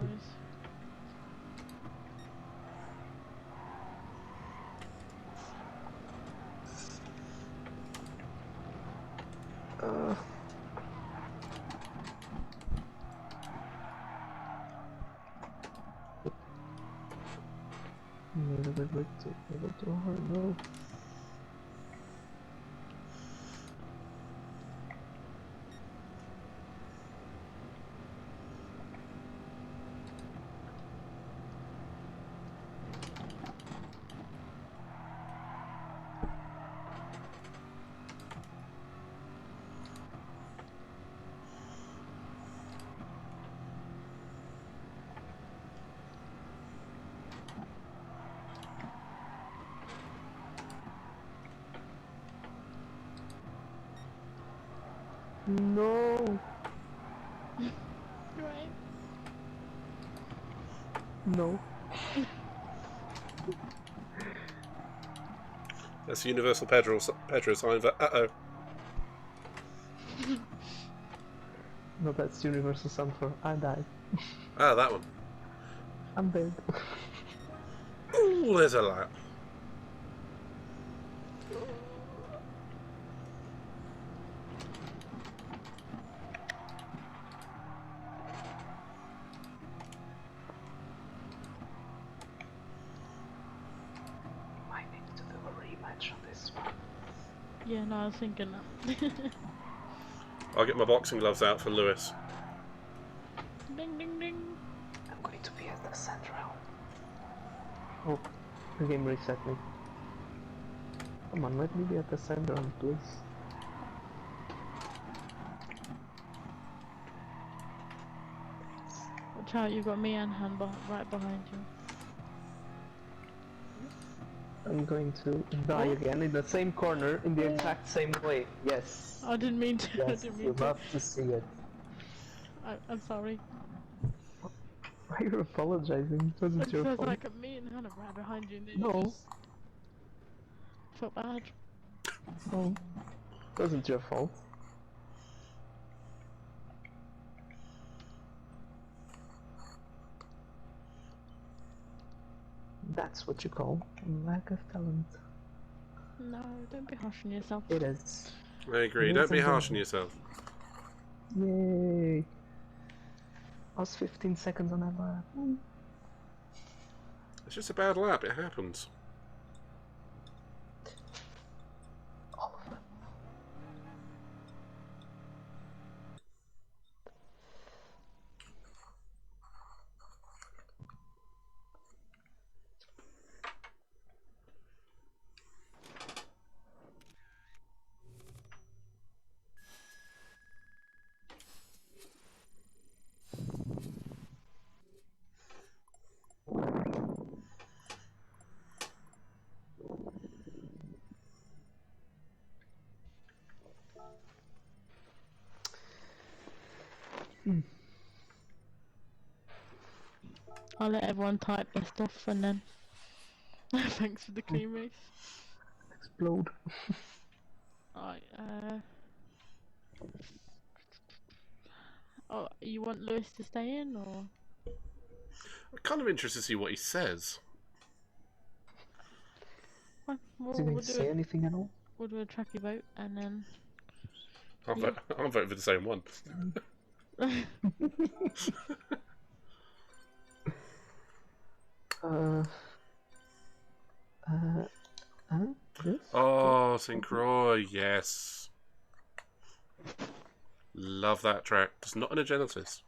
no. No. Right. No. That's the universal petrol sign for uh-oh. No, that's universal sun for I died. Ah, that one. I'm dead. Ooh, there's a lap. I need to do a rematch on this one. Yeah, no, I was thinking that. I'll get my boxing gloves out for Lewis. Ding ding ding. I'm going to be at the central. Oh, the game reset me. Come on, let me be at the center, please. Watch out, you've got me and Han right behind you. I'm going to die again in the same corner in the exact same way. Yes. I didn't mean to. I Yes, didn't you mean to. love to see it. I'm sorry. Why are you apologizing? It wasn't It your feels fault. like me and Han are right behind you. And it No. just felt bad. No. It wasn't your fault. That's what you call lack of talent. No, don't be harsh on yourself. It is. I agree. Ladies Don't be and harsh on gentlemen. yourself. Yay! was 15 seconds on that lap. It's just a bad lap. It happens. All of them. I'll let everyone type their stuff and then. Thanks for the clean race. Explode. Alright, oh, you want Lewis to stay in, or? I'm kind of interested to see what he says. Fine, Is he going to say anything at all? We'll do a tracky vote and then. I'm Yeah. voting for the same one. This? Oh, St. Croix, yes. Love that track. It's not in a Genesis.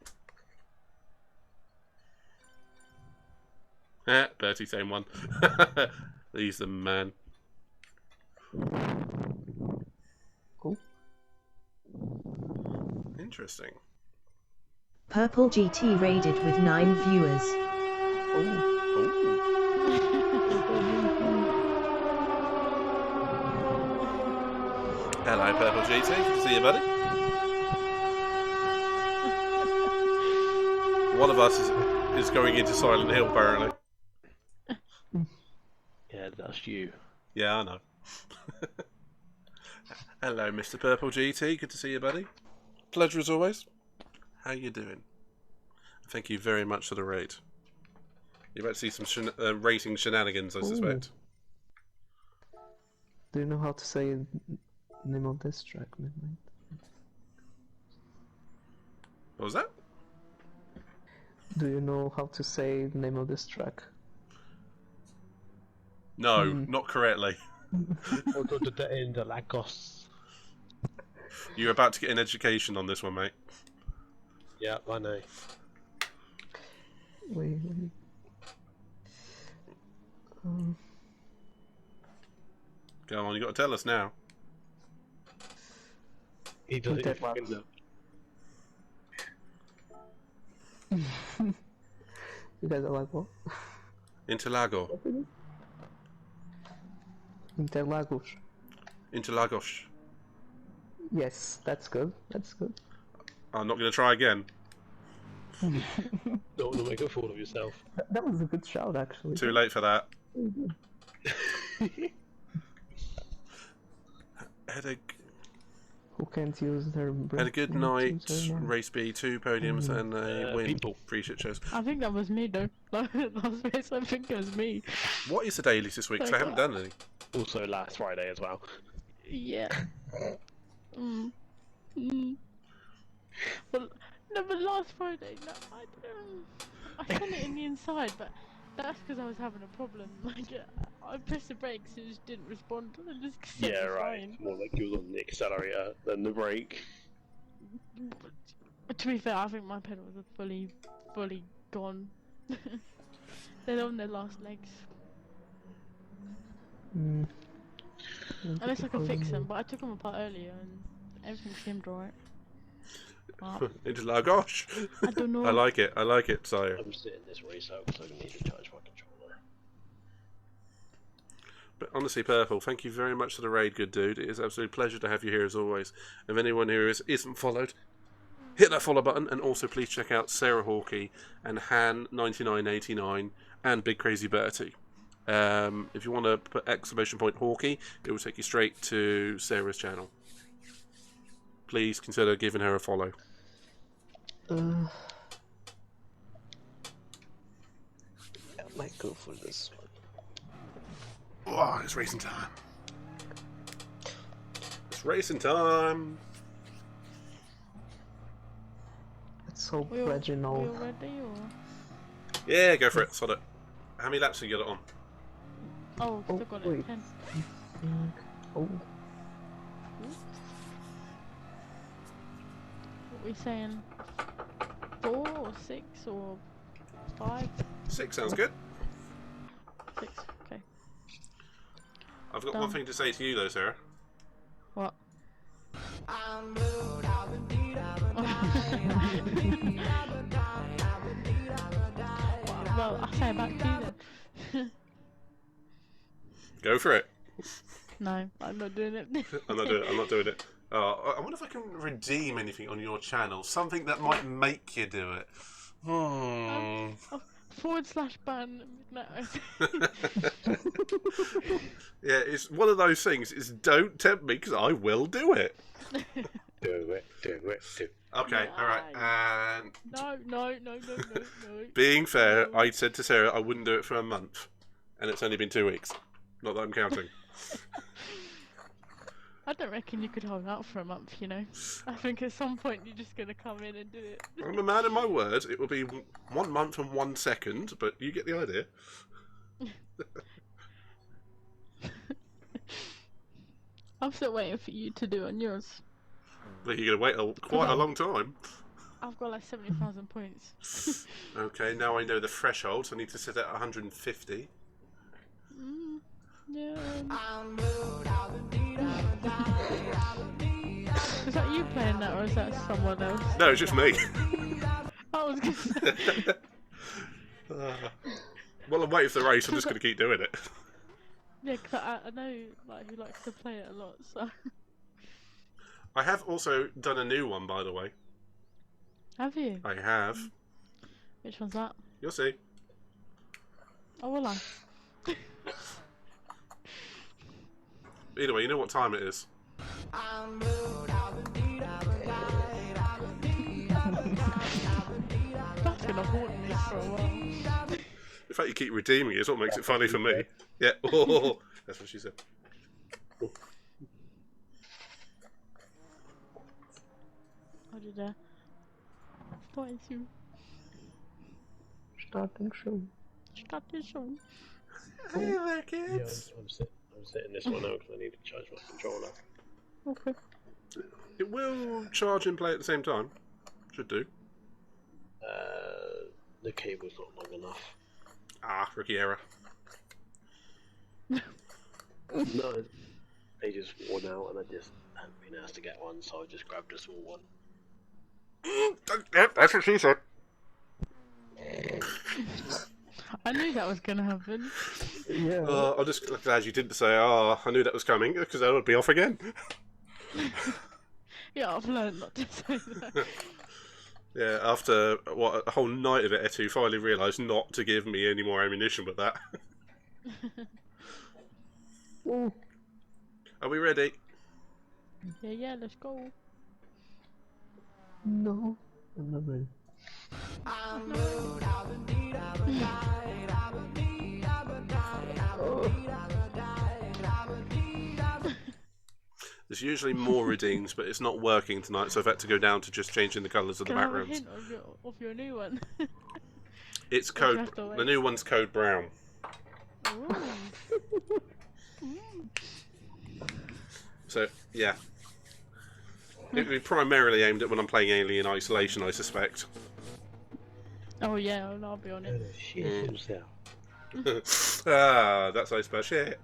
Bertie, same one. He's the man. Cool. Interesting. Purple GT raided with 9 viewers. Hello, Purple GT. Good to see you, buddy. One of us is going into Silent Hill, apparently. Yeah, that's you. Yeah, I know. Hello, Mr. Purple GT. Good to see you, buddy. Pleasure as always. How you doing? Thank you very much for the raid. You're about to see some racing shenanigans, I suspect. Do you know how to say name of this track, Midnight? What was that? Do you know how to say the name of this track? No, not correctly. In the Lagos. You're about to get an education on this one, mate. Yeah, I know. Wait. Go on, you got to tell us now. He doesn't Dead fucking know. You guys are like, what? Interlago. Interlagos. Interlagos. Yes, that's good. That's good. I'm not going to try again. Don't want to make a fool of yourself. That was a good shout, actually. Too late for that. Who can't use their brain? Had a good night, race B, 2 podiums and a win. People. 3 shit shows. I think that was me though. Last race, I think it was me. What is the dailies this week? 'Cause I haven't done any. Also last Friday as well. Yeah. Well, no, but last Friday, no, I done it in the inside, but that's because I was having a problem. Like, I pressed the brakes and it just didn't respond. And just said Yeah, it was right. fine. More like you was on the accelerator than the brake. But to be fair, I think my pedals are fully gone. They're on their last legs. Unless I can fix them, but I took them apart earlier and everything seemed alright. Interlagos. I don't know. I like it, sire. I'm sitting this race out because I need to charge my controller. But honestly, Purple, thank you very much for the raid, good dude. It is an absolute pleasure to have you here as always. If anyone here isn't followed, hit that follow button, and also please check out Sarah Hawkey and Han9989 and Big Crazy Bertie. If you want to put exclamation point Hawkey, it will take you straight to Sarah's channel. Please consider giving her a follow. I might go for this one. Oh, it's racing time. It's racing time. Let's hope We all Reginald. ready or? Yeah, go for it. Sod it. How many laps have you got it on? Oh, Oh, still got it wait. at 10. Oh, What we saying? 4 or 6 or 5? 6 sounds good. 6. Okay. I've got Done. one thing to say to you though, Sarah. What? Well, I'll say it back to you then. Go for it. No, I'm not doing it. I'm not doing it. I wonder if I can redeem anything on your channel. Something that might make you do it. /ban midnight. Yeah, it's one of those things. It's don't tempt me because I will do it. Do it. Okay, No. alright. And No. being fair, I said to Sarah I wouldn't do it for a month. And it's only been 2 weeks. Not that I'm counting. I don't reckon you could hold out for a month, you know. I think at some point you're just gonna come in and do it. I'm a man of my word. It will be 1 month and 1 second, but you get the idea. I'm still waiting for you to do on yours. But you're going to wait quite a long time. I've got like 70,000 points. Okay, now I know the threshold, so I need to set it at 150. Yeah. Is that you playing that or is that someone else? No, it's just me. I was gonna say. Well, I'm waiting for the race. I'm just going to keep doing it. Yeah, cause I know like who likes to play it a lot, so. I have also done a new one, by the way. Have you? I have. Which one's that? You'll see. Oh, will I? Either way, you know what time it is. That's gonna haunt me for a while. The fact you keep redeeming it is what makes it funny for me. Yeah. Oh, that's what she said. How did I? Starting soon. starting show. Starting soon. Hey there, Yeah, kids. I'm sitting this one out because I need to charge my controller. Okay. It will charge and play at the same time. Should do. The cable's not long enough. Ah, rookie error. No, they just worn out and I just haven't been asked to get one, so I just grabbed a small one. Yep, that's what she said. I knew that was gonna happen. Yeah. I'm just glad you didn't say, I knew that was coming, because I would be off again. Yeah, I've learned not to say that. Yeah, after a whole night of it, Etu finally realised not to give me any more ammunition with that. Oh, Are we ready? Yeah, let's go. no. I'm not ready. There's usually more redeems, but it's not working tonight, so I've had to go down to just changing the colours of the Can I have a backgrounds. hint of your new one? It's Or do you code. have to wait? The new one's code brown. Ooh. So yeah, it'll be primarily aimed at when I'm playing Alien Isolation, I suspect. Oh yeah, I'll be on it. Shit himself. That's how spell shit.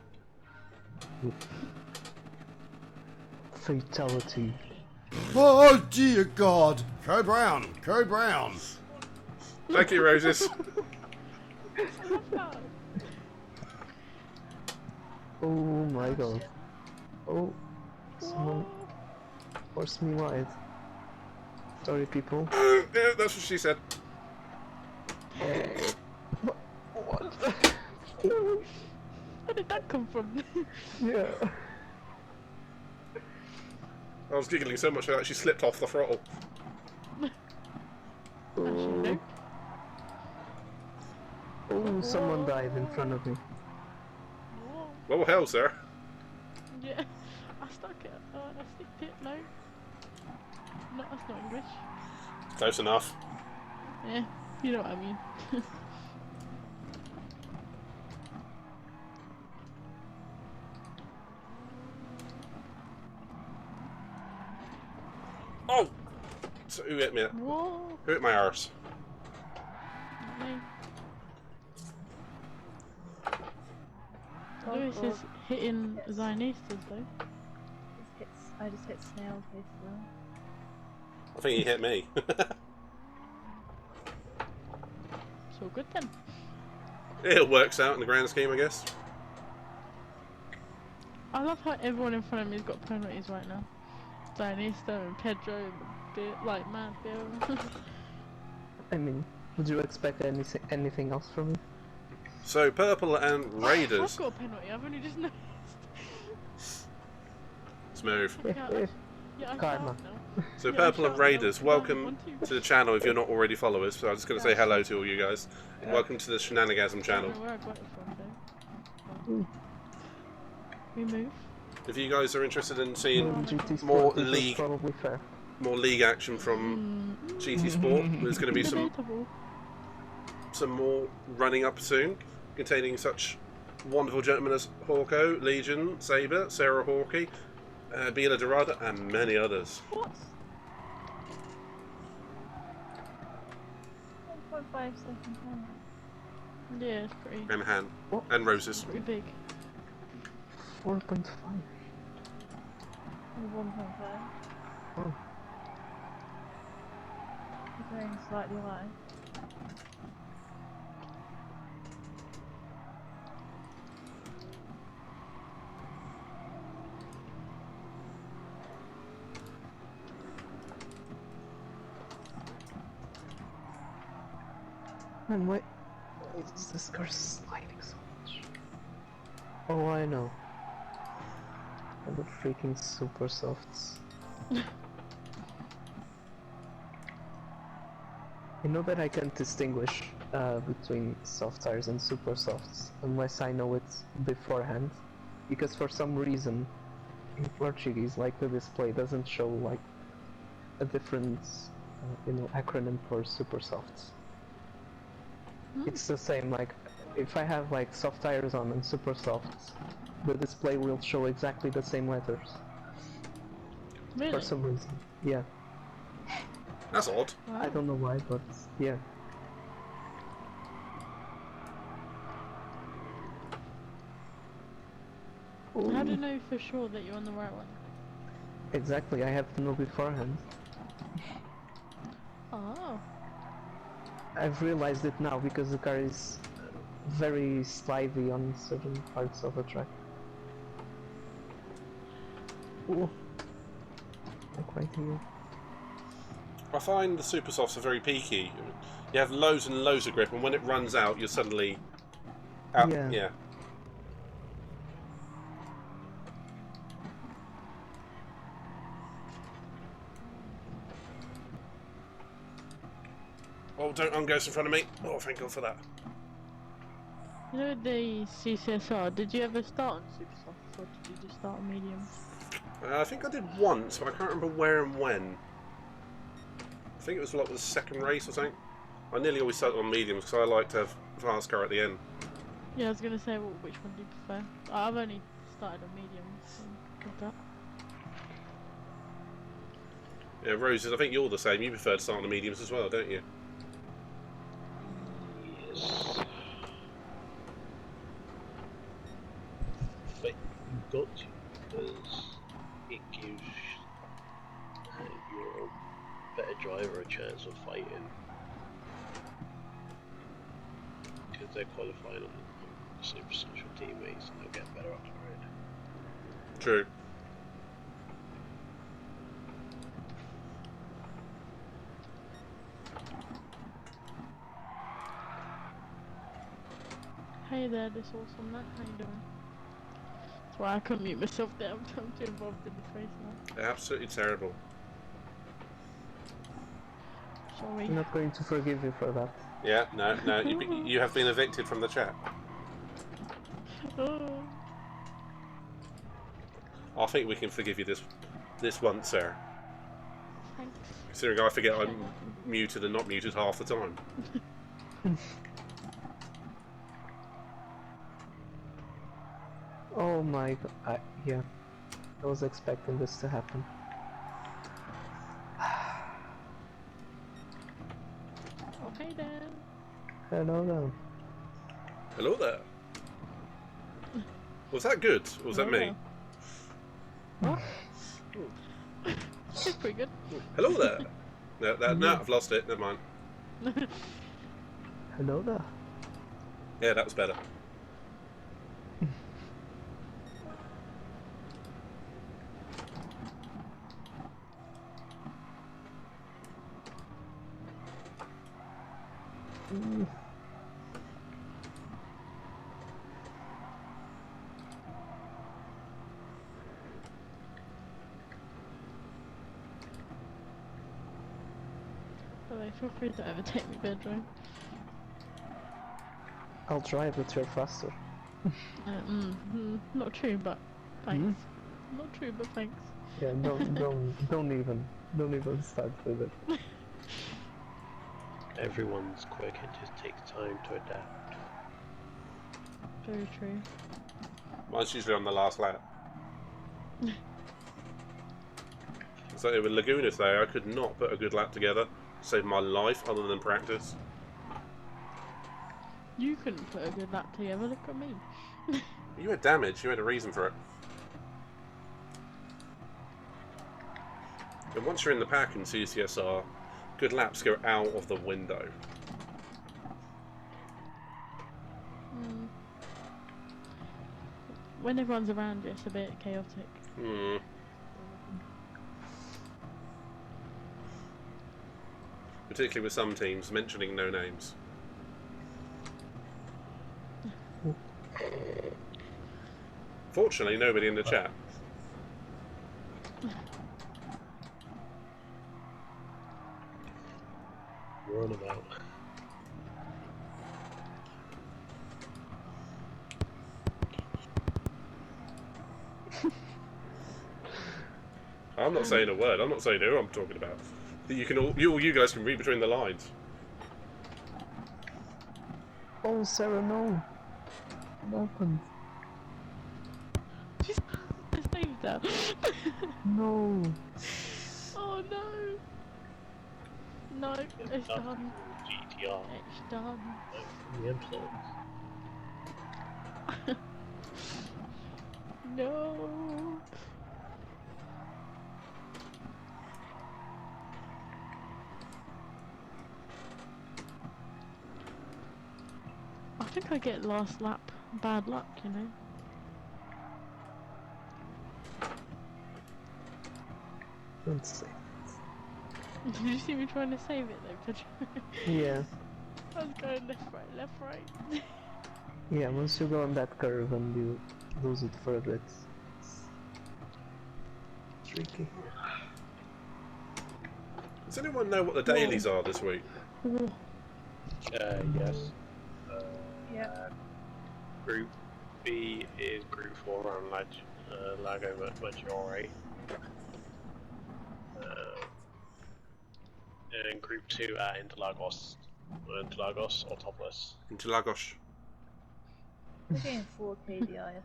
Fatality. Oh dear God! Code Brown! Code Brown! Thank you, Roses. Oh my god. Oh, someone forced me wide. Sorry, people. Yeah, that's what she said. What? Where did that come from? Yeah. I was giggling so much I actually slipped off the throttle. Oh, oh, someone died in front of me. Oh hell, sir. Yeah, I stuck it. I sticked it. No, that's not English. Close enough. Yeah, you know what I mean. Oh! So who hit me? Whoa! Who hit my arse? Not me. Oh, Lewis God. is hitting Zionistas though. I just hit snail face though. I think he hit me. It's all good then. It works out in the grand scheme, I guess. I love how everyone in front of me has got penalties right now. Zionista and Pedro and Bill, like Matt, Bill. I mean, would you expect anything else from me? So, Purple and I've Raiders. got a penalty, I've only just noticed. Smooth. Yeah, I Karma. can't now. So, Yeah, Purple I and shout Raiders, now. welcome 1, 2. to the channel if you're not already followers. So, I'm just going to say hello to all you guys. Welcome to the Shenanigasm I channel. don't know where I got it from though. We move. If you guys are interested in seeing GT more Sport, this is league, probably fair. more league action from GT Sport, there's going to be Debatable. some more running up soon, containing such wonderful gentlemen as Hawko, Legion, Saber, Sarah Hawkey, Bila Dorada, and many others. What? 1.5 second time. Yeah, it's pretty, And Han. What? And Roses. pretty big. 4.5. 1.5. Oh. You're going slightly high. Man, why is this car sliding so much? Oh, I know. And the freaking super softs. You know that I can't distinguish between soft tires and super softs unless I know it beforehand, because for some reason in Portuguese, like, the display doesn't show like a different, acronym for super softs. It's the same, like, if I have like soft tires on and super softs, the display will show exactly the same letters. Really? For some reason. Yeah. That's odd. Wow. I don't know why, but yeah. How do you know for sure that you're on the right one? Exactly, I have to know beforehand. Oh. I've realized it now because the car is very slidey on certain parts of the track. Ooh. Like right here. I find the super softs are very peaky. You have loads and loads of grip, and when it runs out, you're suddenly out. Yeah. Oh, don't unghost in front of me. Oh, thank God for that. You know the CCSR, did you ever start on super soft or did you just start on medium? I think I did once, but I can't remember where and when. I think it was like the second race or something. I nearly always started on mediums because I like to have a fast car at the end. Yeah, I was gonna say, well, which one do you prefer? I've only started on medium, so with that. Yeah, Roses, I think you're the same. You prefer to start on the mediums as well, don't you? Yes. But you've got to, because it gives your better driver a chance of fighting. Because they're qualifying on the same social teammates and they'll get better after it. True. Hey there, this awesome man. How you doing? That's why I couldn't mute myself there. I'm too involved in the face now. Absolutely terrible. Sorry. I'm not going to forgive you for that. Yeah, no, you have been evicted from the chat. Oh. I think we can forgive you this once, sir. Thanks. Considering I forget I'm muted and not muted half the time. Oh my god, yeah. I was expecting this to happen. Oh, hey there. Hello there. Hello there. Was that good? Or was that Hello me? there. What? It's pretty good. Hello there. No, I've lost it. Never mind. Hello there. Yeah, that was better. Alright, feel free to overtake me, bedroom. I'll drive but you're faster. Not true, but thanks. Not true, but thanks. Yeah, don't even start with it. Everyone's quick, it just takes time to adapt. Very true. Mine's usually on the last lap. So with Laguna today, I could not put a good lap together to save my life other than practice. You couldn't put a good lap together, look at me. You had damage, you had a reason for it. And once you're in the pack in CCSR, good laps go out of the window. When everyone's around you, it's a bit chaotic. Particularly with some teams, mentioning no names. Fortunately, nobody in the chat. Run about. I'm not saying a word. I'm not saying who I'm talking about. You can all you guys can read between the lines. Oh, Sarah, no. What happened? Just saved that. No. Oh no! No, it's done. GTR. It's done. The influence. No! I think I get last lap bad luck, you know? Don't say. Did you see me trying to save it though, Pedro? Yeah. I was going left, right. Yeah, once you go on that curve and you lose it further, it's tricky. Does anyone know what the dailies are this week? Yes. Yep. Group B is Gr.4 on Lago Maggiore. And Group 2 at Interlagos. Interlagos or Topless. Interlagos. We're getting 4 KDIs.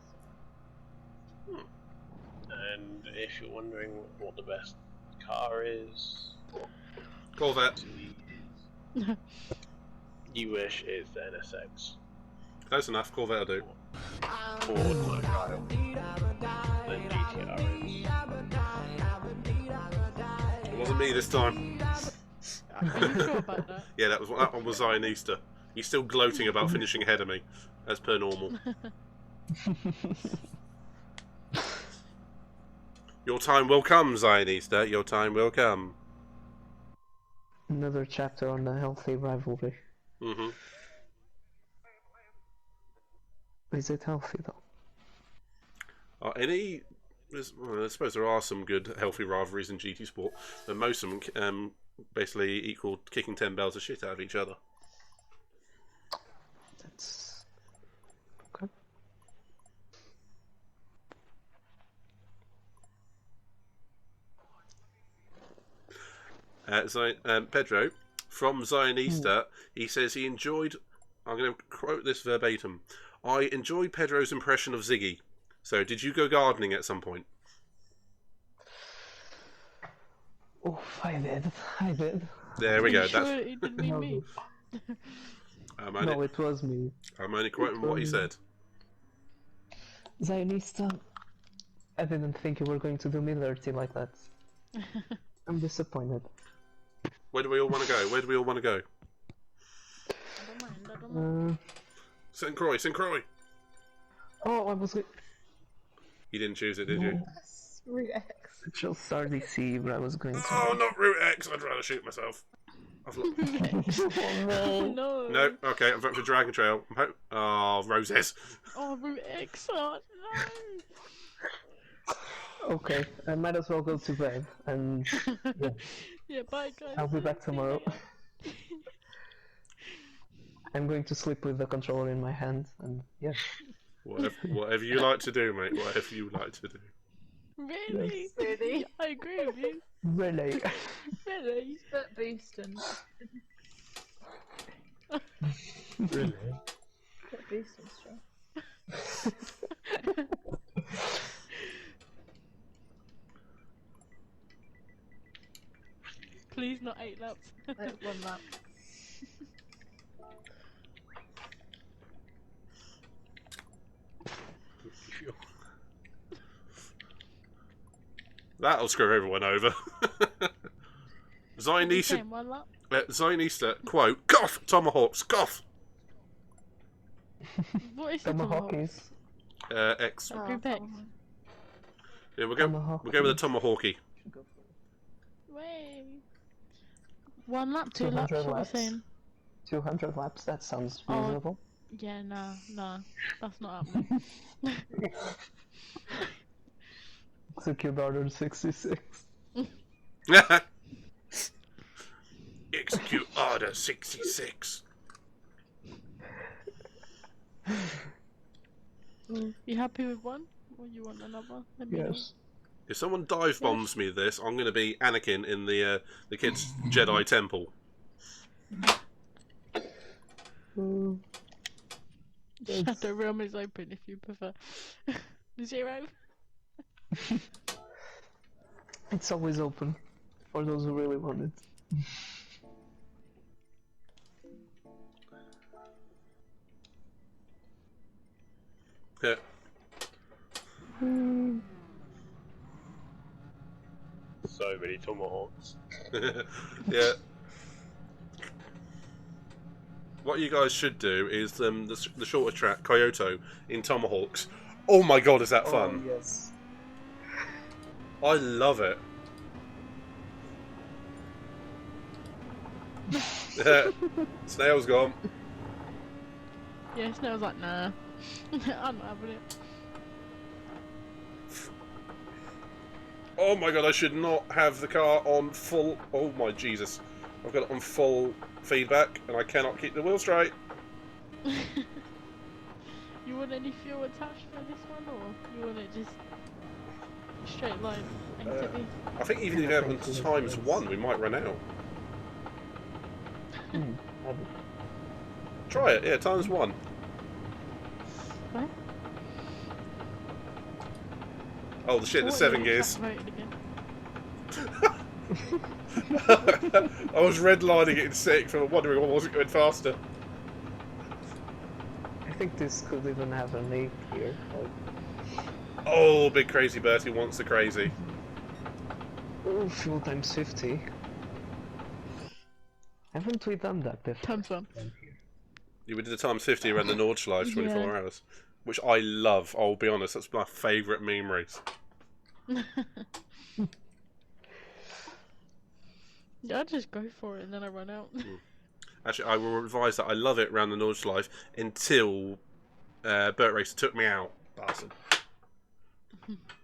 And if you're wondering what the best car is, Corvette. you wish it's the NSX. Close enough. Corvette will do. Ford Mobile. Then GTR is. It wasn't me this time. Are you sure about that? Yeah, that one was Zionista. He's still gloating about finishing ahead of me, as per normal. Your time will come, Zionista. Your time will come. Another chapter on the healthy rivalry. Mm-hmm. Is it healthy though? Well, I suppose there are some good, healthy rivalries in GT Sport, but most of them basically equal kicking 10 bells of shit out of each other. That's okay. Pedro, from Zionista, he says he enjoyed. I'm going to quote this verbatim. I enjoyed Pedro's impression of Ziggy. So, did you go gardening at some point? Oh, I did. I did. There we Are go. you That's. sure it didn't mean me? No, it was me. I'm only quoting what he said. Zionista, I didn't think you were going to do me dirty like that. I'm disappointed. Where do we all want to go? Where do we all want to go? I don't mind. St. Croix, St. Croix. Oh, I was. You didn't choose it, did you? Route X. I chose RDC, but I was going to. Oh, not Route X. I'd rather shoot myself. Oh, No. No, okay, I'm voting for Dragon Trail. Oh, roses. Oh, Route X. Oh, no. Okay, I might as well go to bed, and yeah, Yeah, bye, guys. I'll be back tomorrow. I'm going to sleep with the controller in my hand, and yeah. Whatever you like to do, mate. Whatever you like to do. Really? Yes. Really? I agree with you. Really? Really? Foot boosting. Really? Foot boosting strong. Please not 8 laps. Like 1 lap. That'll screw everyone over. Zionista, Same 1 lap. Zionista, quote, cough, tomahawks, cough. What is the Tomahawk tomahawk? is. X. Oh, Group X. Yeah, we'll go with the tomahawky. Way. 1 lap, 2 laps, 200 what are we laps? saying? 200 laps, that sounds Oh. reasonable. Yeah, nah. That's not happening. Execute Order 66. Execute Order 66. You happy with 1? Or you want another? Let me know. Yes. If someone dive bombs me this, I'm going to be Anakin in the kids' Jedi temple. Shadow Realm is open if you prefer. 0. It's always open for those who really want it. Yeah. So many tomahawks. Yeah. What you guys should do is the shorter track, Kyoto, in Tomahawks. Oh my god, is that fun? Oh, yes. I love it. Snail's gone. Yeah, Snail's like, nah. I'm not having it. Oh my god, I should not have the car on full... Oh my Jesus. I've got it on full feedback, and I cannot keep the wheel straight. You want any fuel attached for this one, or you want it just straight line? ATV? I think even if you have it on times 1, we might run out. Try it, yeah, times 1. What? Oh, the shit, the 7 gears. Voted again. I was redlining it in 6, and I'm wondering why I wasn't going faster. I think this could even have a name here. Oh, big crazy Bertie wants the crazy. Oh, fuel times 50. Haven't we done that before? Times 1. You did the times 50 around the Nordschleife 24 Yeah. hours, which I love. I'll be honest, that's my favourite meme race. Yeah, I just go for it and then I run out. Actually, I will revise that. I love it around the Nordschleife until Burt Racer took me out. Bastard.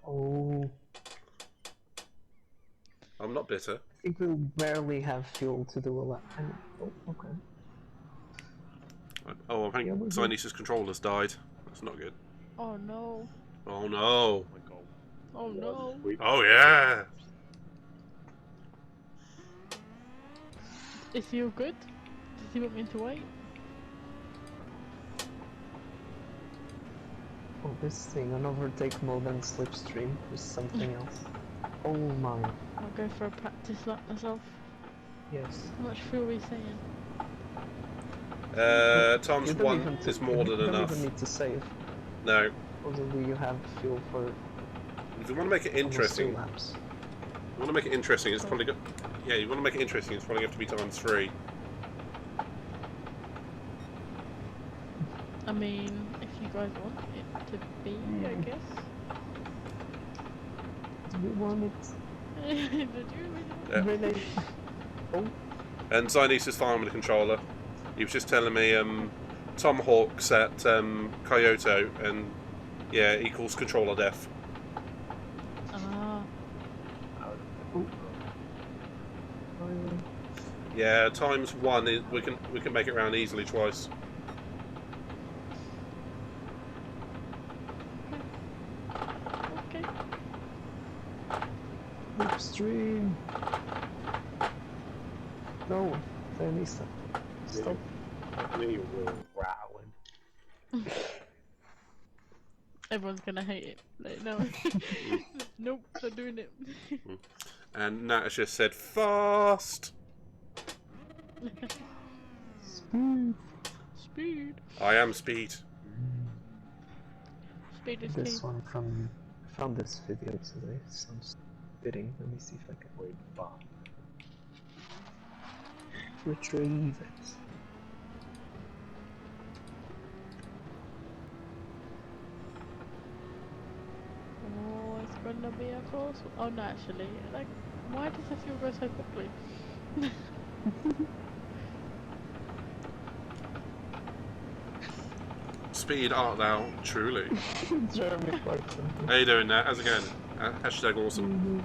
Oh, I'm not bitter. I think we'll barely have fuel to do a lap. Oh, okay. Oh, I think Yeah, we're good. Sinese's controller's died. That's not good. Oh no. Oh no. my god. Oh no. Oh yeah. Is he all good? Does he want me to wait? Oh, this thing, an overtake mode and slipstream is something else. Oh my. I'll go for a practice lap myself. Yes. How much fuel are we saying? Times You don't 1 even is more than you enough. don't even need to save. No. Supposedly you have fuel for If you want to make it almost 2 interesting, laps. you want to make it interesting, it's probably yeah, you want to make it interesting, it's probably have to be times 3. I mean, if you guys want it to be, I guess. Do we want it? Did you Yeah. Really? Oh, And Zynice is fine with the controller. He was just telling me Tomahawk's at Kyoto, and yeah, equals controller death. Ah, Yeah, times 1 is we can make it round easily twice. okay. slipstream. No, Vanessa. Stop. We were rattling. Everyone's gonna hate it. Like, no. Nope, not doing it. And Nat just said fast. Speed. Speed. I am speed. Speed is This key. one from found this video today. Sounds fitting. Let me see if I can Wait, fuck. retrieve it. Oh, it's gonna be a close one. Oh no, actually, like, why does the fuel go so quickly? Speed art thou truly. Jeremy Clarkson. How you doing, Nat? How's it going? Hashtag awesome.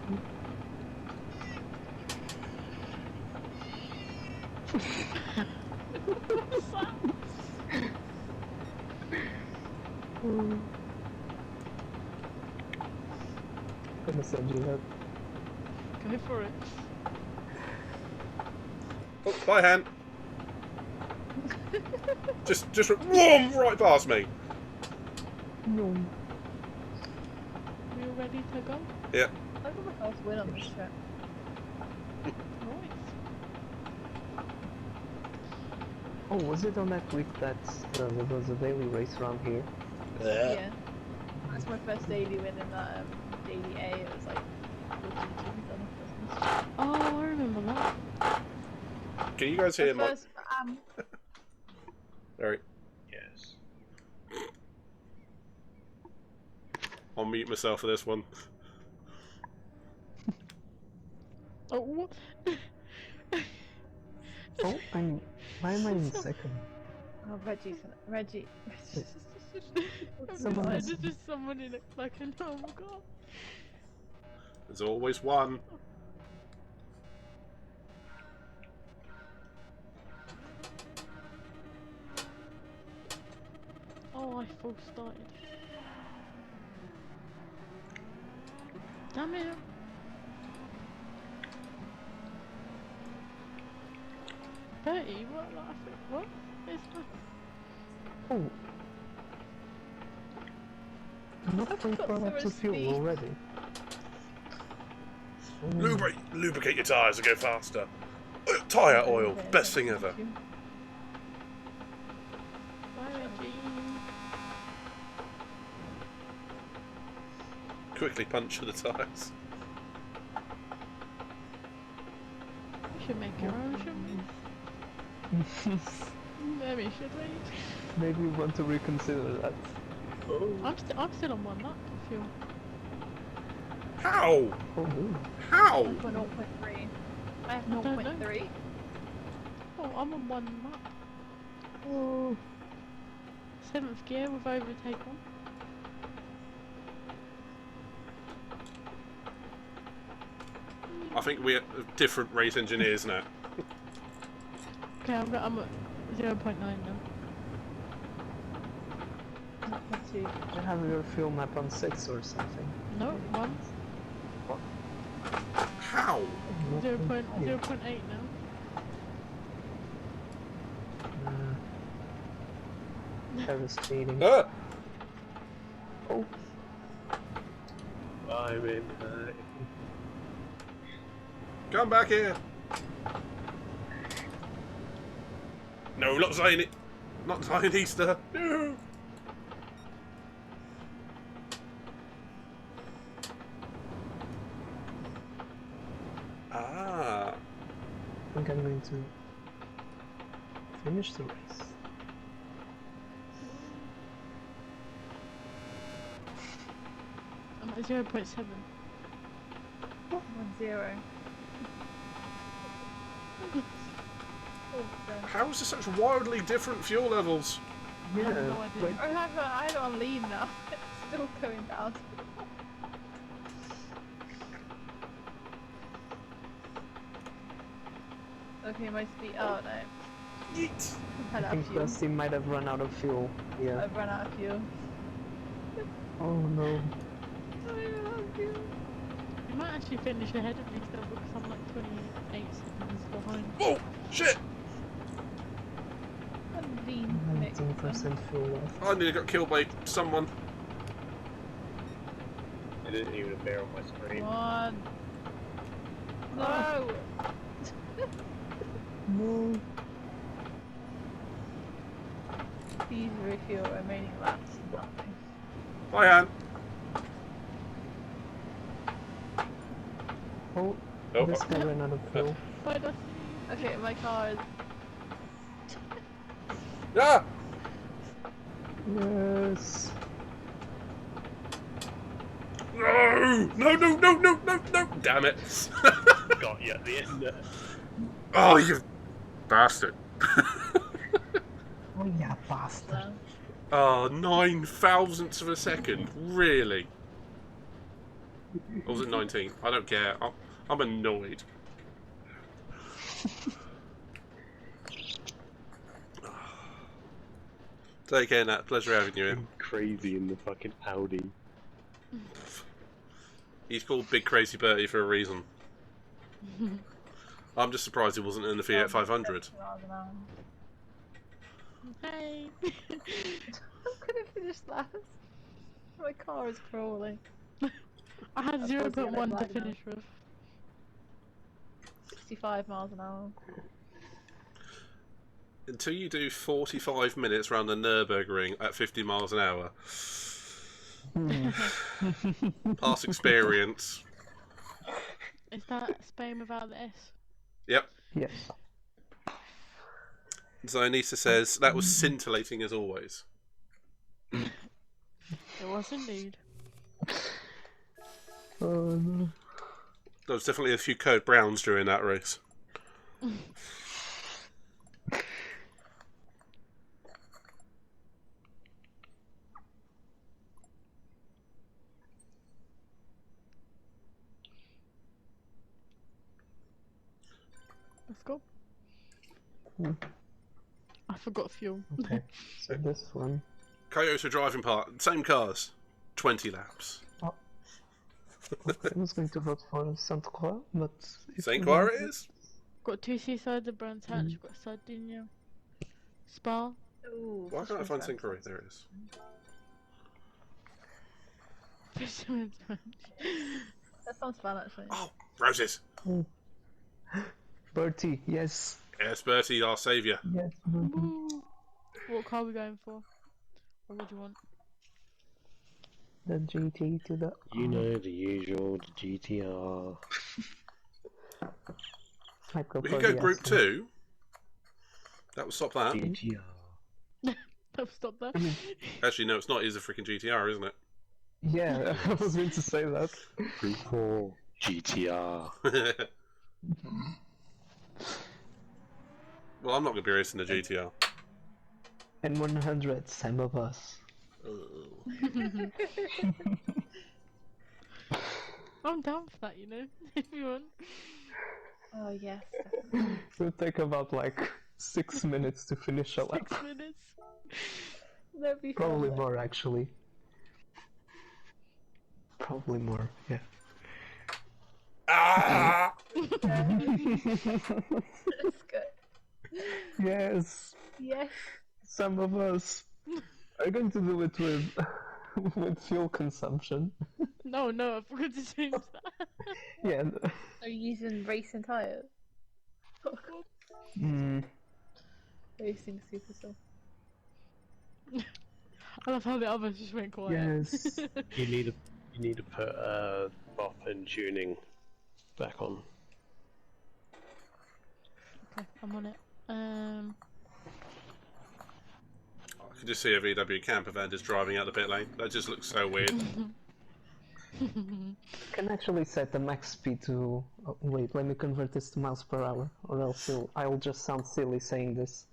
I'm gonna send you that. Go for it. Oh, bye, Han. just whoom, right past me. No. We all ready to go? Yeah. I got my first win on this trip. Nice. Oh, was it on that week that there was a daily race around here? Yeah. That's my first daily win in that daily A. It was like 42 on Christmas. Oh, I remember that. Can you guys hear my... First, Sorry. Yes. I'll mute myself for this one. Oh, what? Oh, why am I in second? oh, Reggie. Someone There's else. just someone in it like a normal car. There's always one. Oh, I full started. Damn it. Bertie, what? Like, what? Is that? Oh. Not going got for so lots much of fuel speed. already. Lubricate your tyres to go faster. Tyre oil, best thing ever. Bye, Reggie. Quickly puncture the tyres. We should make our own, shouldn't we? Maybe should we? Maybe we want to reconsider that. I'm still on one lap, I feel. How? Oh, no. How? I've got 0.3. I have I don't know. 0.3. Oh, I'm on one lap. Oh. 7th gear with overtake on. I think we're different race engineers now. Okay, I'm at 0.9 now. 0.2. You have your fuel map on 6 or something. No, 1. How? 0.8 now. devastating. Ah! Oh, I'm in. Come back here! No, not Zion. Not Zion Easter. No. Ah. I think I'm going to finish the race. I'm at 0.7. 1-0. How is there such wildly different fuel levels? I have no idea. wait. I had it on lean now. It's still going down. Okay, my speed. Oh no. Yeet. I've I run out think of fuel. Dusty might have run out of fuel. Yeah. I've run out of fuel. Oh no. I ran out of fuel. You might actually finish ahead of me still because I'm like 28 seconds behind. Oh, shit! I'm lean. 19% fuel left. I nearly got killed by someone. It didn't even appear on my screen. Come on. No. No. Please refuel remaining laps. Nothing. Hi, Anne. Oh, Oh, this guy ran out of fuel. Why does Okay, my car is. Ah! Yes. No! No, no, no, no, no, no! Damn it. Got you at the end there. Oh, you bastard. Oh yeah, bastard. Oh, 9 thousandths of a second? Really? Or was it 19? I don't care. I'm annoyed. Take care, Nat. Pleasure having you here. Crazy in the fucking Audi. He's called Big Crazy Bertie for a reason. I'm just surprised he wasn't in the Fiat 500. Hey! I'm gonna finish last. My car is crawling. I had That's what's 0.1 gonna to fly finish with. 65 miles an hour. Until you do 45 minutes around the Nürburgring at 50 miles an hour. Past experience. Is that Spain without the S? Yep. Yes. Zionista says, that was scintillating as always. It was indeed. Oh no. There was definitely a few code browns during that race. Let's go. Hmm. I forgot fuel. Okay. So this one. Toyota driving part, same cars, 20 laps. I was going to vote for Saint Croix, but St. Croix it is? Got two seasides of Brands Hatch, got Sardinia, Spa. Ooh, Why can't I find Fisherman's St. Croix? Branch. There it is. Fisherman's Branch. That sounds fun actually. Oh, roses. Bertie, yes, Yes, Bertie, our saviour. yes, Bertie. Woo. What car are we going for? What would you want? The GT to the. You know the usual, the GTR. We prefer can go the Group Aston. 2. That will stop that. GTR. I've stopped that. Actually, no, it's not. It's a freaking GTR, isn't it? Yeah, I was going to say that. Gr.4. GTR. Well, I'm not going to be racing the GTR. And 100, some of us. I'm down for that, you know, if you want. Oh yes. It will take about like 6 minutes to finish a lap. 6 minutes. That'd be Probably fun. more, actually. Probably more, yeah. Ah! That's good. Yes, Yes. some of us. Are you going to do it with with fuel consumption? No, I forgot to change that. Yeah. Are you using racing tyres? Mm, Racing superstar. I love how the others just went quiet. yes. You need to put bop and tuning back on. Okay, I'm on it. I can just see a VW camper van just driving out the pit lane. That just looks so weird. Can actually set the max speed to. Oh, wait, let me convert this to miles per hour, or else I'll just sound silly saying this.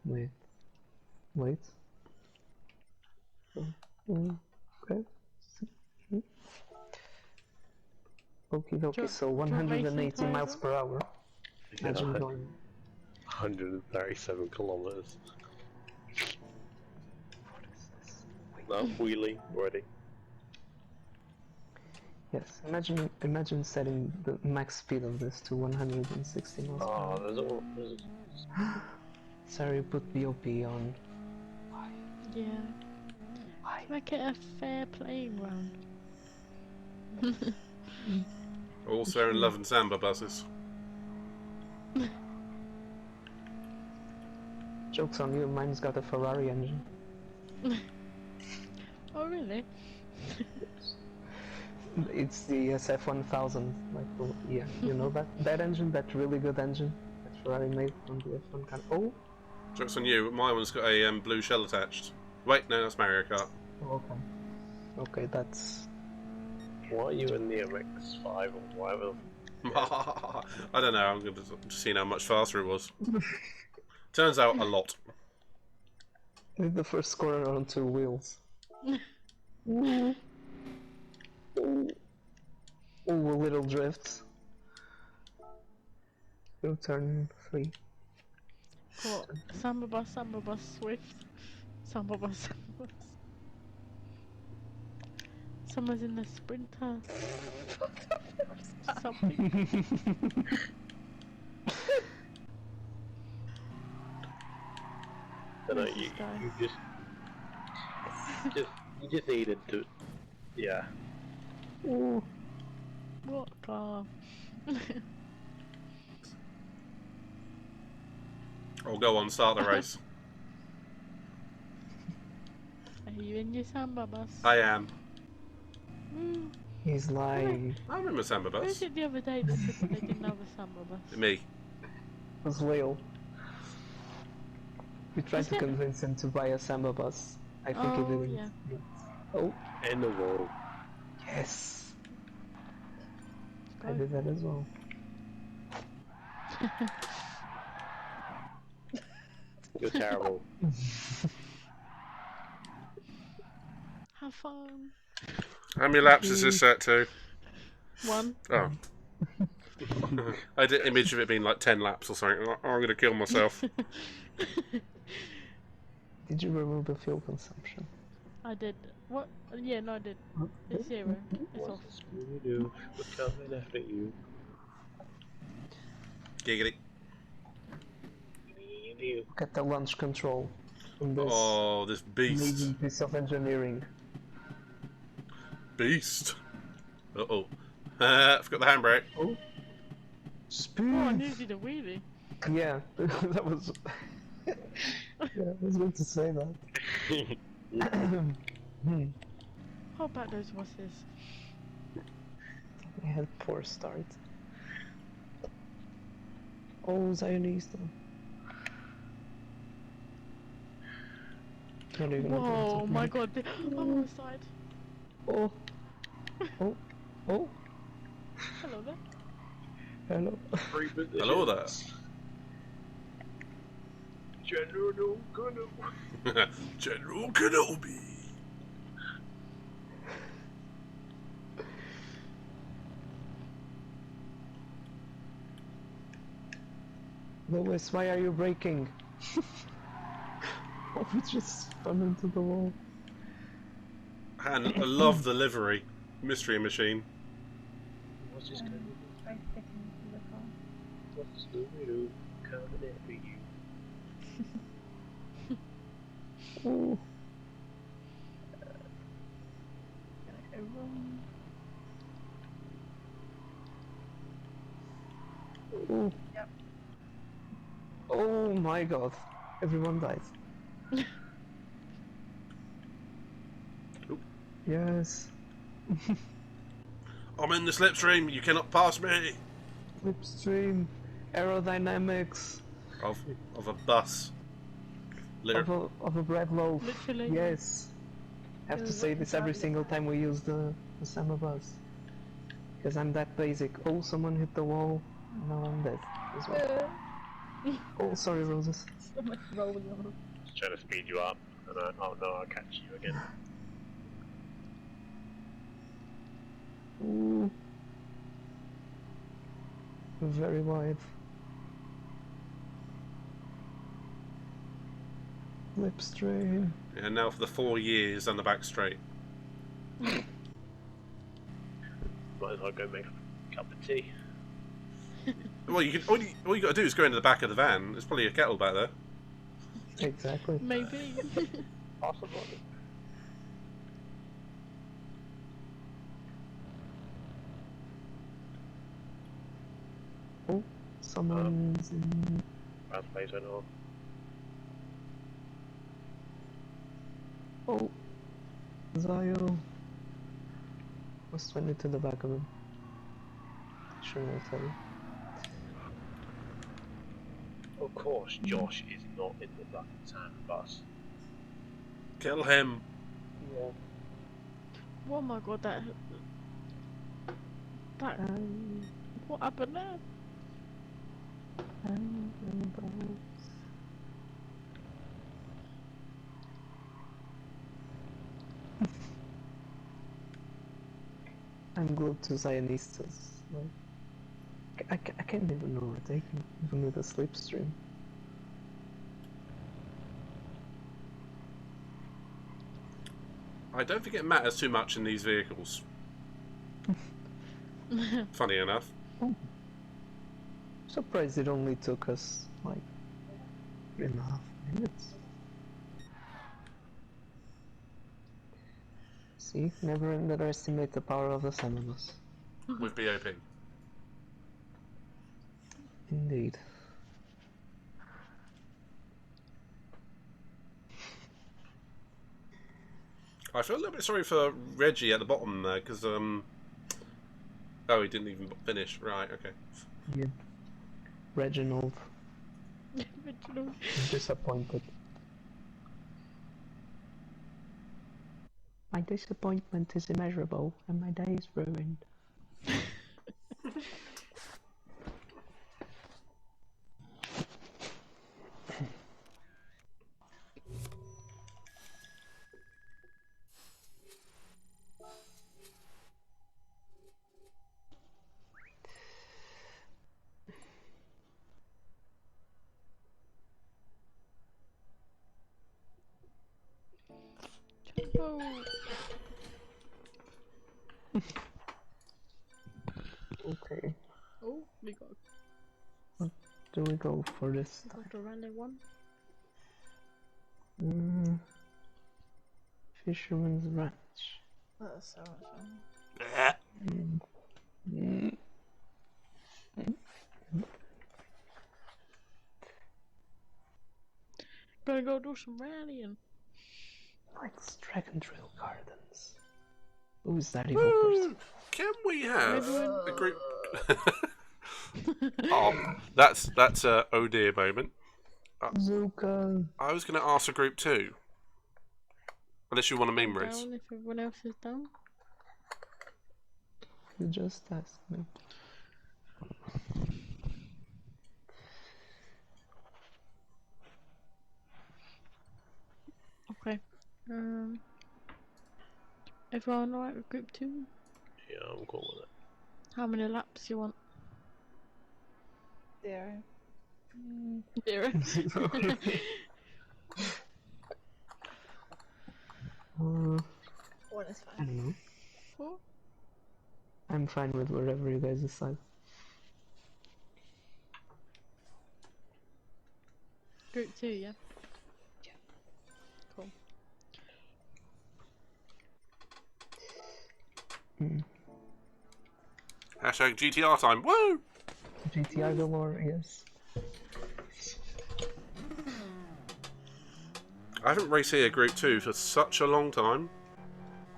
Wait. Okay. Okie dokie, so Do you want racing 180 miles tyres per hour. Yeah, Imagine going. 137 kilometers. What is this? Wait. No, wheelie ready. Yes, imagine setting the max speed of this to 160 miles per Oh, hour. there's Sorry, put BOP on. Yeah. Why? Make it a fair playing ground. Also in love and samba buses. Joke's on you, mine's got a Ferrari engine. Oh really? It's the SF1000, like, yeah, you know that engine, that really good engine that Ferrari made on the F1 car. Oh, Jokes on you, my one's got a blue shell attached. Wait, no, that's Mario Kart. okay. Okay, that's... Why are you in the MX-5 or whatever? I don't know, I'm going to see how much faster it was. Turns out a lot. the first corner on two wheels. Ooh, little drifts. Go turn 3. Got Samba bus, Swift. Samba bus. Someone's in the Sprinter. Something. Don't know, Where's you this guy? you just needed to, yeah. Ooh. What car? Oh, go on, start the race. Are you in your Samba bus? I am. Mm. He's lying. I remember samba Who was bus. it the other day that said that they didn't have a Samba bus? Me. It was Leo. We tried Was to it? convince him to buy a Samba bus. I think he Oh, didn't. yeah. Oh, In the wall. yes! I Go. did that as well. You're terrible. Have fun. How many laps is this set to? 1. Oh. I had an image of it being like 10 laps or something. Oh, I'm going to kill myself. Did you remove the fuel consumption? I did. What? Yeah, no, I did. It's 0. It's off. What's Scooby-Doo? We're coming after you. Giggity. Look at the launch control in this Oh, this beast. amazing piece of engineering. Beast. Uh-oh. I forgot the handbrake. Oh, speed! Oh, I nearly did a wheelie. Yeah, that was. Yeah, I was going to say that. How bad those buses? I had poor start. Oh, Zionista. Not even Whoa, my god. I'm on the side. Oh. Oh. Oh. Hello there. Hello. Hello there. General Kenobi. General Kenobi. Lewis, why are you braking? Oh, we just spun into the wall. And I love the livery. Mystery Machine. What's this going to do? Both sticking to the car. What's Scooby-Doo coming after you? Ooh. Gonna go wrong. Ooh. Yep. Oh my god. Everyone dies. Oop. Yes. I'm in the slipstream. You cannot pass me. Slipstream. Aerodynamics. Of a bus. Of a bread loaf. Literally. Yes. Have to You're say this every right. single time we use the summer bus. Because I'm that basic. Oh, someone hit the wall. Now I'm dead as well. Oh, sorry, Roses. So much rolling on. Just trying to speed you up, and oh no, I'll catch you again. Ooh. Very wide. Slipstream. And now for the 4 years on the back straight. Might as well go make a cup of tea. Well, all you got to do is go into the back of the van. There's probably a kettle back there. Exactly. Maybe. Possible. Oh, someone's in. Bad place went off. Oh, Zayo. Was 20 to the back of him. Sure, I'll tell you. Of course, Josh is not in the fucking sand bus. Kill him. Yeah. Oh my god, that. What happened there? I'm glued to Zionistas. Like, I can't even overtake him, even with a slipstream. I don't think it matters too much in these vehicles. Funny enough. Surprised it only took us like 3.5 minutes. See, never underestimate the power of the Seminus. With BOP. Indeed. I feel a little bit sorry for Reggie at the bottom there, because, oh, he didn't even finish. Right, okay. Yeah. Reginald. Original. I'm disappointed. My disappointment is immeasurable, and my day is ruined. Oh. Okay. Oh, we got Do we go for this time? a random one. Fisherman's Ranch. That's so much fun. Gonna go do some rallying. Let's Dragon Trail Gardens. Who's that evil person? Can we have Everyone- a group? Oh, that's a oh dear moment. Zuka. I was going to ask a group 2. Unless you want a I'm meme race. down if everyone else is down. You just asked me. Okay. Everyone alright with group 2? Yeah, I'm cool with it. How many laps you want? 0. 0. One is I fine. don't know. 4? I'm fine with wherever you guys decide. Group 2, yeah? Yeah. Cool. Hashtag GTR time. Woo! GTI galore, yes. I haven't raced here Group 2 for such a long time.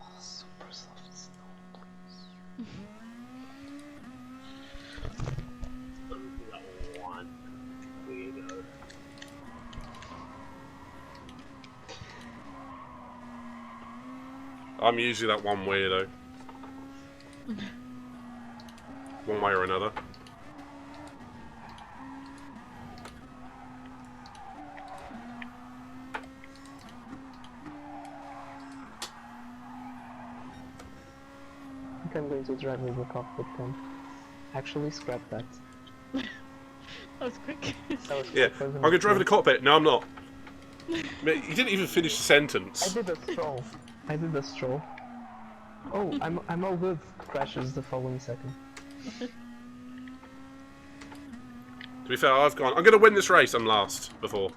Oh, super soft snow, please. That one weirdo. I'm usually that one weirdo. One way or another. I think I'm going to drive with the cockpit then. Actually, scrap that. That was quick. That was Yeah, quick, I'm wasn't going to it? drive in the cockpit. No, I'm not. Mate, you didn't even finish the I sentence. did a stroll. I did a stroll. Oh, I'm all good. Crashes the following second. To be fair, I've gone. I'm going to win this race. I'm last before.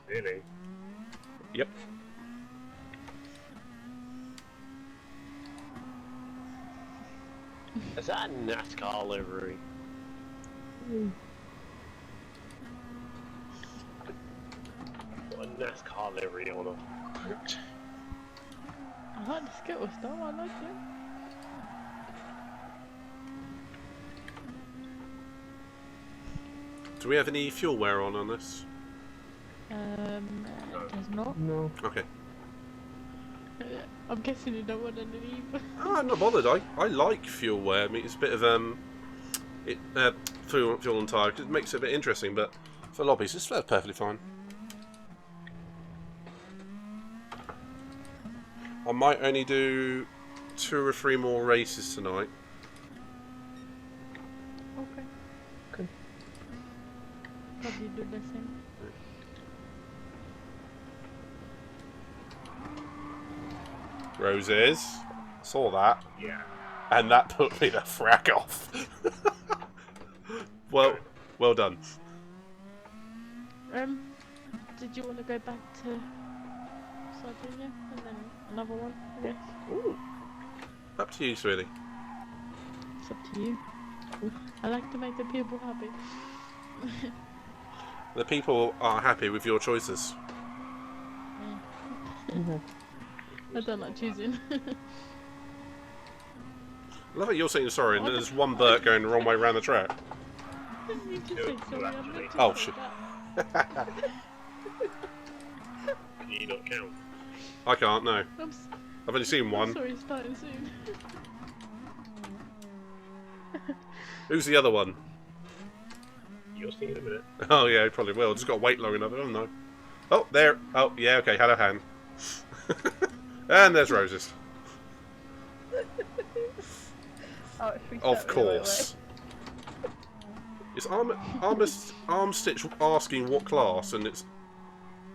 Really? Yep. Is that a NASCAR livery? What a NASCAR livery on a... I like the Skittles though, I like it. Do we have any fuel wear on this? There's not. No. Okay. I'm guessing you don't want any either. Oh, I'm not bothered. I like fuel wear. I mean, it's a bit of fuel and tyre. It makes it a bit interesting, but for lobbies, it's perfectly fine. I might only do 2 or 3 more races tonight. Okay. Good. Probably do the same. Roses. Saw that. Yeah. And that put me the frack off. well done. Did you want to go back to Sardinia and then another one? Yes. Ooh. Up to you, sweetie. It's up to you. I like to make the people happy. The people are happy with your choices. I don't like choosing. I love that you're saying sorry and there's one Bert going the wrong way around the track. You just say sorry, I'm not just Oh, like shit. that. Can you not count? I can't, no. I'm I've only seen one. sorry, it's starting soon. Who's the other one? You'll see in a minute. Oh yeah, he probably will. Just got to wait long enough, haven't I? Oh, there. Oh, yeah, okay, hello, Han. And there's Roses. Oh, it freaked Of out me the right course. It's Armstitch asking what class, and it's...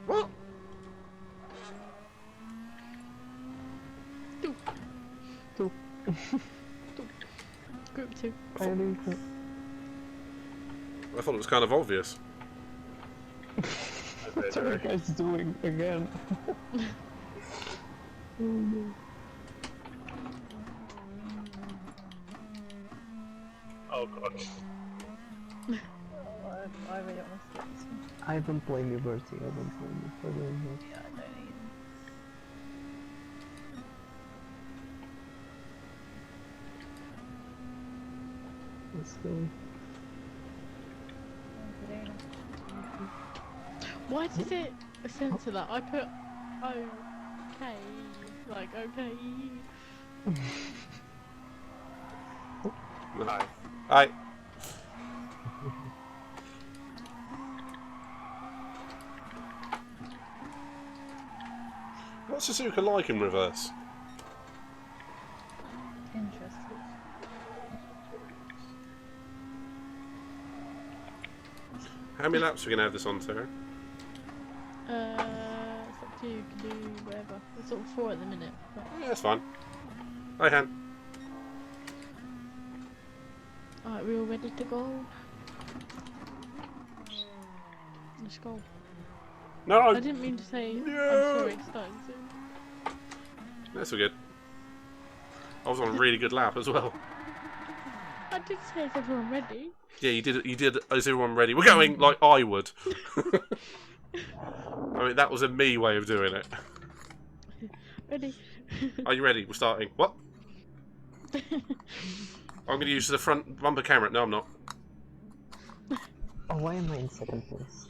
What? Two. Group 2. I think so. I thought it was kind of obvious. What are you guys doing again? Oh no. Oh god. I really want to skip this one. I don't blame you, Bertie. I don't blame you for doing that. Yeah, I don't either. Let's go. Why does it censor that? I put okay, like okay. Hi. Hi. What's Suzuka like in reverse? Interesting. How many laps are we going to have this on, Sarah? It's up to you. You can do whatever. It's sort of 4 at the minute. But... Yeah, that's fine. Hi, Han. Alright, we all ready to go? Let's go. No, I didn't mean to say. No. I'm sorry, it's starting soon. That's all good. I was on a really good lap as well. I did say, is everyone ready? Yeah, you did. You did. Is everyone ready? We're going like I would. I mean, that was a me way of doing it. Ready? Are you ready? We're starting. What? I'm going to use the front bumper camera. No, I'm not. Oh, why am I in second place?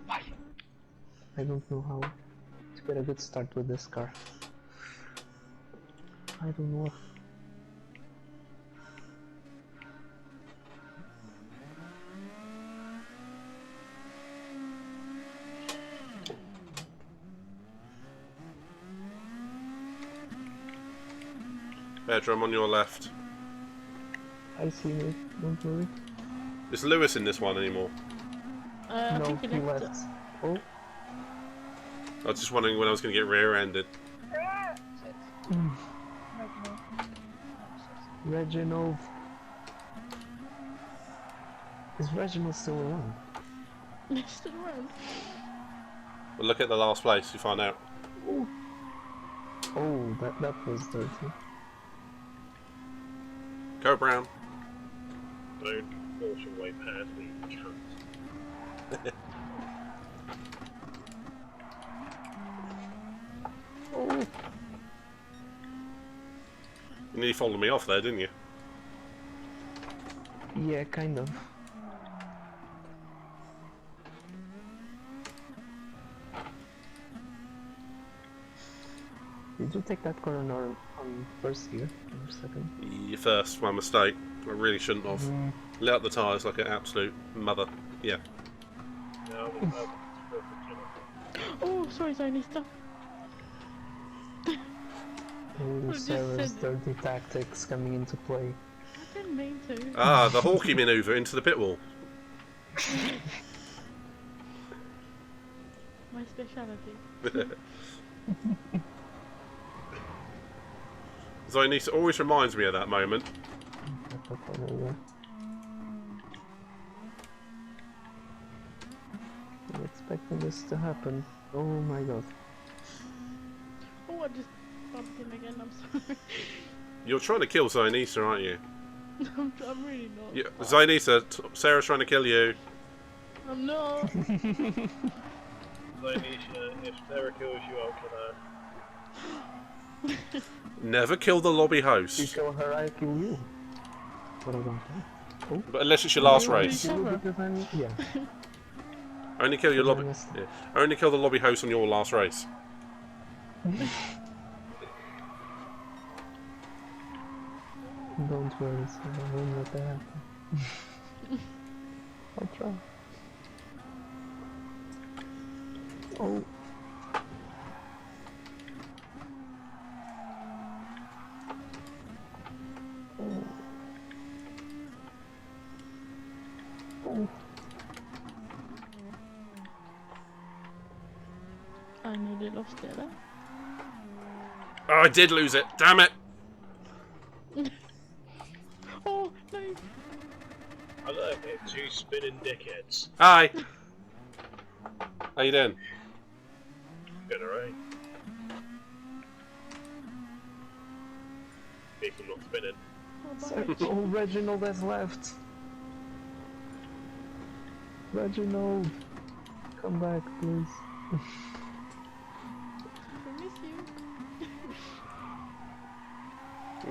Why? I don't know how to get a good start with this car. I don't know. Bedroom on your left. I see you, don't worry. Is Lewis in this one anymore? I No, think he he left. left. Oh, I was just wondering when I was going to get rear-ended. Reginald. Is Reginald still around? He's still around. Well, look at the last place. You find out. Oh, that was dirty. Go Brown. Don't force your way past me, you cunt. Oh, You nearly followed me off there, didn't you? yeah, kind of. Did you take that corner on first gear or second? Your first, my mistake. I really shouldn't have. Let out the tyres like an absolute mother. Yeah. No, it's perfect. Oh, sorry, Nista. Oh, just Sarah's said it. dirty tactics coming into play. I didn't mean to. Ah, the Hawkeye manoeuvre into the pit wall. My speciality. Zionisa always reminds me of that moment. I'm expecting this to happen. Oh my god. Oh, I just bumped him again. I'm sorry. You're trying to kill Zionisa, aren't you? I'm really not. Yeah, Zionisa, Sarah's trying to kill you. I'm not. Zionisha, if Sarah kills you, I'll kill her. Never kill the lobby You host. kill her, I kill you. What about that? Oh, But unless it's your last Maybe race. we can. because I'm... Yeah. Only kill your lobby. Yeah. Only kill the lobby host on your last race. Don't worry, Sarah, I won't let that happen. I'll try. Oh. Oh. Oh. I nearly lost it there. Oh, I did lose it. Damn it. Oh, no. I like it, two spinning dickheads. Hi. How you doing? Good, alright? Keep them not spinning. Oh, bye. Oh, Reginald has left. Reginald, come back, please. I miss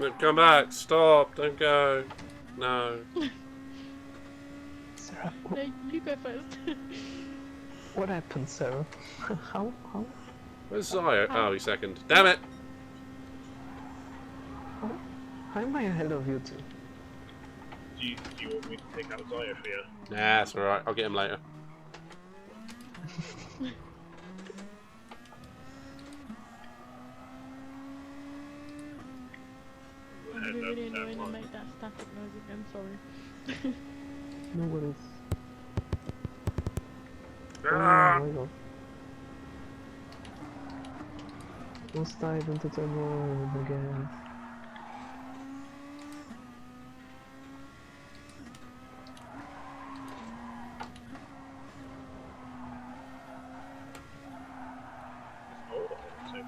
you. Come back. Stop. Don't go. No. Sarah, No, you go first. what happened, Sarah? How? Where's Zio? Oh, he's second. Damn it. How am I ahead of you two? Do you want me to take out Zaya for you? Nah, that's alright. I'll get him later. I'm really annoying to make that static noise again, sorry. No worries. Ah! Oh my god. Almost dive into turn one again. Oh, so close.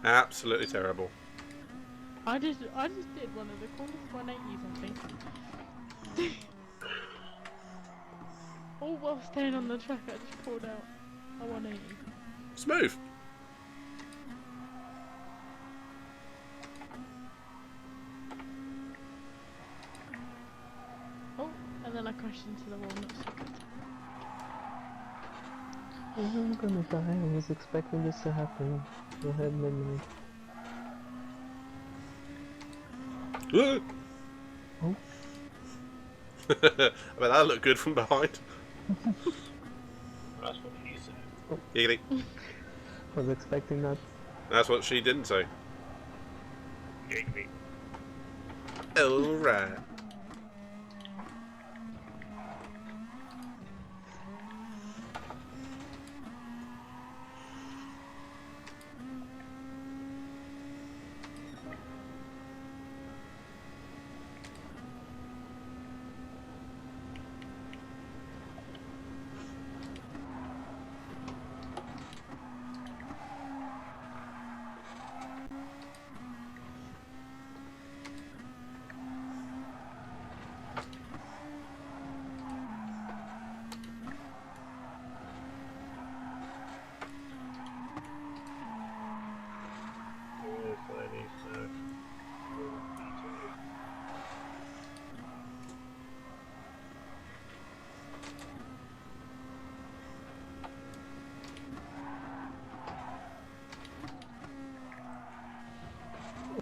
Absolutely terrible. I just did one of the coolest 180s, I think. All while staying on the track, I just pulled out a 180. Smooth. Oh, and then I crashed into the wall. Not so good. I'm gonna die. I was expecting this to happen. Go ahead, midnight. Oh. Oh. I bet that looked good from behind. That's what he said. Giggity. Was expecting that. That's what she didn't say. Alright.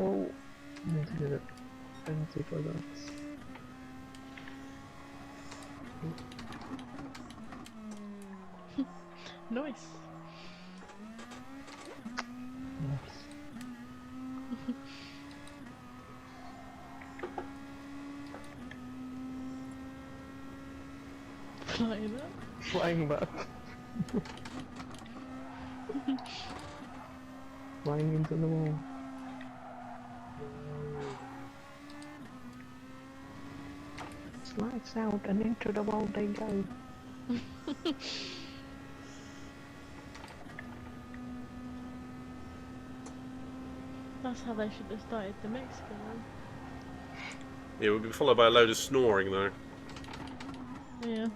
Oh, need to get a penalty for that. Nice. Nice. Flying up. Flying back. Flying into the wall. Lights out and into the wall they go. That's how they should have started the Mexican one. Yeah, we'll be followed by a load of snoring though. Yeah.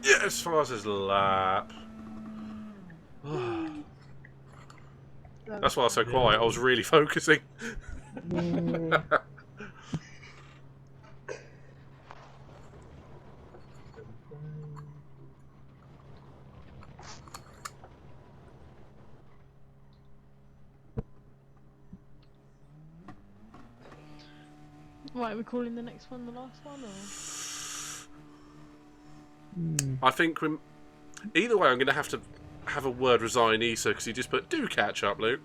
Yeah, as far as his lap. That's why I was so quiet. I was really focusing. Yeah. Right, are we calling the next one the last one, or? I think either way, I'm going to have a word with Zionisa because he just put, "Do catch up, Luke."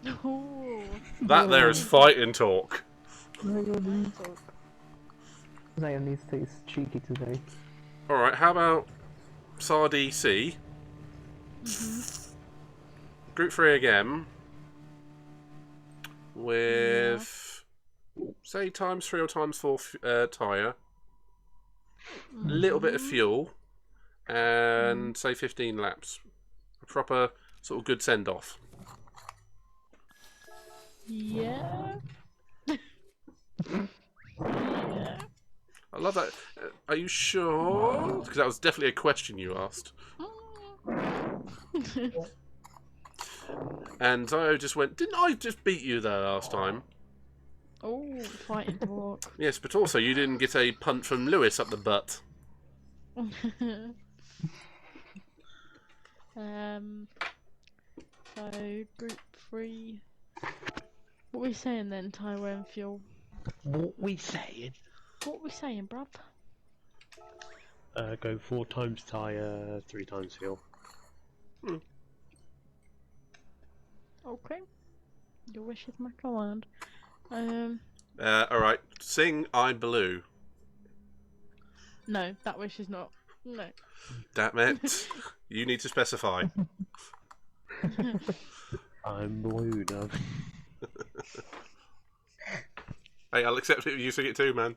Oh. That there is fighting talk. Zionista is cheeky today. Alright, how about Sardi C? Group 3 again. With, say, ×3 or ×4 tyre. A little bit of fuel. And, say, 15 laps. A proper, sort of good send-off. Yeah. Yeah. I love that. Are you sure? Because that was definitely a question you asked. And Zio just went, "Didn't I just beat you there last time?" Oh, fighting talk. Yes, but also you didn't get a punt from Lewis up the butt. So group 3. What are we saying then, tyre and fuel? What we saying? What are we saying, bruv? Go 4 times tyre, 3 times fuel. Okay. Your wish is my command. Alright, sing I Blue. No, that wish is not. No. Damn it. You need to specify. I'm blue now. Hey, I'll accept it if you sing it too, man.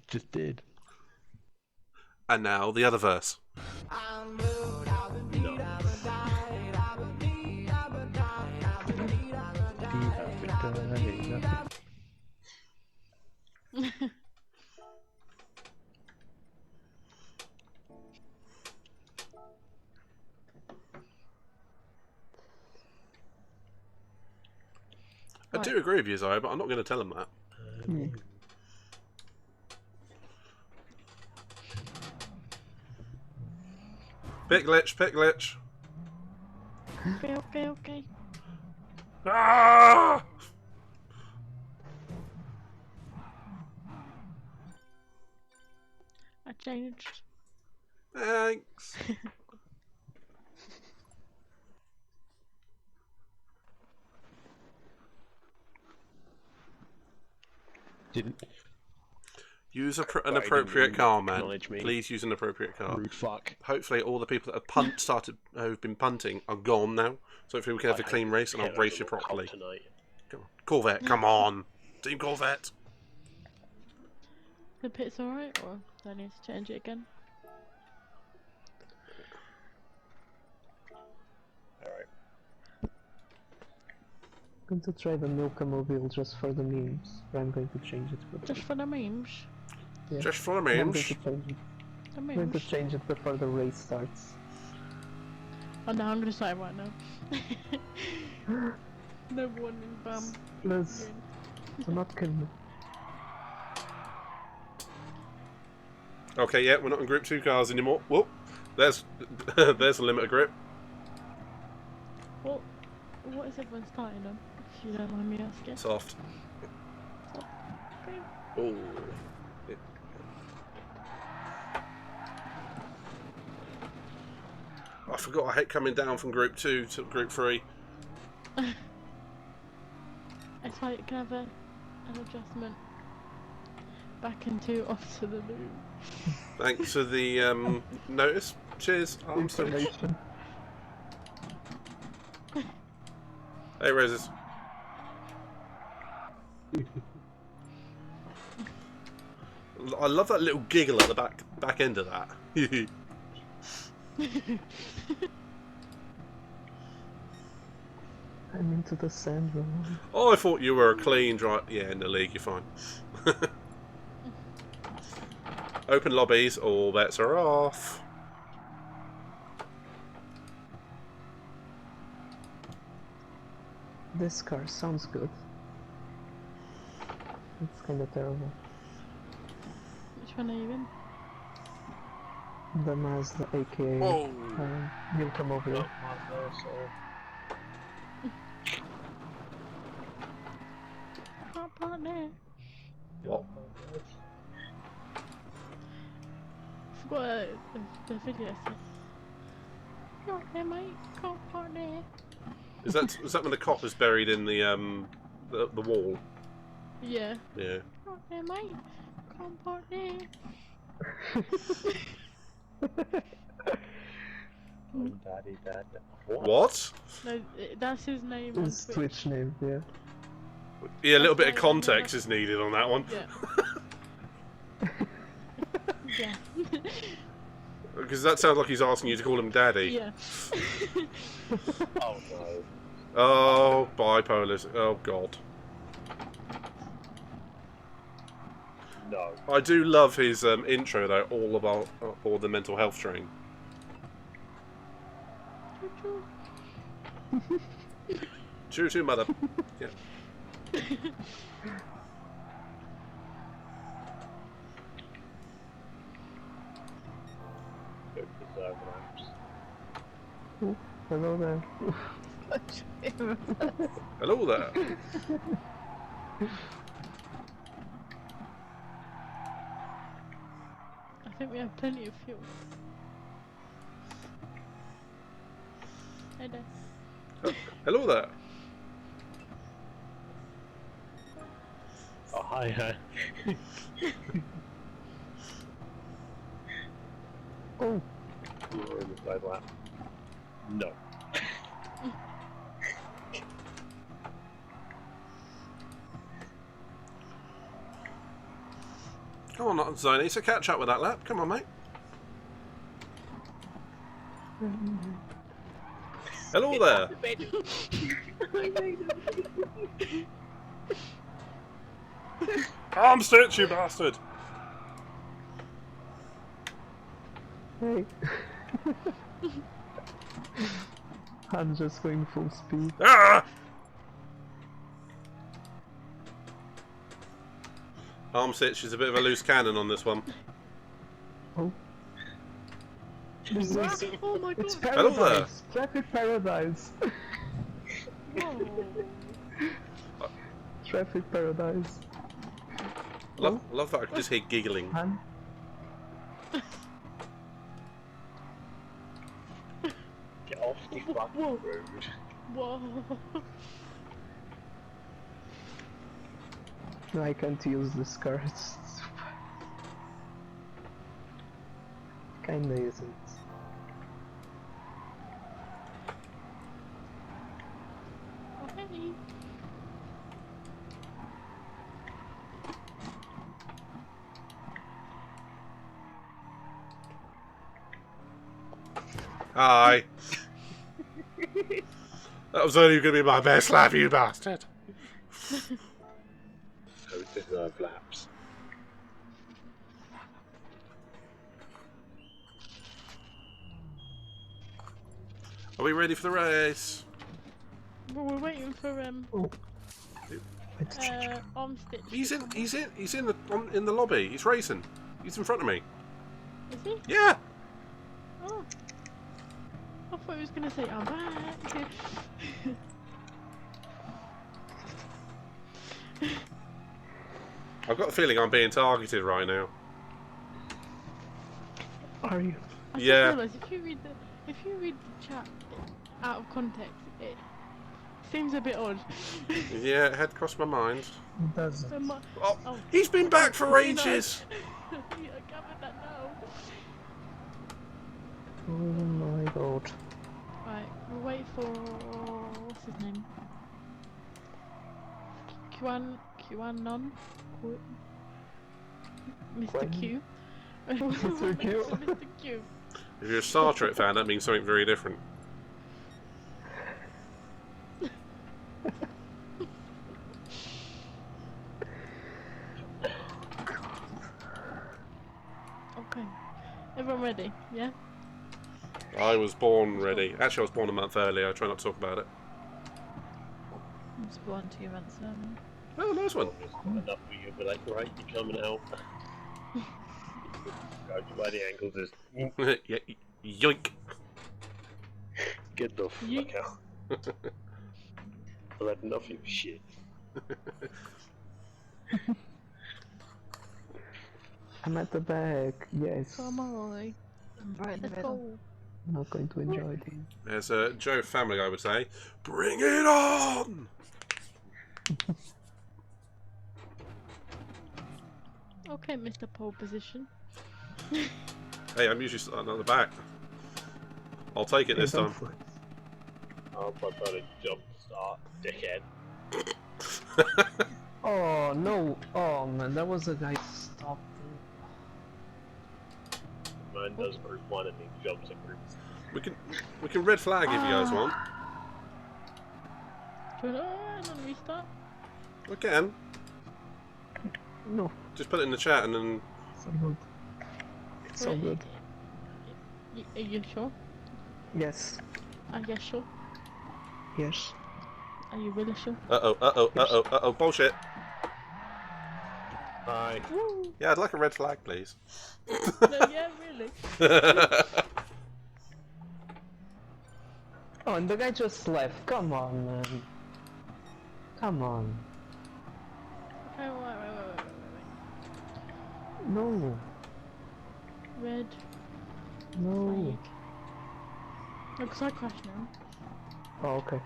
Just did. And now the other verse. I do agree with you, Zaya, but I'm not going to tell him that. Pit glitch, pit glitch. Okay. Ah! I changed. Thanks. Didn't. Use an didn't appropriate car, man. acknowledge me. Please use an appropriate car. Rude fuck. Hopefully, all the people that have who've been punting are gone now. So hopefully, we can have a clean race, and I'll race you properly. Tonight. Come on, Corvette, come on, Team Corvette. The pit's alright, or do I need to change it again? Alright. I'm going to try the Milkamobile just for the memes. But I'm going to change it for Just for the memes. yeah. Just for the And I'm going memes. to change it. The I'm going to memes. change it before the race starts. Oh no, I'm gonna start right now. No warning, bam. Please, do not kill me. Okay, yeah, we're not in Group 2 cars anymore. Whoop, there's there's a limiter grip. What is everyone starting on? If you don't mind me asking. Soft. Okay. Oh. I forgot I hate coming down from Group 2 to Group 3. It's like you can have an adjustment back into off to the moon. Thanks for the notice. Cheers. Information. Hey, Roses. I love that little giggle at the back end of that. I'm into the sand zone. Oh, I thought you were a clean drive. Yeah, in the league, you're fine. Open lobbies, all bets are off. This car sounds good. It's kind of terrible. Which one are you in? The Mazda, aka Whoa. Milkamobile. Can't park there. What? I forgot the video said. You're right there, mate. Can't park there. Is that when the cop is buried in the wall? Yeah. Yeah. Right there, mate. Can't park there. Daddy. What? No, that's his name on His Twitch. Twitch name, yeah. Yeah, a little bit of That's why I know context that. is needed on that one. Yeah. Yeah. Because that sounds like he's asking you to call him daddy. Yeah. Oh no. Oh, bipolar. Oh, God. No. I do love his intro, though, all about all the mental health train. Choo-choo, mother. Yeah. Hello there. Hello there. I think we have plenty of fuel. Hey there. Hello there. Oh, hi. Oh, You're in the side lap. No. Come on, not Zony, so catch up with that lap. Come on, mate. Hello there. Arm stitch, you bastard. Hey. I'm just going full speed. Ah! Arm stitch is a bit of a loose cannon on this one. Oh. This is... Oh my It's god! Hello there. paradise! Traffic paradise! Whoa. Traffic paradise. Love that I can just hear giggling. Han? Get off the fucking Whoa. road. Whoa. No, I can't use this car, it's... Kinda isn't. Okay. Hi. That was only going to be my best lap, you bastard. So it deserve laps. Are we ready for the race? Well, we're waiting for arm stitch. He's in the lobby. He's racing. He's in front of me. Is he? Yeah. Oh. I thought he was gonna say I'm back. I've got the feeling I'm being targeted right now. Are you? I just Yeah. realised if you read the chat out of context, it seems a bit odd. Yeah, it had crossed my mind. It doesn't. So Oh, he's been back for ages. I gathered that now. Oh my god. Right, we'll wait for what's his name? QAnon? Mr. Q. Mr. Q. Mr. Q. If you're a Star Trek fan, that means something very different. Okay. Everyone ready? Yeah? I was born ready. Actually, I was born a month early. I try not to talk about it. I was born 2 months early. Oh, nice one. It's not enough for you, but like, right, you're coming out. Grab you by the ankles, just Yeah, yoink. get the fuck Yeet. out. I've had enough of your shit. I'm at the back, yes. Come on. I'm right in the Let's middle. go. I'm not going to enjoy this. As Joe Family Guy would say, bring it on! Okay, Mr. Pole Position. Hey, I'm usually starting at the back. I'll take it this Hey, don't time. flex. I'm about to jump start, dickhead. Oh no! Oh man, that was a guy stopped. Mine does group 1 and then jumps in group 2. We can red flag if you guys want. Do you want to restart? We can. No, Just put it in the chat and then. it's all good. It's all Wait, good. Are you sure? Yes, Are you sure? yes. Are you really sure? Bullshit. Hi. Woo! Yeah, I'd like a red flag, please. No, yeah, really. Oh, and the guy just left. Come on, man. Come on. Okay, wait. No, Red no. flag. No, because I crashed now. Oh, okay.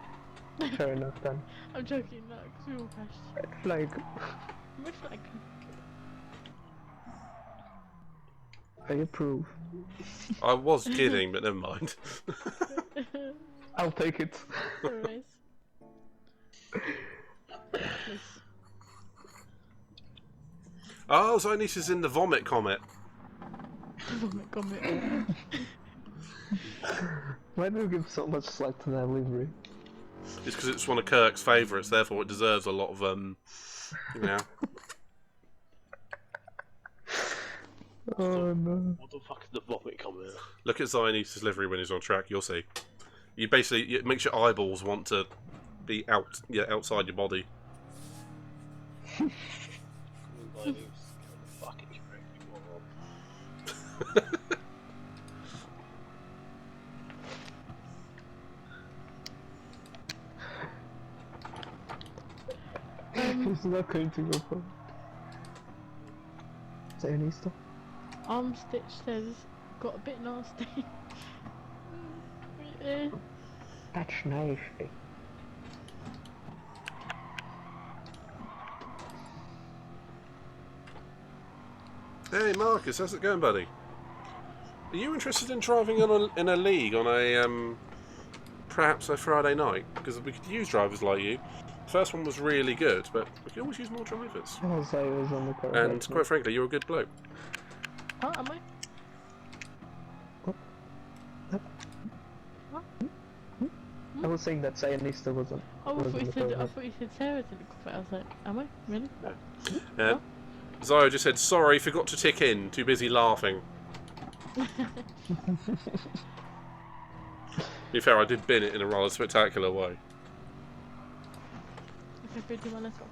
Fair enough then. I'm joking, no, because we all crashed. Red flag. Red flag. I approve. I was kidding, but never mind. I'll take it. Anyways. Please. Oh, Zionis is in the Vomit Comet. Vomit comet. Why do you give so much slack to that livery? It's because it's one of Kirk's favourites, therefore it deserves a lot of, you know. Oh no. What the fuck is the vomit coming? Look at Zionis' livery when he's on track, you'll see. You basically, it makes your eyeballs want to be outside your body. It's not going to go for. Is that any stuff? Stitch says, got a bit nasty. That's nasty. Hey Marcus, how's it going, buddy? Are you interested in driving in a league on a perhaps a Friday night? Because we could use drivers like you. The first one was really good, but we could always use more drivers. Oh, so it was on the car. And quite frankly, you're a good bloke. Oh, am I? I was saying that Zionista wasn't. Oh, I thought you said Sarah didn't cough it. I was like, am I? Really? No. Zio just said, sorry, forgot to tick in. Too busy laughing. To be fair, I did bin it in a rather spectacular way. Okay, good, do you want to go?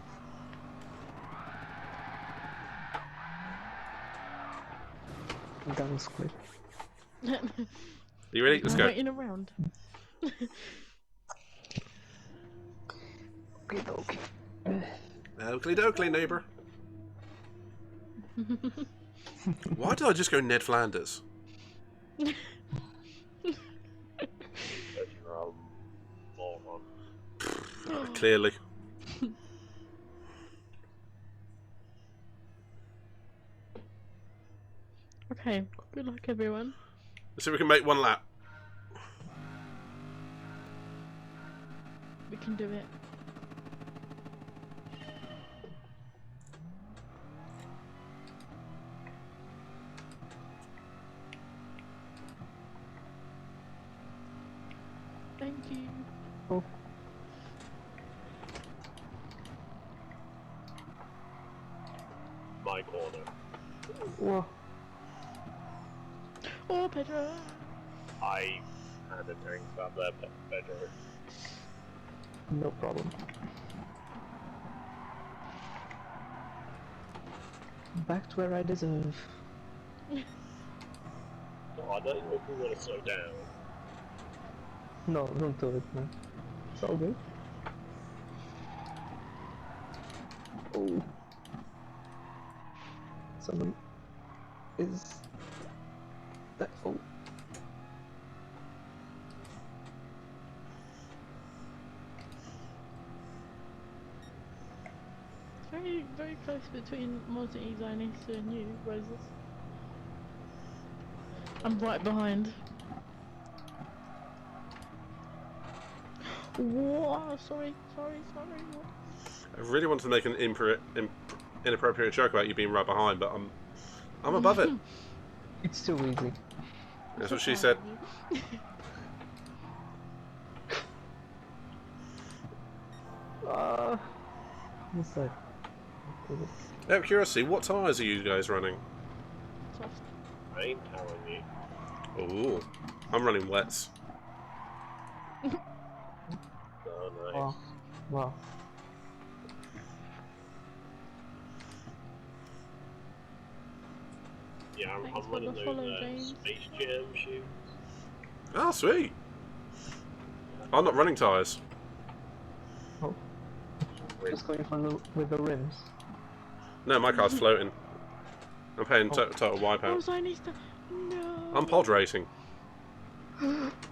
That was quick. Are you ready? Let's go. Waiting around. Okay, okay. Oakley dokley, neighbour. Why did I just go Ned Flanders? Clearly. Okay, good luck everyone. Let's see if we can make one lap. We can do it. Thank you. Oh. My corner. Whoa. Oh, Pedro. I had a drink about that, Pedro. No problem. Back to where I deserve. Oh, I don't know if we want to slow down. No, don't do it, man. It's all good. Oh. Someone is... That... Oh. Very, very close between Mozzie, Zionista and you, Roses. I'm right behind. Whoa, sorry. I really wanted to make an inappropriate joke about you being right behind, but I'm above it. It's too easy. That's what she said. What's that? Out of curiosity, what tyres are you guys running? Soft. I ain't telling you. Ooh, I'm running wets. Oh, nice. Wow. Wow. Yeah, Thanks I'm for running the follow, those James. Space Jam shoes. Oh, sweet. I'm not running tyres. Oh. Just going with the rims. No, my car's floating. I'm paying total Oh, wipeout. Zionista. No. I'm pod racing.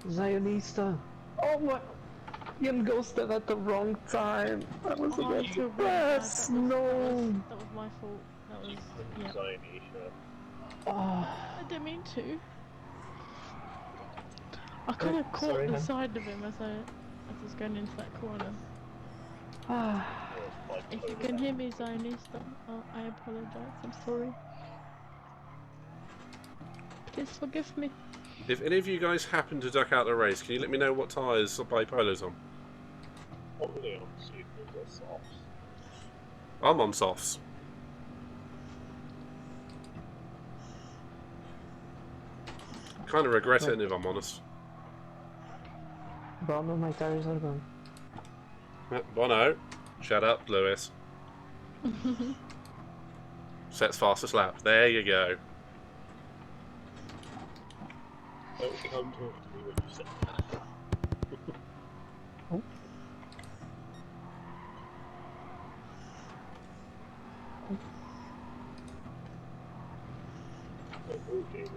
Zionista. Oh my. Ian ghosted at the wrong time. I was Oh, I about feel to really bad. press. That No. was my fault. That was, yeah. Zionisha. Oh. I didn't mean to. I kind of caught sorry, the hun. side of him as I was going into that corner. If you can hear me, Zionist, I apologize. I'm sorry. Please forgive me. If any of you guys happen to duck out the race, can you let me know what tyres Bipola's on? Probably on supers or softs. I'm on softs. Kind of regret it if I'm honest. Bono, my tires are gone. Bono, shut up, Lewis. Sets fastest lap. There you go. Don't come talk to me when you said that. Oh. Oh, Jamie.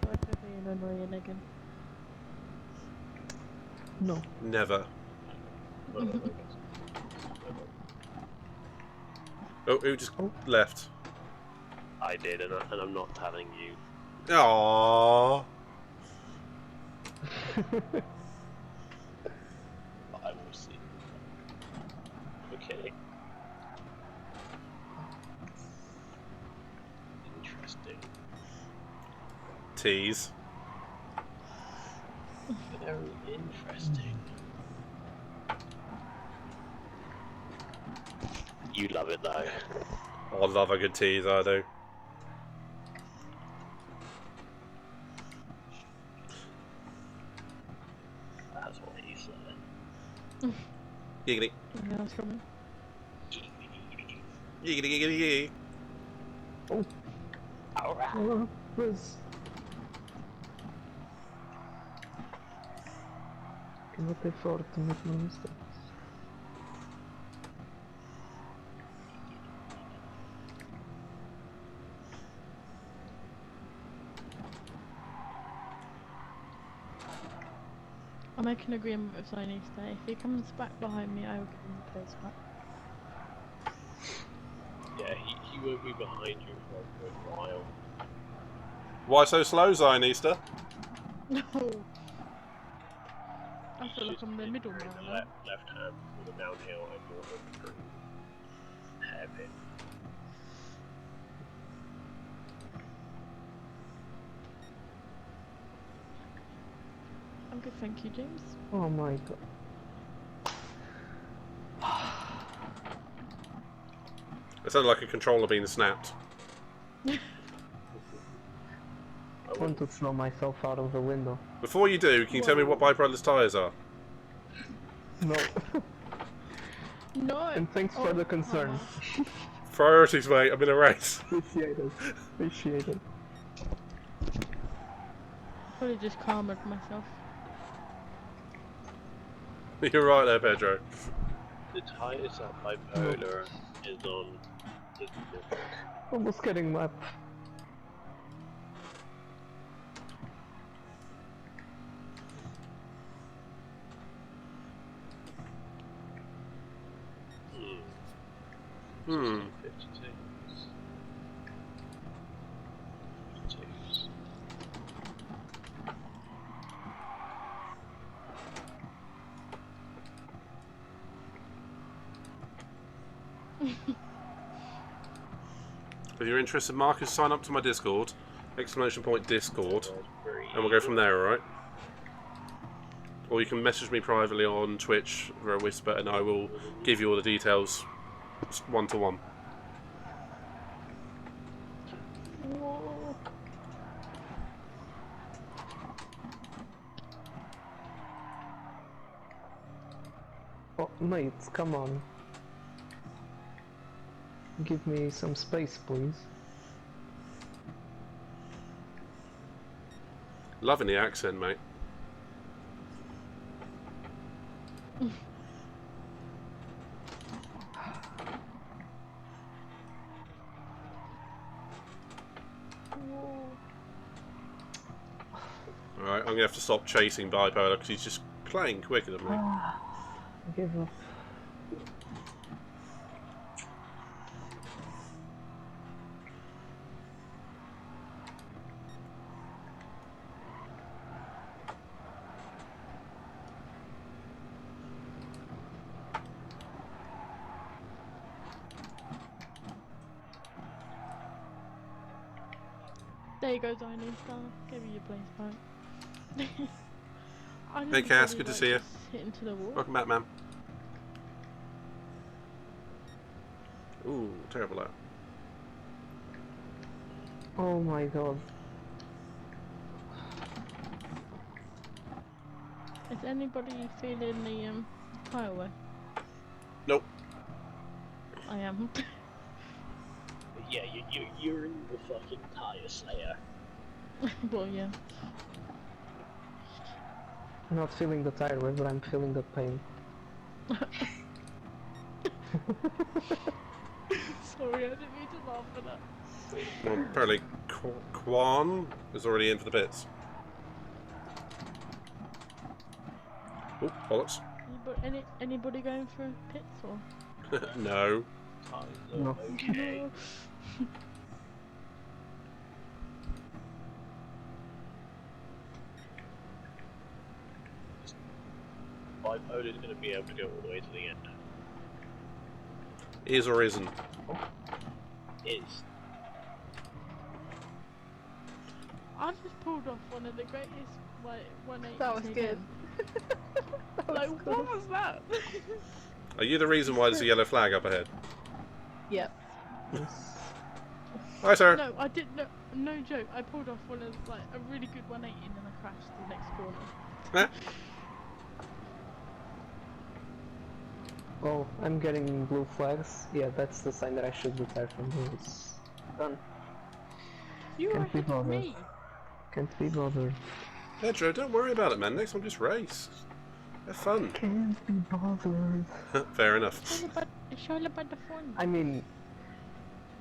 Sorry for being annoying again. No. Never. Oh, who just left? I did, and I'm not telling you. Aww. But I will see. Okay. Interesting. Tease. Very interesting. You love it though. I love a good tease, I do. That's what he said. Giggity. Yeah, that's coming. Giggity, giggity, giggity. Oh. Alright. Oh, Liz. Cannot afford to make no mistakes. I'll make an agreement with Zionist that if he comes back behind me, I will give him the place back. Yeah, he won't be behind you for a good while. Why so slow, Zionista? No! I He's feel like just I'm the in middleman. the left hand for the downhill and you're on the green hairpin. I'm good, thank you, James. Oh my god. It sounded like a controller being snapped. I want to throw myself out of the window. Before you do, can you tell me what Bipola's tyres are? No. No! And thanks for the concern. Priorities, mate. I'm in a race. Appreciate it. Appreciate it. Probably just calmed myself. You're right there, Pedro. The tyres that Bipolar is on the Almost getting lapped. Hmm. 52s. If you're interested, Marcus, sign up to my Discord. !Discord. And we'll go from there, alright? Or you can message me privately on Twitch for a whisper and I will give you all the details one-to-one. Oh, mates, come on. Give me some space, please. Loving the accent, mate. Alright, I'm going to have to stop chasing Bipolar because he's just playing quicker than me. Give up. There you go, Tiny Star. Give me your place back. I Hey, Cass, bloody, good to like, see you. just hit into the wall. Welcome back, man. Ooh, terrible out. Oh my god. Is anybody feeling the firework? Nope. I am. Yeah, you're in the fucking tire slayer. Well, yeah. I'm not feeling the tire wave, but I'm feeling the pain. Sorry, I didn't mean to laugh at that. Well, apparently Quan is already in for the pits. Oh, bollocks. Anybody going for pits or? No. Tires No. are okay. My opponent's going to be able to go all the way to the end. Is or isn't? Is. I just pulled off one of the greatest, like, 180. That was good. Like, what was that? Are you the reason why there's a yellow flag up ahead? Yep. Hi, sir. No, I didn't. No joke. I pulled off one of, like, a really good 180 and then I crashed the next corner. Huh? Oh, I'm getting blue flags. Yeah, that's the sign that I should retire from here. It's done. You were Can't be ahead of bothered. me. Can't be bothered. Pedro, don't worry about it, man. Next time, just race. Have fun. Can't be bothered. Fair enough. It's all about the fun. I mean,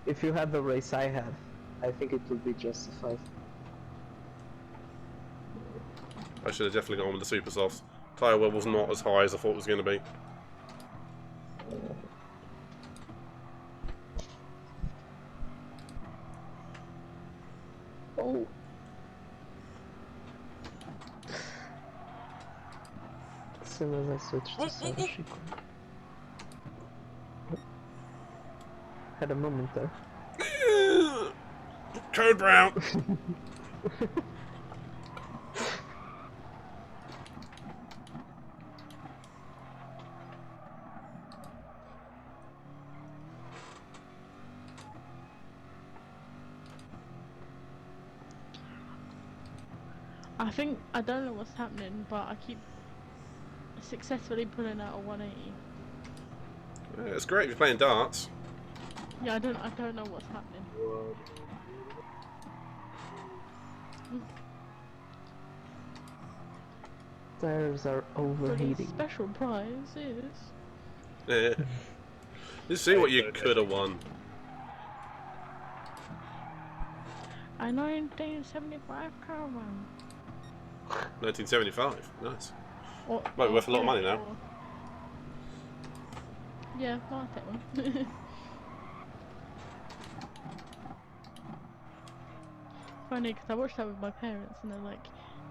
if you had the race I had, I think it would be justified. I should have definitely gone with the super softs. Tyre wear was not as high as I thought it was going to be. Oh. As soon as I switched to Sarashiko. Had a moment there. Code Brown! I don't know what's happening, but I keep successfully pulling out a 180. Yeah, it's great if you're playing darts. Yeah, I don't know what's happening. Tires are But the overheating. special prize is Yeah. Just see what you could have won. a 1975 caravan. 1975. Nice. Or, Might be worth a lot of money now. Yeah, I'll take one. Funny, because I watched that with my parents, and they're like,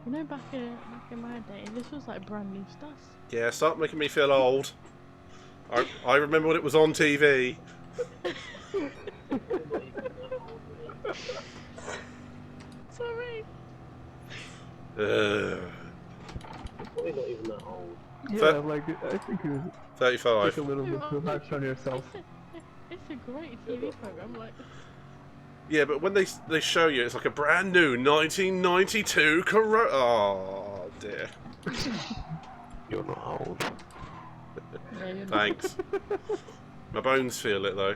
you know, back in my day, this was like brand new stuff. Yeah, stop making me feel old. I remember when it was on TV. Sorry. Probably not even that old. Yeah, like, I think you take 35. a little bit too harsh on yourself. It's a great TV program, like. Yeah, but when they show you, it's like a brand new 1992 Corolla. Oh dear. You're not old. Yeah, you're not. Thanks. My bones feel it though.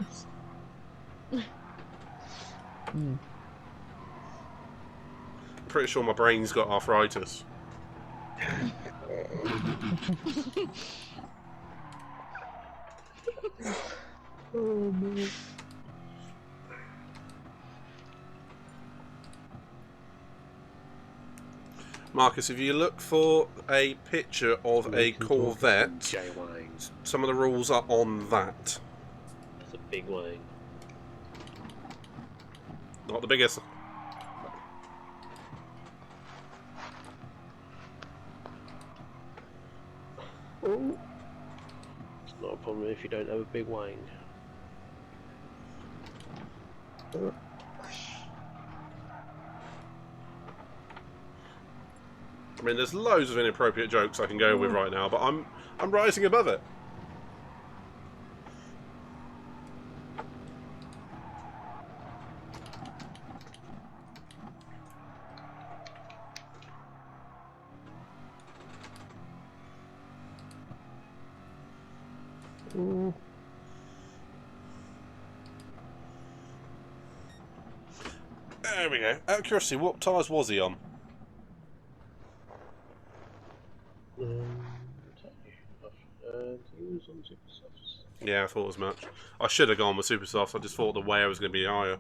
Pretty sure my brain's got arthritis. Oh no. Marcus, if you look for a picture of a Corvette, J-Wings. some of the rules are on that. That's a big wing. Not the biggest. Oh. It's not a problem if you don't have a big wing. I mean, there's loads of inappropriate jokes I can go with right now, but I'm rising above it. Ooh. There we go. Out of curiosity, what tyres was he on? He was on super softs. Yeah, I thought as much. I should have gone with super softs. I just thought the wear was going to be higher.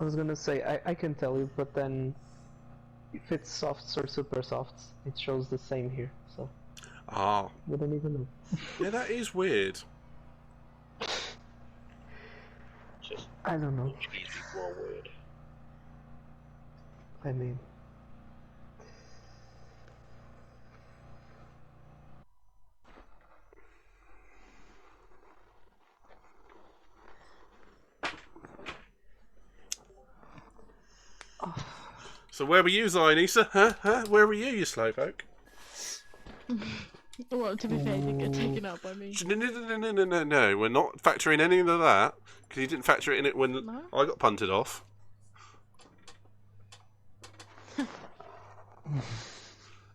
I was gonna say, I can tell you, but then if it's softs or super softs, it shows the same here, so Ah, we don't even know. yeah, that is weird. Just I don't know. easy forward. I mean, So where were you, Zionisa? Huh? Where were you slowpoke? Well, to be fair, you didn't get taken out by me. No. We're not factoring any of that because you didn't factor it in it when No? I got punted off.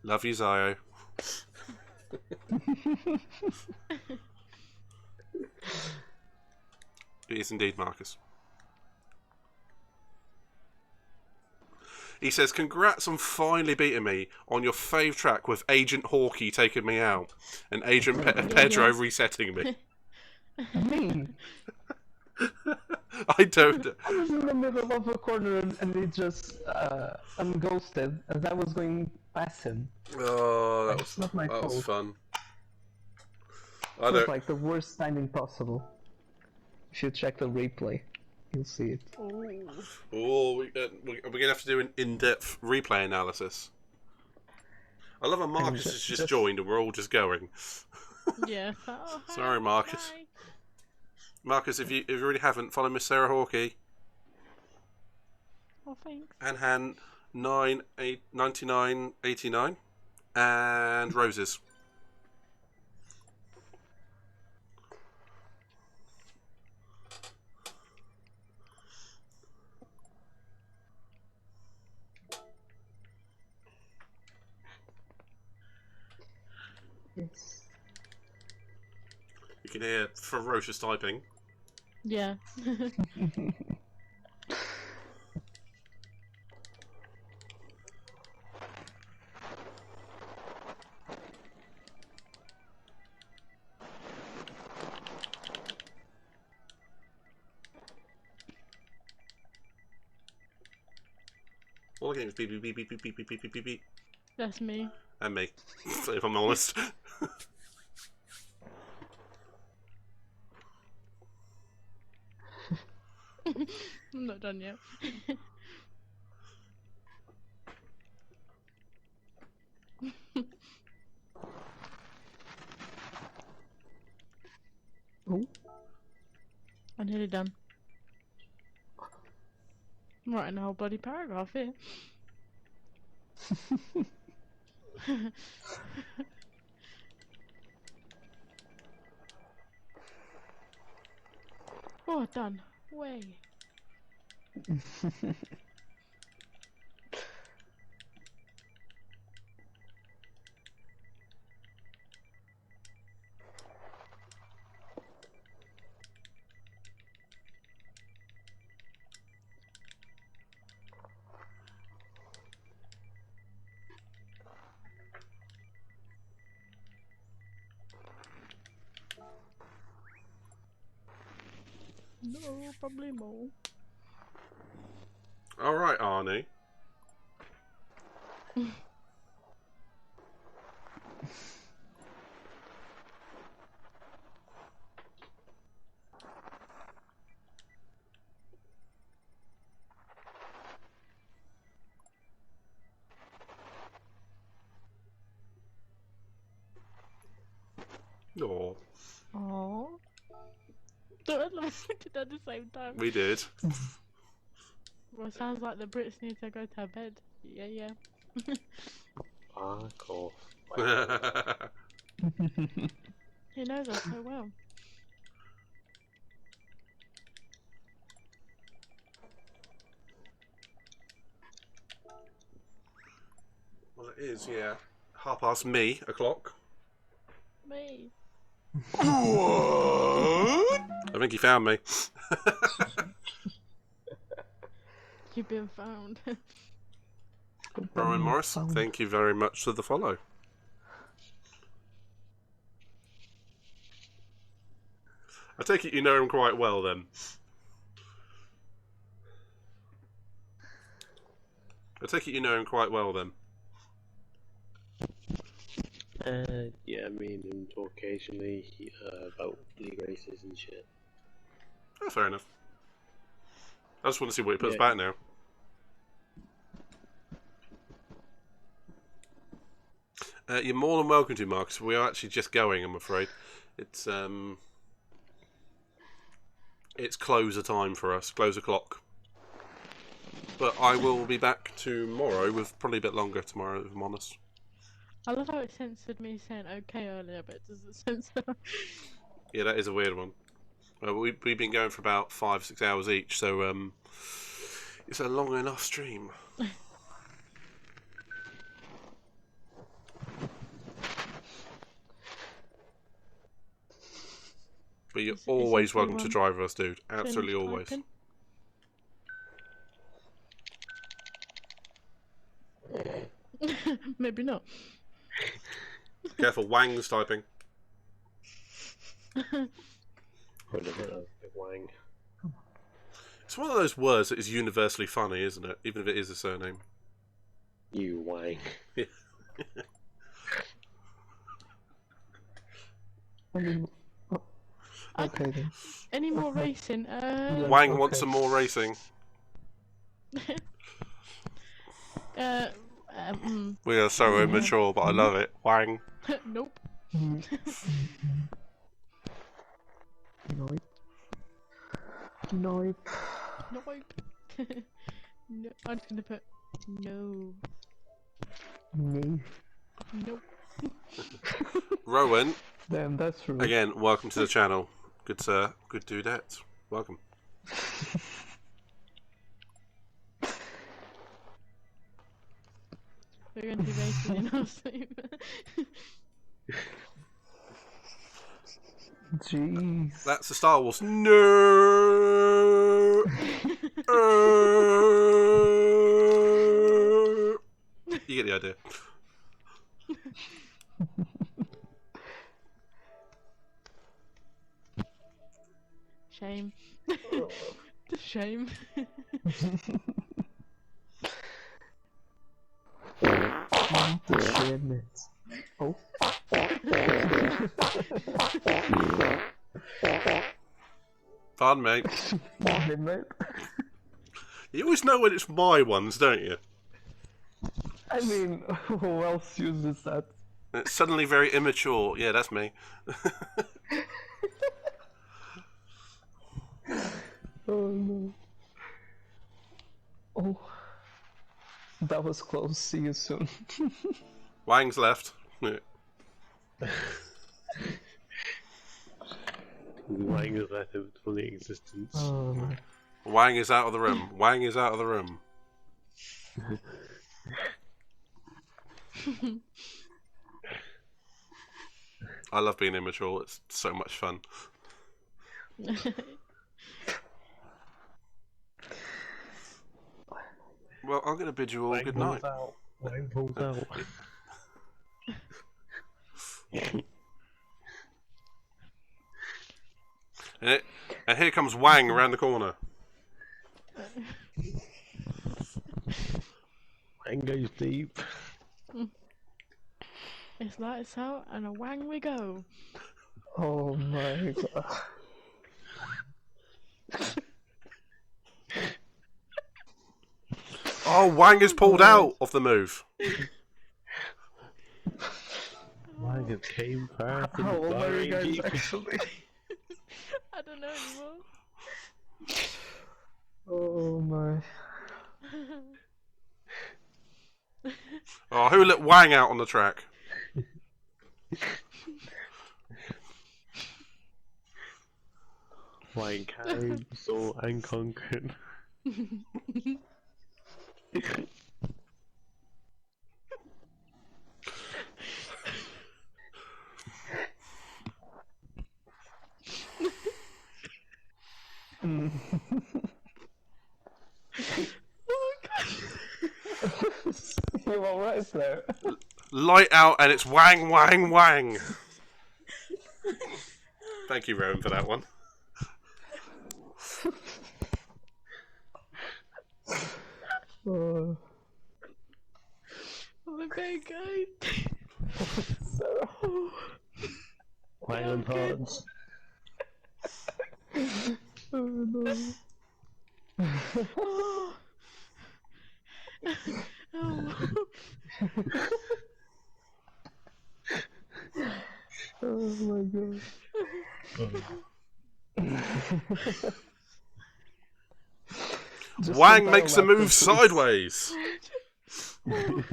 Love you, Zio. It is indeed, Marcus. He says, congrats on finally beating me on your fave track with Agent Hawkeye taking me out and Agent Pedro resetting me. me! I don't... I was in the middle of a corner and it just unghosted as I was going past him. Oh, that It's not my was fault. fun. It was like the worst timing possible. If you check the replay, you'll see it. Oh, we're going to have to do an in-depth replay analysis. I love how Marcus has just joined and we're all just going. Yeah. Sorry, Marcus. Hi. Marcus, if you really haven't, follow Miss Sarah Hawkeye. Oh, thanks. And Han 9989 and Roses. Yes. You can hear ferocious typing. Yeah. All I get is beep beep beep beep beep beep beep beep beep beep. That's me. And me, if I'm honest. I'm not done yet. Oh. I'm nearly done. I'm writing a whole bloody paragraph here. Oh, done. Way. No problemo. Alright, Arnie. Oh, Aww. Don't listen to that at the same time. we did. Well, sounds like the Brits need to go to bed. Yeah, yeah. Fuck off. He knows us so well. Well, it is, yeah. o'clock. Me. I think he found me. You've been found. Rowan Morris, thank you very much for the follow. I take it you know him quite well then. Yeah, me and him talk occasionally about league races and shit. Oh, fair enough. I just want to see what he puts Yeah. back now. You're more than welcome to, Marcus. We are actually just going, I'm afraid. It's closer time for us, closer clock. But I will be back tomorrow, with probably a bit longer tomorrow, if I'm honest. I love how it censored me saying okay earlier, but it doesn't censor. Yeah, that is a weird one. We've been going for about 5-6 hours each, so it's a long enough stream. But you're always welcome to drive us, dude. Absolutely always. Maybe not. Careful, Wang's typing. Wang. It's one of those words that is universally funny, isn't it? Even if it is a surname. You Wang. I mean, okay then. Any more racing? Wang wants some more racing. We are so immature, but I love it. Wang. Nope. Nope. Nope. Nope. No, I'm just gonna put no. No. Nope. Rowan, Damn, that's rude. again, welcome to the channel. Good dudette. Welcome. We're going to be racing in our sleep. Jeez. That's the Star Wars. No. You get the idea. Shame. Shame. Damn it. Oh. Pardon me. Midnight. You always know when it's my ones, don't you? I mean, who else uses that? It's suddenly very immature. Yeah, that's me. Oh no. Oh. That was close. See you soon. Wang's left. Yeah. Wang is left of fully existence. Wang is out of the room. Wang is out of the room. I love being immature. It's so much fun. Well, I'm going to bid you all good night. Wang pulls out. And here comes Wang around the corner. Wang goes deep. It's lights out and a wang we go. Oh my god. Oh, Wang is pulled out of the move. Wang has came past How and old are you guys dying. actually? I don't know anymore. Oh my. Oh, who let Wang out on the track? Wang came, saw and conquered. You alright there? Light out and it's Wang, Wang, Wang. Thank you, Rowan, for that one. Oh, I'm very good. Sarah. Violent hearts. Oh no. Oh. Oh my god. Just Wang compile makes a that move to- sideways. I'm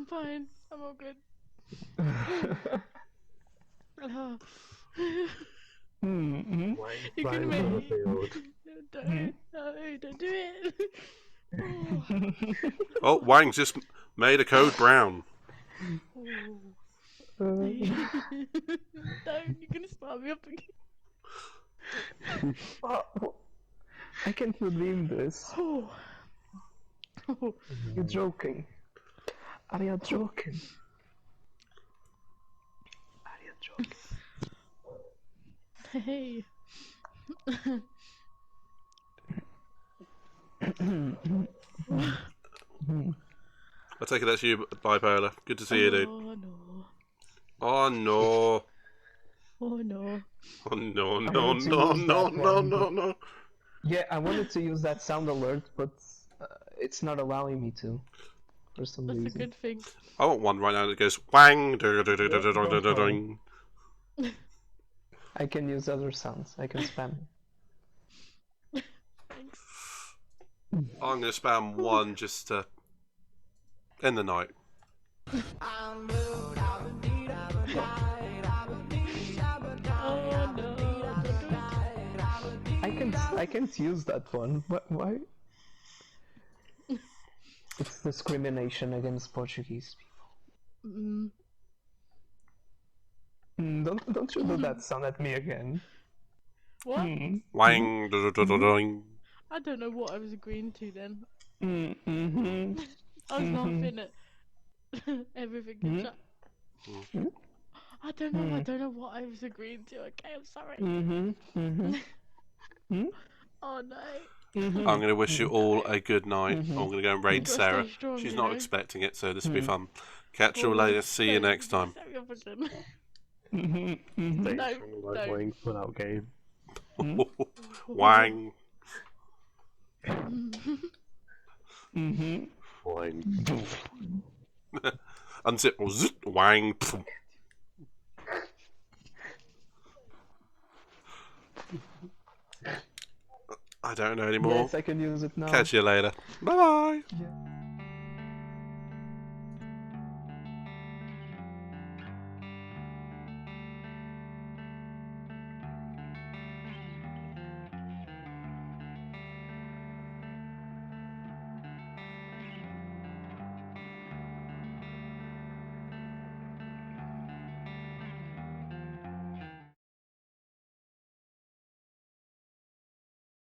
fine. I'm all good. Oh. Mm-hmm. You're gonna Wang make me. battlefield. No, don't do it. Oh. Oh, Wang just made a code brown. Oh. Don't, you're gonna start me up again. I can't redeem this. Oh. Oh. You're joking. Are you joking? Are you joking? Hey. I take it that's you, Bipolar. Good to see you, dude. Oh no. Oh no. Oh no. Oh no, I no, wanted to no, use no, that no, one, no, but- no. Yeah, I wanted to use that sound alert, but it's not allowing me to. For some That's a reason. good thing. I want one right now that goes Wang. I can use other sounds. I can spam. Thanks. I'm going to spam one just to end the night. Oh no. Don't do it. I can't use that one. Why? It's discrimination against Portuguese people. Don't you do that sound at me again. What? Wang. I don't know what I was agreeing to then. Mm-hmm. I was laughing at everything in chat. I don't know what I was agreeing to. Okay, I'm sorry. Oh no. I'm going to wish you all a good night. I'm going to go and raid Gotta stay Sarah. strong, She's you not know. expecting it, so this will be fun. Catch you all later. See you next time. Stay No, strong like no. Wang without game. Wang. Wang. Unzip. Wang. I don't know anymore. Yes, I can use it now. Catch you later. Bye bye. Yeah.